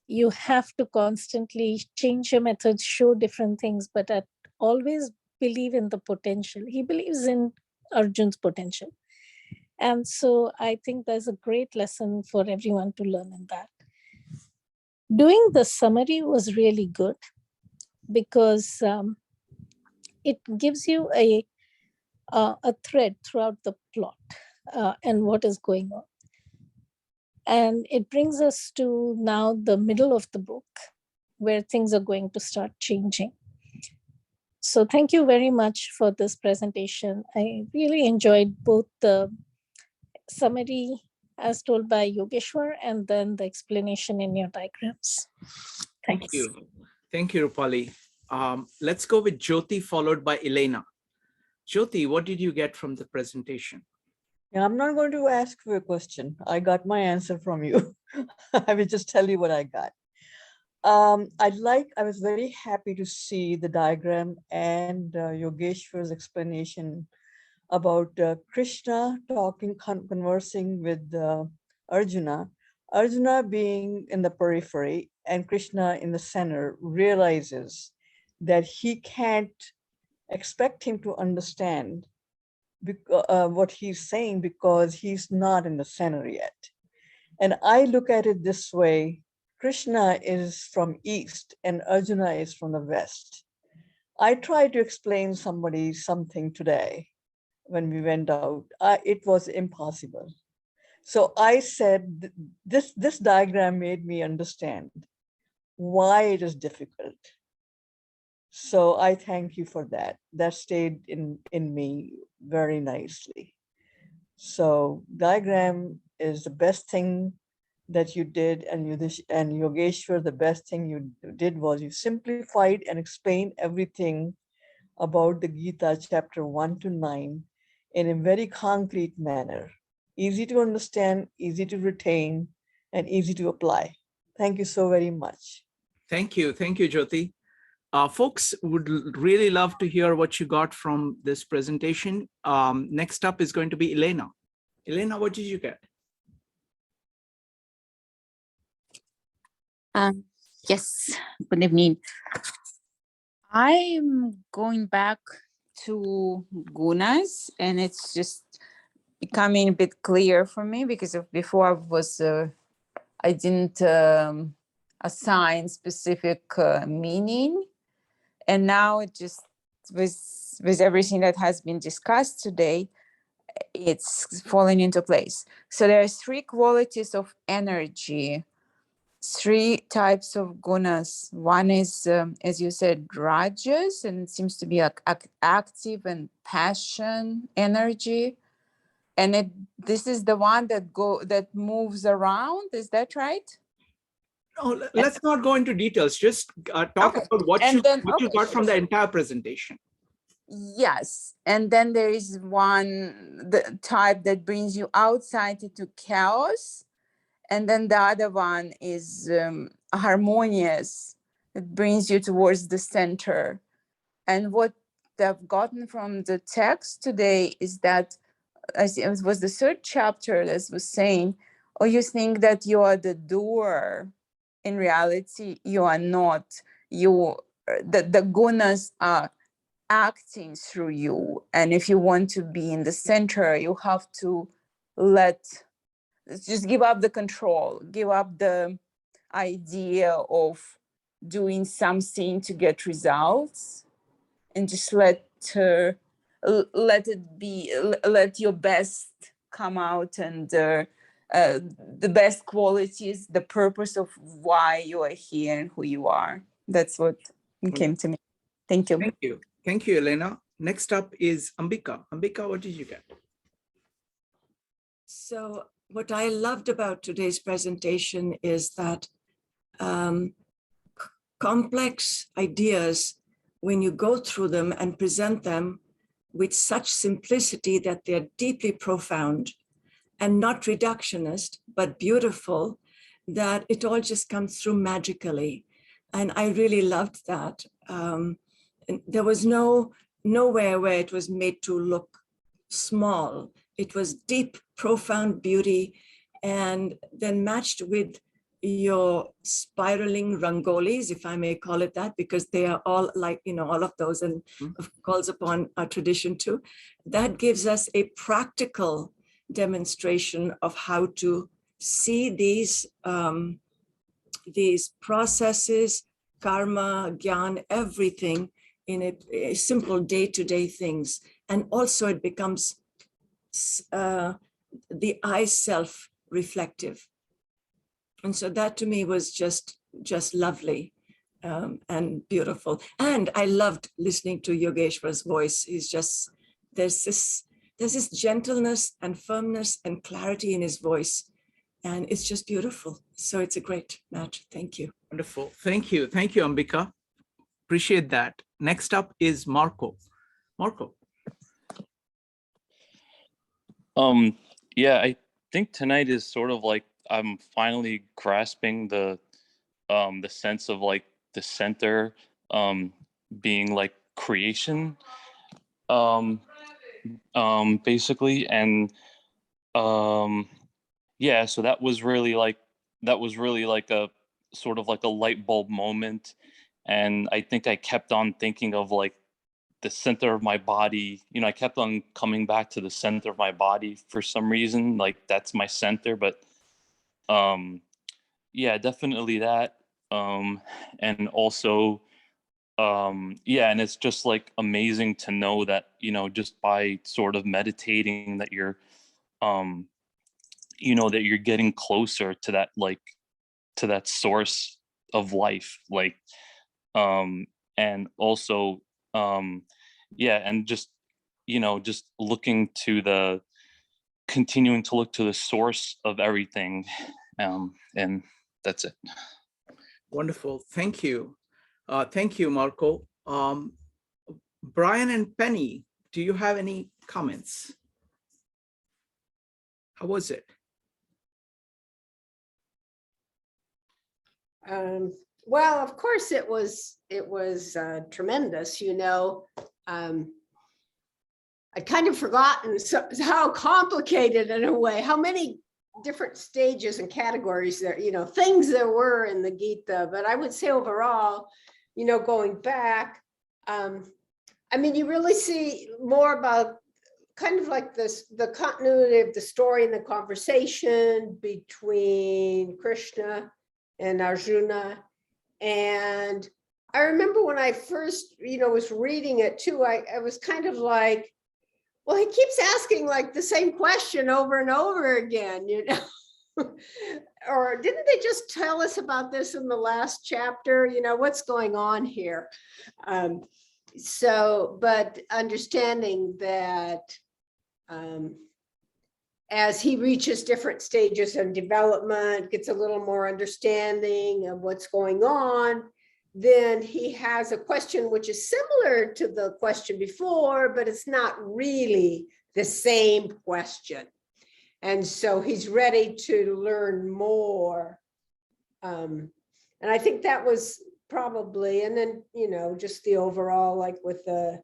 you have to constantly change your methods, show different things, but always believe in the potential. He believes in Arjun's potential. And so I think there's a great lesson for everyone to learn in that. Doing the summary was really good because it gives you a thread throughout the plot and what is going on. And it brings us to now the middle of the book, where things are going to start changing. So thank you very much for this presentation. I really enjoyed both the summary as told by Yogeshwar and then the explanation in your diagrams. Thanks. Thank you. Thank you, Rupali. Let's go with Jyoti, followed by Elena. Jyoti, what did you get from the presentation? Yeah, I'm not going to ask for a question. I got my answer from you. I will just tell you what I got. I was very happy to see the diagram and Yogeshwar's explanation about Krishna conversing with Arjuna Arjuna, being in the periphery and Krishna in the center, realizes that he can't expect him to understand what he's saying because he's not in the center yet. And I look at it this way: Krishna is from east and Arjuna is from the west. I tried to explain somebody something today when we went out. It was impossible. So I said, this diagram made me understand why it is difficult. So I thank you for that. That stayed in me very nicely. So diagram is the best thing that you did, and Yogeshwar, the best thing you did was you simplified and explained everything about the Gita chapter 1 to 9 in a very concrete manner. Easy to understand, easy to retain, and easy to apply. Thank you so very much. Thank you, Jyoti. Folks would really love to hear what you got from this presentation. Next up is going to be Elena. Elena, what did you get? Yes, good evening. I'm going back to Gunas, and it's just becoming a bit clear for me because of before I didn't assign specific meaning, and now it just with everything that has been discussed today, it's falling into place. So there are three qualities of energy, three types of gunas. One is, as you said, rajas, and it seems to be active and passion energy. And this is the one that moves around. Is that right? No, let's not go into details. Just talk about what you got from the entire presentation. Yes, and then there is the type that brings you outside into chaos, and then the other one is harmonious, that brings you towards the center. And what I've gotten from the text today is that, as it was the third chapter that was saying, oh, you think that you are the doer. In reality, you are not. The gunas are acting through you, and if you want to be in the center, you have to just give up the control, give up the idea of doing something to get results, and just let it be, let your best come out, and the best qualities, the purpose of why you are here and who you are. That's what came to me. Thank you. Thank you, Elena. Next up is Ambika. Ambika, what did you get? So what I loved about today's presentation is that complex ideas, when you go through them and present them with such simplicity that they're deeply profound and not reductionist, but beautiful, that it all just comes through magically. And I really loved that. And there was nowhere where it was made to look small. It was deep, profound beauty, and then matched with your spiraling rangolis, if I may call it that, because they are all like, all of those, and calls upon our tradition too. That gives us a practical demonstration of how to see these processes, karma, gyan, everything in a simple day-to-day things. And also it becomes the I self reflective. And so that to me was just lovely and beautiful. And I loved listening to Yogeshwar's voice. He's just, there's this gentleness and firmness and clarity in his voice. And it's just beautiful. So it's a great match. Thank you. Wonderful. Thank you, Ambika. Appreciate that. Next up is Marco. Marco. Yeah, I think tonight is sort of like I'm finally grasping the sense of like the center being like creation basically, and yeah, so that was really like that was really like a sort of like a light bulb moment. And I think I kept on thinking of like the center of my body. You know, I kept on coming back to the center of my body for some reason, like that's my center. But yeah, definitely that. And also, yeah, and it's just like amazing to know that, you know, just by sort of meditating that you're, you know, that you're getting closer to that, like, to that source of life, like, and also, yeah, and just, you know, just looking to the, continuing to look to the source of everything, and that's it. Wonderful. Thank you. Thank you, Marco. Brian and Penny, do you have any comments? How was it? Well, of course, it was tremendous. You know, I'd kind of forgotten how complicated, in a way, how many different stages and categories there, you know, things there were in the Gita. But I would say overall, you know, going back, I mean, you really see more about kind of like this, the continuity of the story and the conversation between Krishna and Arjuna. And I remember when I first, you know, was reading it too, I was kind of like, well, he keeps asking like the same question over and over again, you know. Or didn't they just tell us about this in the last chapter? You know, what's going on here? So, but understanding that as he reaches different stages of development, gets a little more understanding of what's going on, then he has a question which is similar to the question before, but it's not really the same question. And so he's ready to learn more. And I think that was probably, and then, you know, just the overall, like with the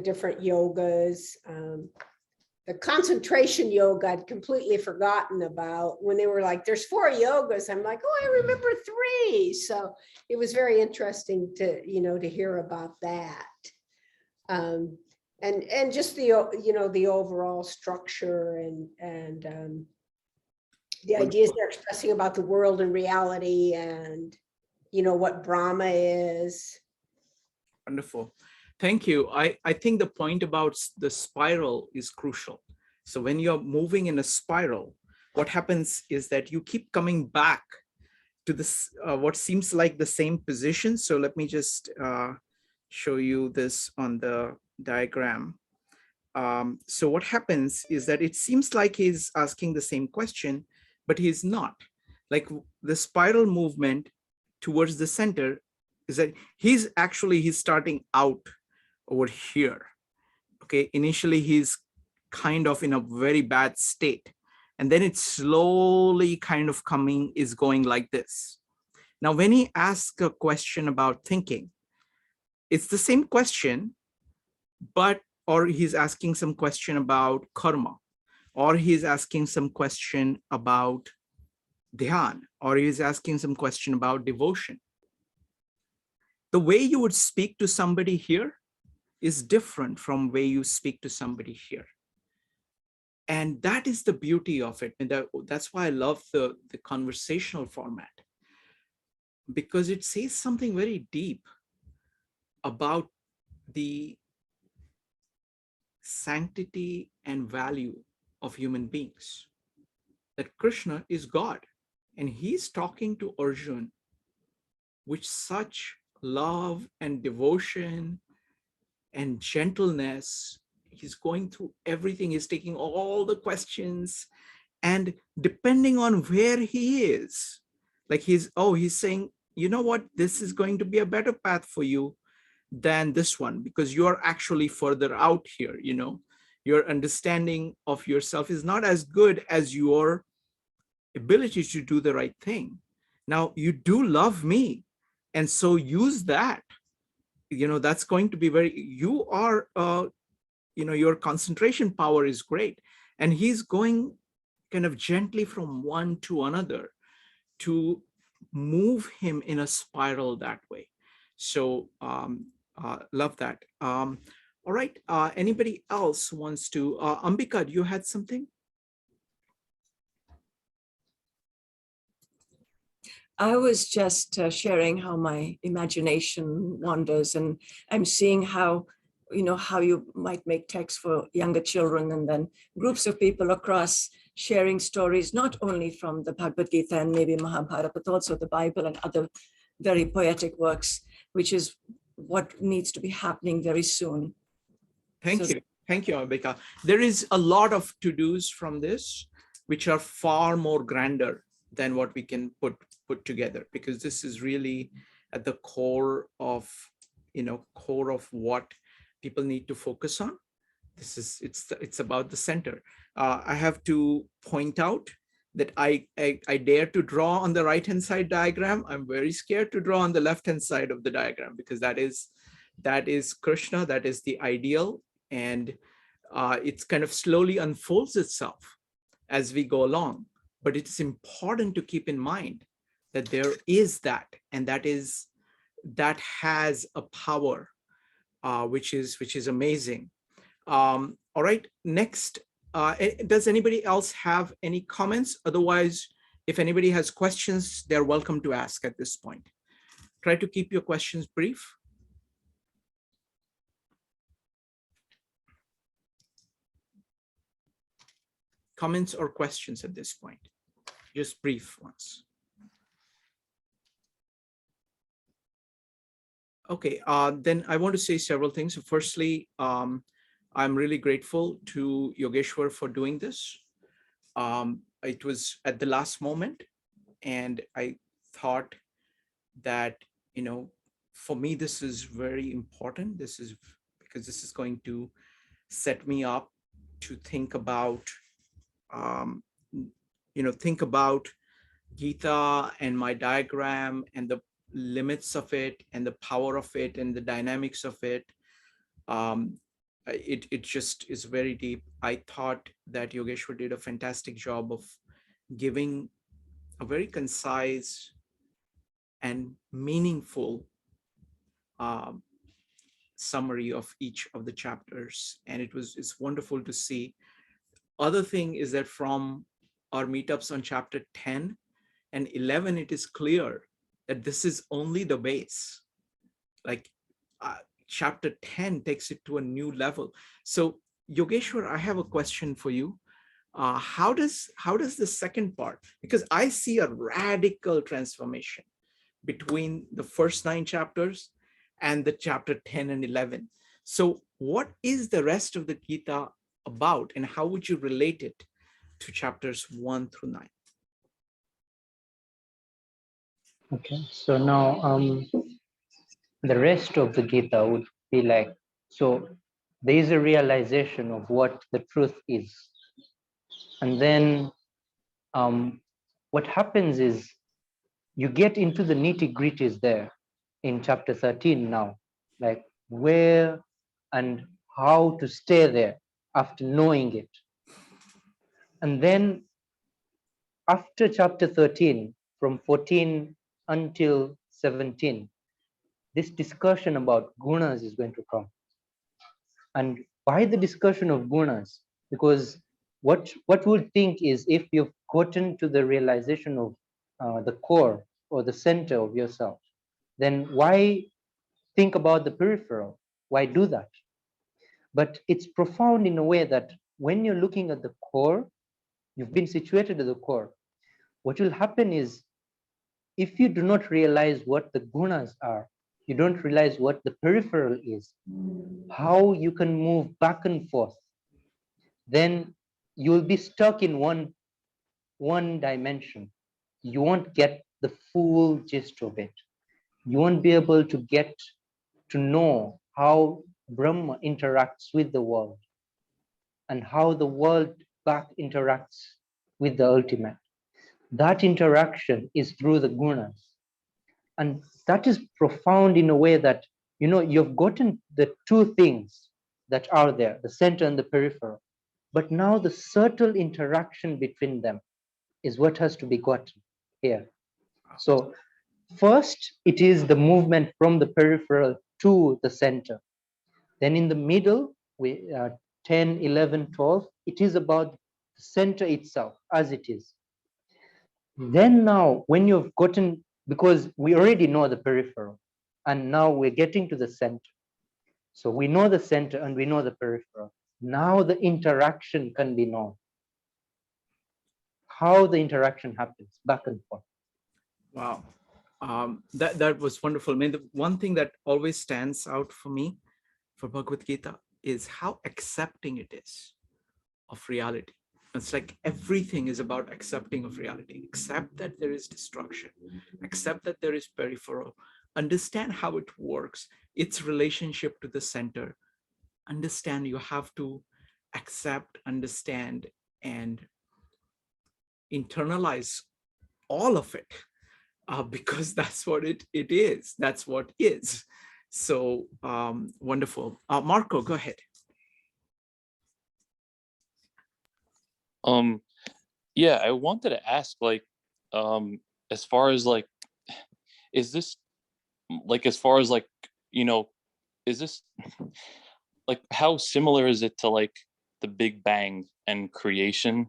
different yogas, the concentration yoga I'd completely forgotten about. When they were like, there's 4 yogas, I'm like, oh, I remember 3. So it was very interesting to, you know, to hear about that. And just the, you know, the overall structure and the ideas they're expressing about the world and reality and, you know, what Brahma is. Wonderful. Thank you. I think the point about the spiral is crucial. So when you're moving in a spiral, what happens is that you keep coming back to this, what seems like the same position. So let me just show you this on the diagram. So what happens is that it seems like he's asking the same question, but he's not. Like the spiral movement towards the center is that he's starting out over here. Okay, initially he's kind of in a very bad state, and then it's slowly kind of going like this. Now, when he asks a question about thinking, it's the same question, but, or he's asking some question about karma, or he's asking some question about dhyan, or he's asking some question about devotion. The way you would speak to somebody here is different from way you speak to somebody here. And that is the beauty of it. And that's why I love the conversational format, because it says something very deep about the sanctity and value of human beings, that Krishna is God, and he's talking to Arjuna with such love and devotion and gentleness. He's going through everything. He's taking all the questions, and depending on where he is, like he's saying, you know what, this is going to be a better path for you than this one, because you're actually further out here. You know, your understanding of yourself is not as good as your ability to do the right thing. Now, you do love me, and so use that. You know, that's going to be you are, you know, your concentration power is great. And he's going kind of gently from one to another. to move him in a spiral that way. So love that. All right, anybody else wants to, Ambika, you had something? I was just sharing how my imagination wanders, and I'm seeing how, how you might make text for younger children, and then groups of people across sharing stories, not only from the Bhagavad Gita and maybe Mahabharata, but also the Bible and other very poetic works, which is what needs to be happening very soon. Thank you. Thank you, Ambika. There is a lot of to-dos from this, which are far more grander than what we can put together, because this is really at the core of, core of what people need to focus on. This is, it's about the center. I have to point out that I dare to draw on the right-hand side diagram. I'm very scared to draw on the left-hand side of the diagram, because that is Krishna, that is the ideal, and it's kind of slowly unfolds itself as we go along. But it's important to keep in mind that there is that, and that has a power, which is amazing. All right, next, does anybody else have any comments? Otherwise, if anybody has questions, they're welcome to ask at this point. Try to keep your questions brief. Comments or questions at this point? Just brief ones. Okay, then I want to say several things. So firstly, I'm really grateful to Yogeshwar for doing this. It was at the last moment, and I thought that, for me, this is very important. This is because this is going to set me up to think about, think about Gita and my diagram and the limits of it and the power of it and the dynamics of it. It just is very deep. I thought that Yogeshwar did a fantastic job of giving a very concise and meaningful summary of each of the chapters, and it's wonderful to see. Other thing is that from our meetups on chapter 10 and 11, it is clear that this is only the base. Like chapter 10 takes it to a new level. So Yogeshwar, I have a question for you. How does the second part, because I see a radical transformation between the first 9 chapters and the chapter 10 and 11. So what is the rest of the Gita about, and how would you relate it to chapters 1 through 9? Okay, so now the rest of the Gita would be like, so there is a realization of what the truth is. And then what happens is you get into the nitty-gritties there in chapter 13 now, like where and how to stay there after knowing it. And then after chapter 13, from 14 until 17, this discussion about gunas is going to come. And why the discussion of gunas? Because what we'll think is, if you've gotten to the realization of the core or the center of yourself, then why think about the peripheral? Why do that? But it's profound in a way that when you're looking at the core, you've been situated at the core. What will happen is, if you do not realize what the gunas are, you don't realize what the peripheral is, how you can move back and forth, then you'll be stuck in one dimension. You won't get the full gist of it. You won't be able to get to know how Brahma interacts with the world and how the world back interacts with the ultimate. That interaction is through the gunas. And that is profound in a way that, you've gotten the two things that are there, the center and the peripheral. But now the subtle interaction between them is what has to be gotten here. So first, it is the movement from the peripheral to the center. Then in the middle, 10, 11, 12, it is about the center itself as it is. Then now, when you've gotten, because we already know the peripheral, and now we're getting to the center. So we know the center and we know the peripheral. Now the interaction can be known. How the interaction happens, back and forth. Wow. That was wonderful. I mean, the one thing that always stands out for me for Bhagavad Gita is how accepting it is of reality. It's like everything is about accepting of reality. Accept that there is destruction. Accept that there is peripheral. Understand how it works, its relationship to the center. Understand you have to accept, understand, and internalize all of it, because that's what it is. That's what is. So wonderful. Marco, go ahead. Yeah, I wanted to ask, like, as far as like, is this like, as far as like, you know, is this like, how similar is it to like the Big Bang and creation?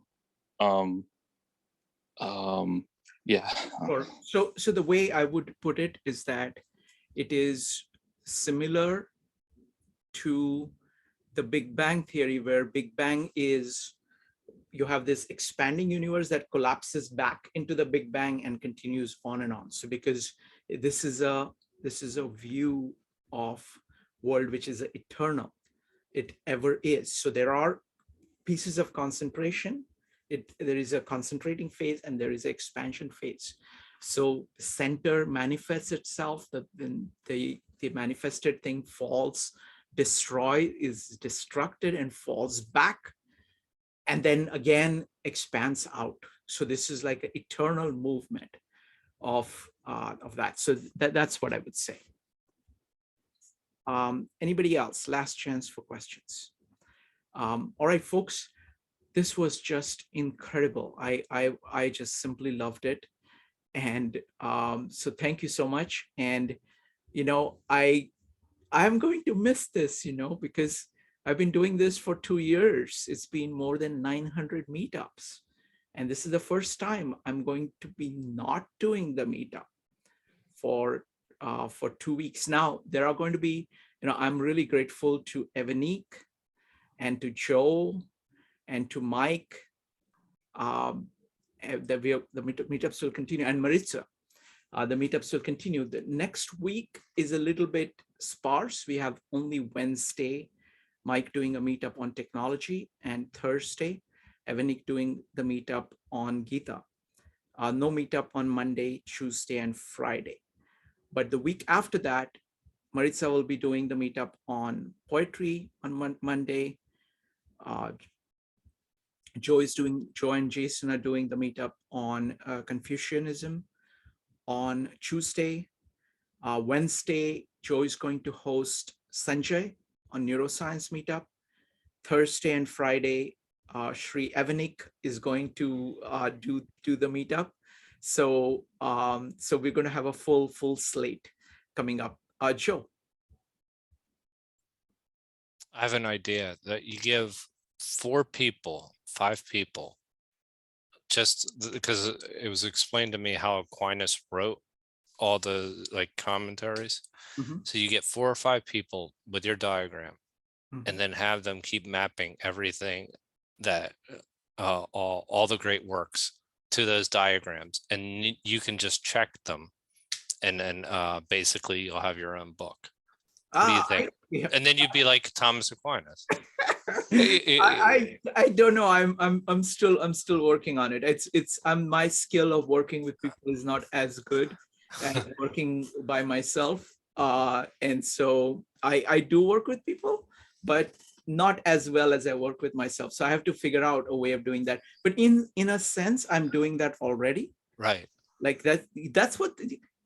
Yeah. Sure. So the way I would put it is that it is similar to the Big Bang theory, where Big Bang is, you have this expanding universe that collapses back into the Big Bang and continues on and on. So because this is a view of world which is eternal, it ever is. So there are pieces of concentration. There is a concentrating phase and there is an expansion phase. So center manifests itself, then the manifested thing falls, is destructed and falls back, and then again expands out. So this is like an eternal movement of that. So that's what I would say. Anybody else? Last chance for questions. All right, folks, this was just incredible. I just simply loved it. And so thank you so much. And, you know, I'm going to miss this, you know, because I've been doing this for 2 years. It's been more than 900 meetups. And this is the first time I'm going to be not doing the meetup for 2 weeks. Now, there are going to be, you know, I'm really grateful to Evanique and to Joe and to Mike. The meetups will continue, and Maritza. The meetups will continue. The next week is a little bit sparse. We have only Wednesday, Mike doing a meetup on technology, and Thursday, Evanique doing the meetup on Gita. No meetup on Monday, Tuesday, and Friday. But the week after that, Maritza will be doing the meetup on poetry on Monday. Joe and Jason are doing the meetup on Confucianism on Tuesday. Wednesday, Joe is going to host Sanjay on neuroscience meetup. Thursday and Friday, Shri Evanique is going to do the meetup. So we're going to have a full slate coming up. Joe. I have an idea that you give 5 people, just because it was explained to me how Aquinas wrote all the like commentaries. Mhm. So you get 4 or 5 people with your diagram, Mhm. and then have them keep mapping everything that all the great works to those diagrams, and you can just check them, and then basically you'll have your own book. What do you think? Yeah. And then you'd be like Thomas Aquinas. I don't know. I'm still working on it. It's my skill of working with people is not as good as working by myself. And so I do work with people, but not as well as I work with myself. So I have to figure out a way of doing that. But in a sense, I'm doing that already. Right. Like that's what.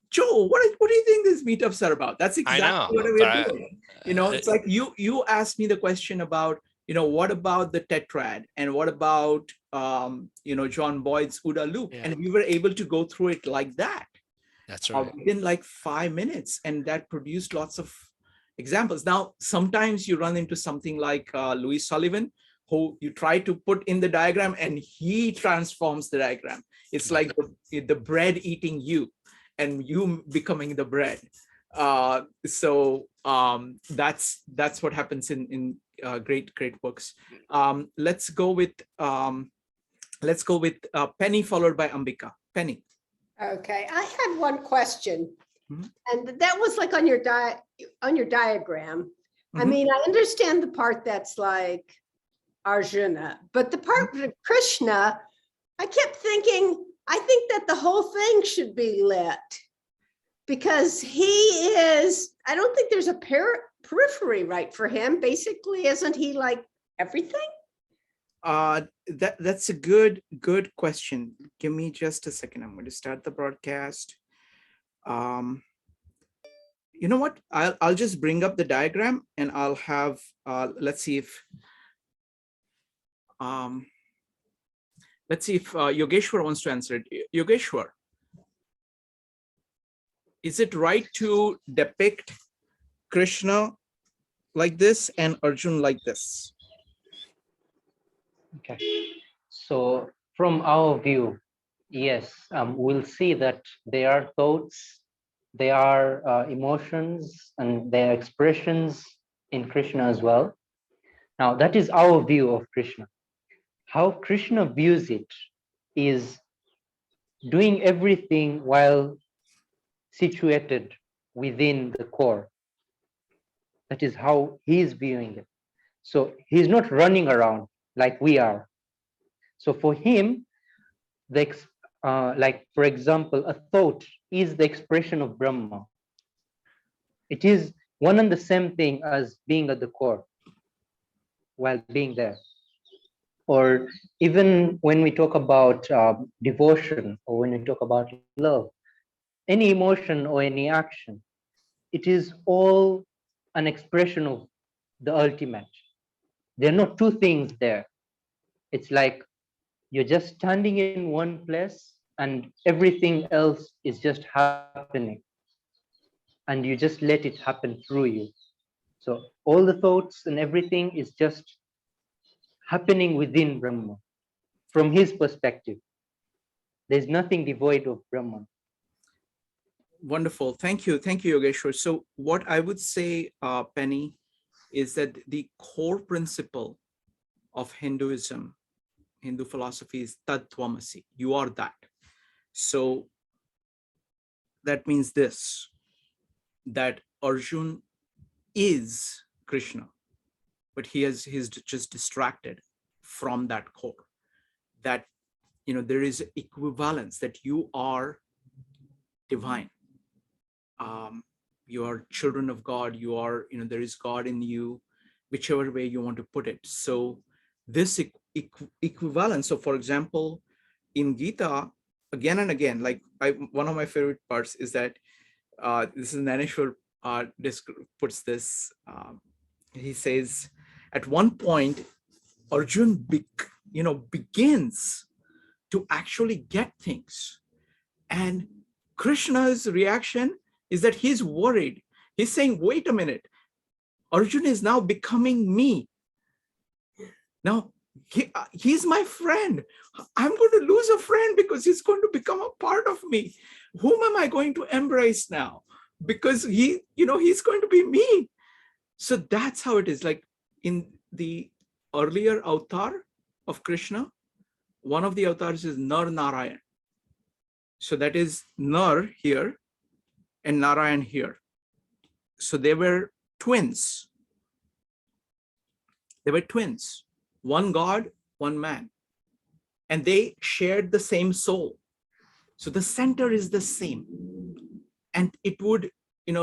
Joe, what do you think these meetups are about? That's exactly what we're doing. You know, it's like you asked me the question about, you know, what about the tetrad and what about, you know, John Boyd's OODA loop? Yeah. And we were able to go through it like that. That's right. within like 5 minutes, and that produced lots of examples. Now, sometimes you run into something like Louis Sullivan, who you try to put in the diagram and he transforms the diagram. It's like the bread eating you and you becoming the bread. That's what happens in great books. Let's go with Penny, followed by Ambika. Penny. Okay, I had one question. Mhm. And that was like on your diagram. I Mhm. mean, I understand the part that's like Arjuna, but the part with Krishna, I kept thinking, I think that the whole thing should be lit because he is, I don't think there's a periphery right for him. Basically, isn't he like everything? That's a good question. Give me just a second. I'm going to start the broadcast. You know what? I'll just bring up the diagram and I'll have let's see if Yogeshwar wants to answer it. Yogeshwar, is it right to depict Krishna like this and Arjun like this? Okay. So from our view, yes, we'll see that there are thoughts, there are emotions, and there are expressions in Krishna as well. Now, that is our view of Krishna. How Krishna views it is doing everything while situated within the core. That is how he's viewing it. So he's not running around like we are. So for him, like for example, a thought is the expression of Brahma. It is one and the same thing as being at the core while being there. Or even when we talk about devotion, or when we talk about love, any emotion or any action, it is all an expression of the ultimate. There are not two things there. It's like you're just standing in one place and everything else is just happening. And you just let it happen through you. So all the thoughts and everything is just happening within Brahma from his perspective. There's nothing devoid of Brahman. Wonderful. Thank you, Yogeshwar. So what I would say, Penny, is that the core principle of Hinduism, Hindu philosophy, is Tat Tvamasi. You are that. So that means this, that Arjun is Krishna, but he's just distracted from that core. That, there is equivalence, that you are divine. You are children of God. You are, there is God in you, whichever way you want to put it. So this equivalence. So for example, in Gita, again and again, like one of my favorite parts is that this is Naneshwar puts this. He says, at one point, Arjun begins to actually get things, and Krishna's reaction is that he's worried. He's saying, wait a minute, Arjun is now becoming me. Now, he's my friend. I'm going to lose a friend because he's going to become a part of me. Whom am I going to embrace now? Because he's going to be me. So that's how it is. Like in the earlier avatar of Krishna, one of the avatars is Nar Narayan. So that is Nar here and Narayan here. So they were twins. They were twins. One God, one man. And they shared the same soul. So the center is the same. And it would,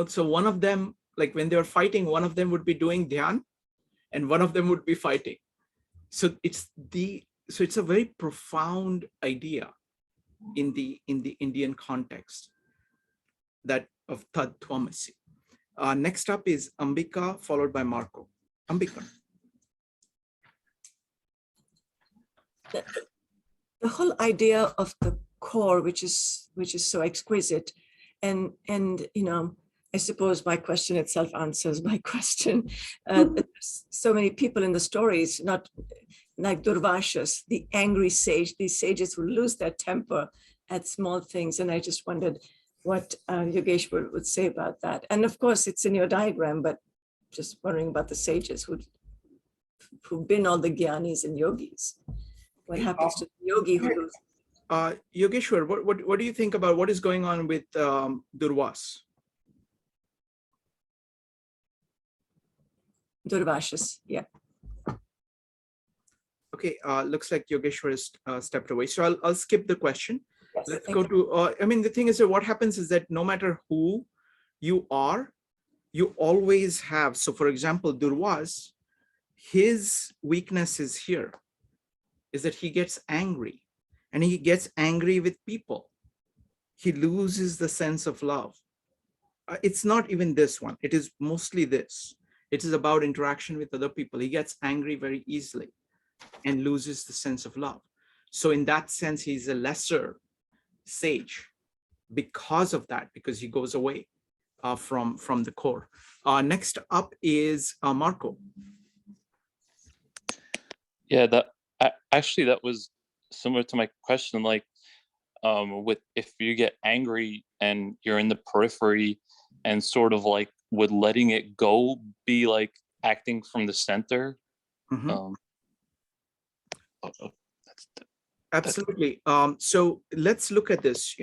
so one of them, like when they were fighting, one of them would be doing dhyan and one of them would be fighting. So it's a very profound idea in the Indian context, that of Tat Tvamasi. Next up is Ambika, followed by Marco. Ambika. The whole idea of the core, which is so exquisite, And I suppose my question itself answers my question. So many people in the stories, not like Durvashas, the angry sage, these sages who lose their temper at small things. And I just wondered what Yogeshwar would say about that. And of course, it's in your diagram, but just wondering about the sages who've been all the Gyanis and yogis. What happens to the yogi who loses? Yogeshwar, what do you think about what is going on with Durvas? Durvashas, yeah. Okay, looks like Yogeshwar has stepped away. So I'll skip the question. Yes, Let's thank go you. to, I mean, the thing is that what happens is that no matter who you are, you always have, so for example, Durvas, his weakness is here, is that he gets angry, and he gets angry with people. He loses the sense of love. It's not even this one. It is mostly this. It is about interaction with other people. He gets angry very easily and loses the sense of love. So in that sense, he's a lesser sage because of that, because he goes away from the core. Next up is Marco. Yeah, actually that was similar to my question. Like, with if you get angry and you're in the periphery, and sort of like would letting it go be like acting from the center? Mm-hmm. Absolutely. So let's look at this.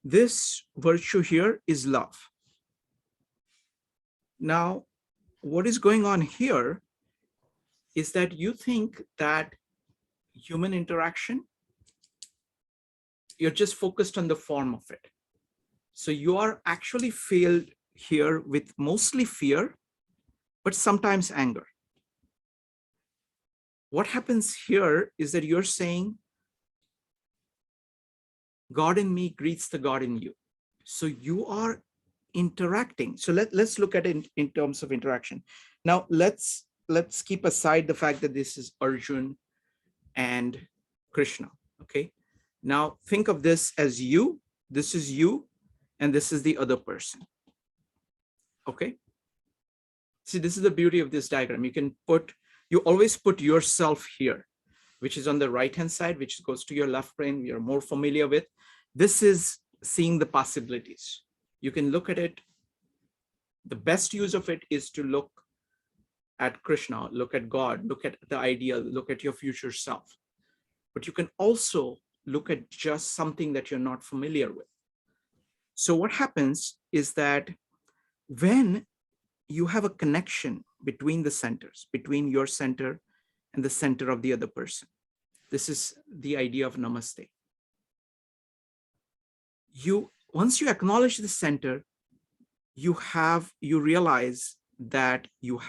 This virtue here is love. Now, what is going on here is that you think that human interaction, you're just focused on the form of it. So you are actually filled here with mostly fear, but sometimes anger. What happens here is that you're saying, God in me greets the God in you. So you are interacting. So let's look at it in terms of interaction. Now let's keep aside the fact that this is Arjun and Krishna. Okay. Now think of this as you, this is you, and this is the other person. Okay. See, this is the beauty of this diagram. You always put yourself here, which is on the right-hand side, which goes to your left brain, you're more familiar with. This is seeing the possibilities. You can look at it. The best use of it is to look at Krishna, look at God, look at the ideal, look at your future self. But you can also look at just something that you're not familiar with. So what happens is that when you have a connection between the centers, between your center and the center of the other person, this is the idea of namaste. Once you acknowledge the center, you realize that you're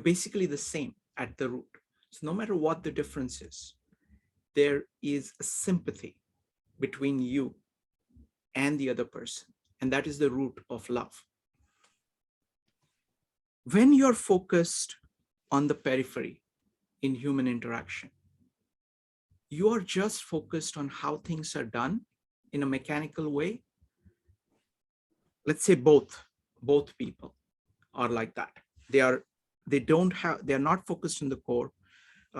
basically the same at the root. So no matter what the difference is, there is a sympathy between you and the other person. And that is the root of love. When you're focused on the periphery in human interaction, you are just focused on how things are done in a mechanical way. Let's say both people are like that. They're not focused on the core.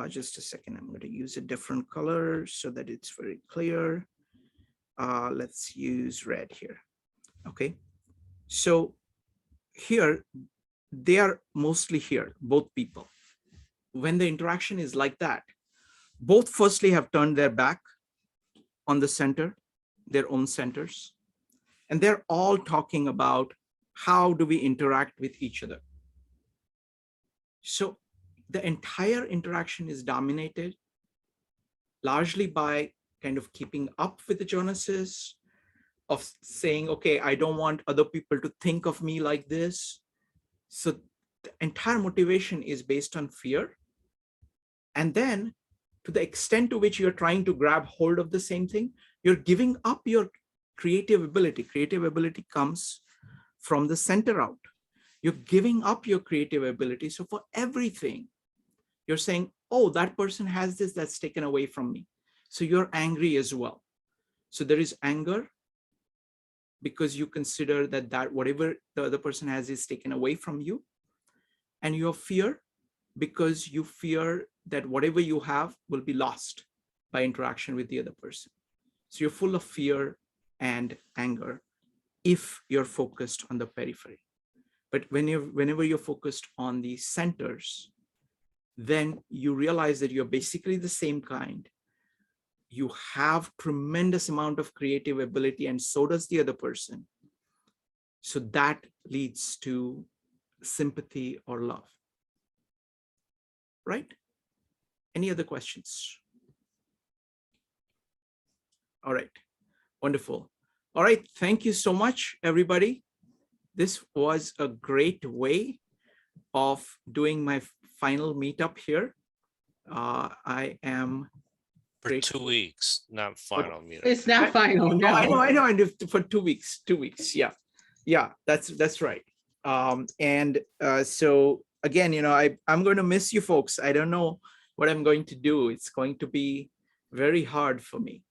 Just a second, I'm going to use a different color so that it's very clear. Let's use red here. Okay. So here, they are mostly here, both people. When the interaction is like that, both firstly have turned their back on the center, their own centers, and they're all talking about how do we interact with each other. So the entire interaction is dominated largely by kind of keeping up with the Jonases, of saying, okay, I don't want other people to think of me like this. So the entire motivation is based on fear. And then to the extent to which you're trying to grab hold of the same thing, you're giving up your creative ability. Creative ability comes from the center out. You're giving up your creative ability. So for everything, you're saying, oh, that person has this, that's taken away from me. So you're angry as well. So there is anger, because you consider that whatever the other person has is taken away from you. And you have fear because you fear that whatever you have will be lost by interaction with the other person. So you're full of fear and anger if you're focused on the periphery. But whenever you're focused on the centers, then you realize that you're basically the same kind. You have tremendous amount of creative ability, and so does the other person. So that leads to sympathy or love. Right? Any other questions? All right. Wonderful. All right. Thank you so much, everybody. This was a great way of doing my final meetup here. I am For grateful. 2 weeks, not final meeting. It's not final, no. I know. I know. For 2 weeks. 2 weeks. Yeah. Yeah. That's right. So again, I'm going to miss you folks. I don't know what I'm going to do. It's going to be very hard for me.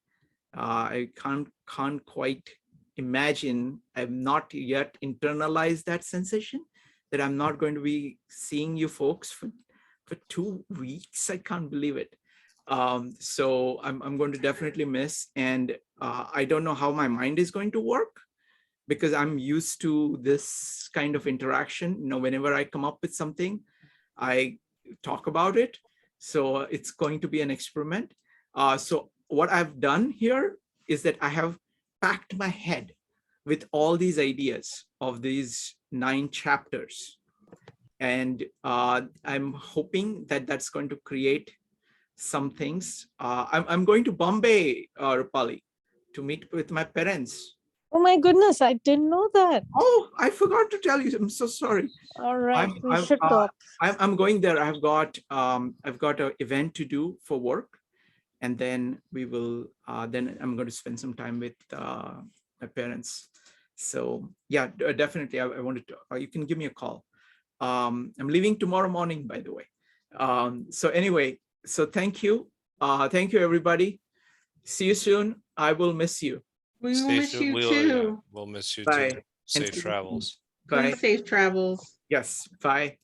I can't quite imagine. I've not yet internalized that sensation that I'm not going to be seeing you folks for 2 weeks. I can't believe it. So I'm going to definitely miss, and I don't know how my mind is going to work, because I'm used to this kind of interaction. Whenever I come up with something, I talk about it. So it's going to be an experiment. So what I've done here is that I have packed my head with all these ideas of these 9 chapters. And I'm hoping that that's going to create some things. I'm going to Bombay, Rupali, to meet with my parents. Oh my goodness, I didn't know that. Oh, I forgot to tell you. I'm so sorry. All right, we should talk. I'm going there. I've got an event to do for work, and then we will. Then I'm going to spend some time with my parents. So yeah, definitely. I wanted to. You can give me a call. I'm leaving tomorrow morning, by the way. So anyway, so thank you. Thank you, everybody. See you soon. I will miss you. We will miss you too. We'll miss you Bye. too. Safe travels. Bye. Safe travels. Yes. Bye.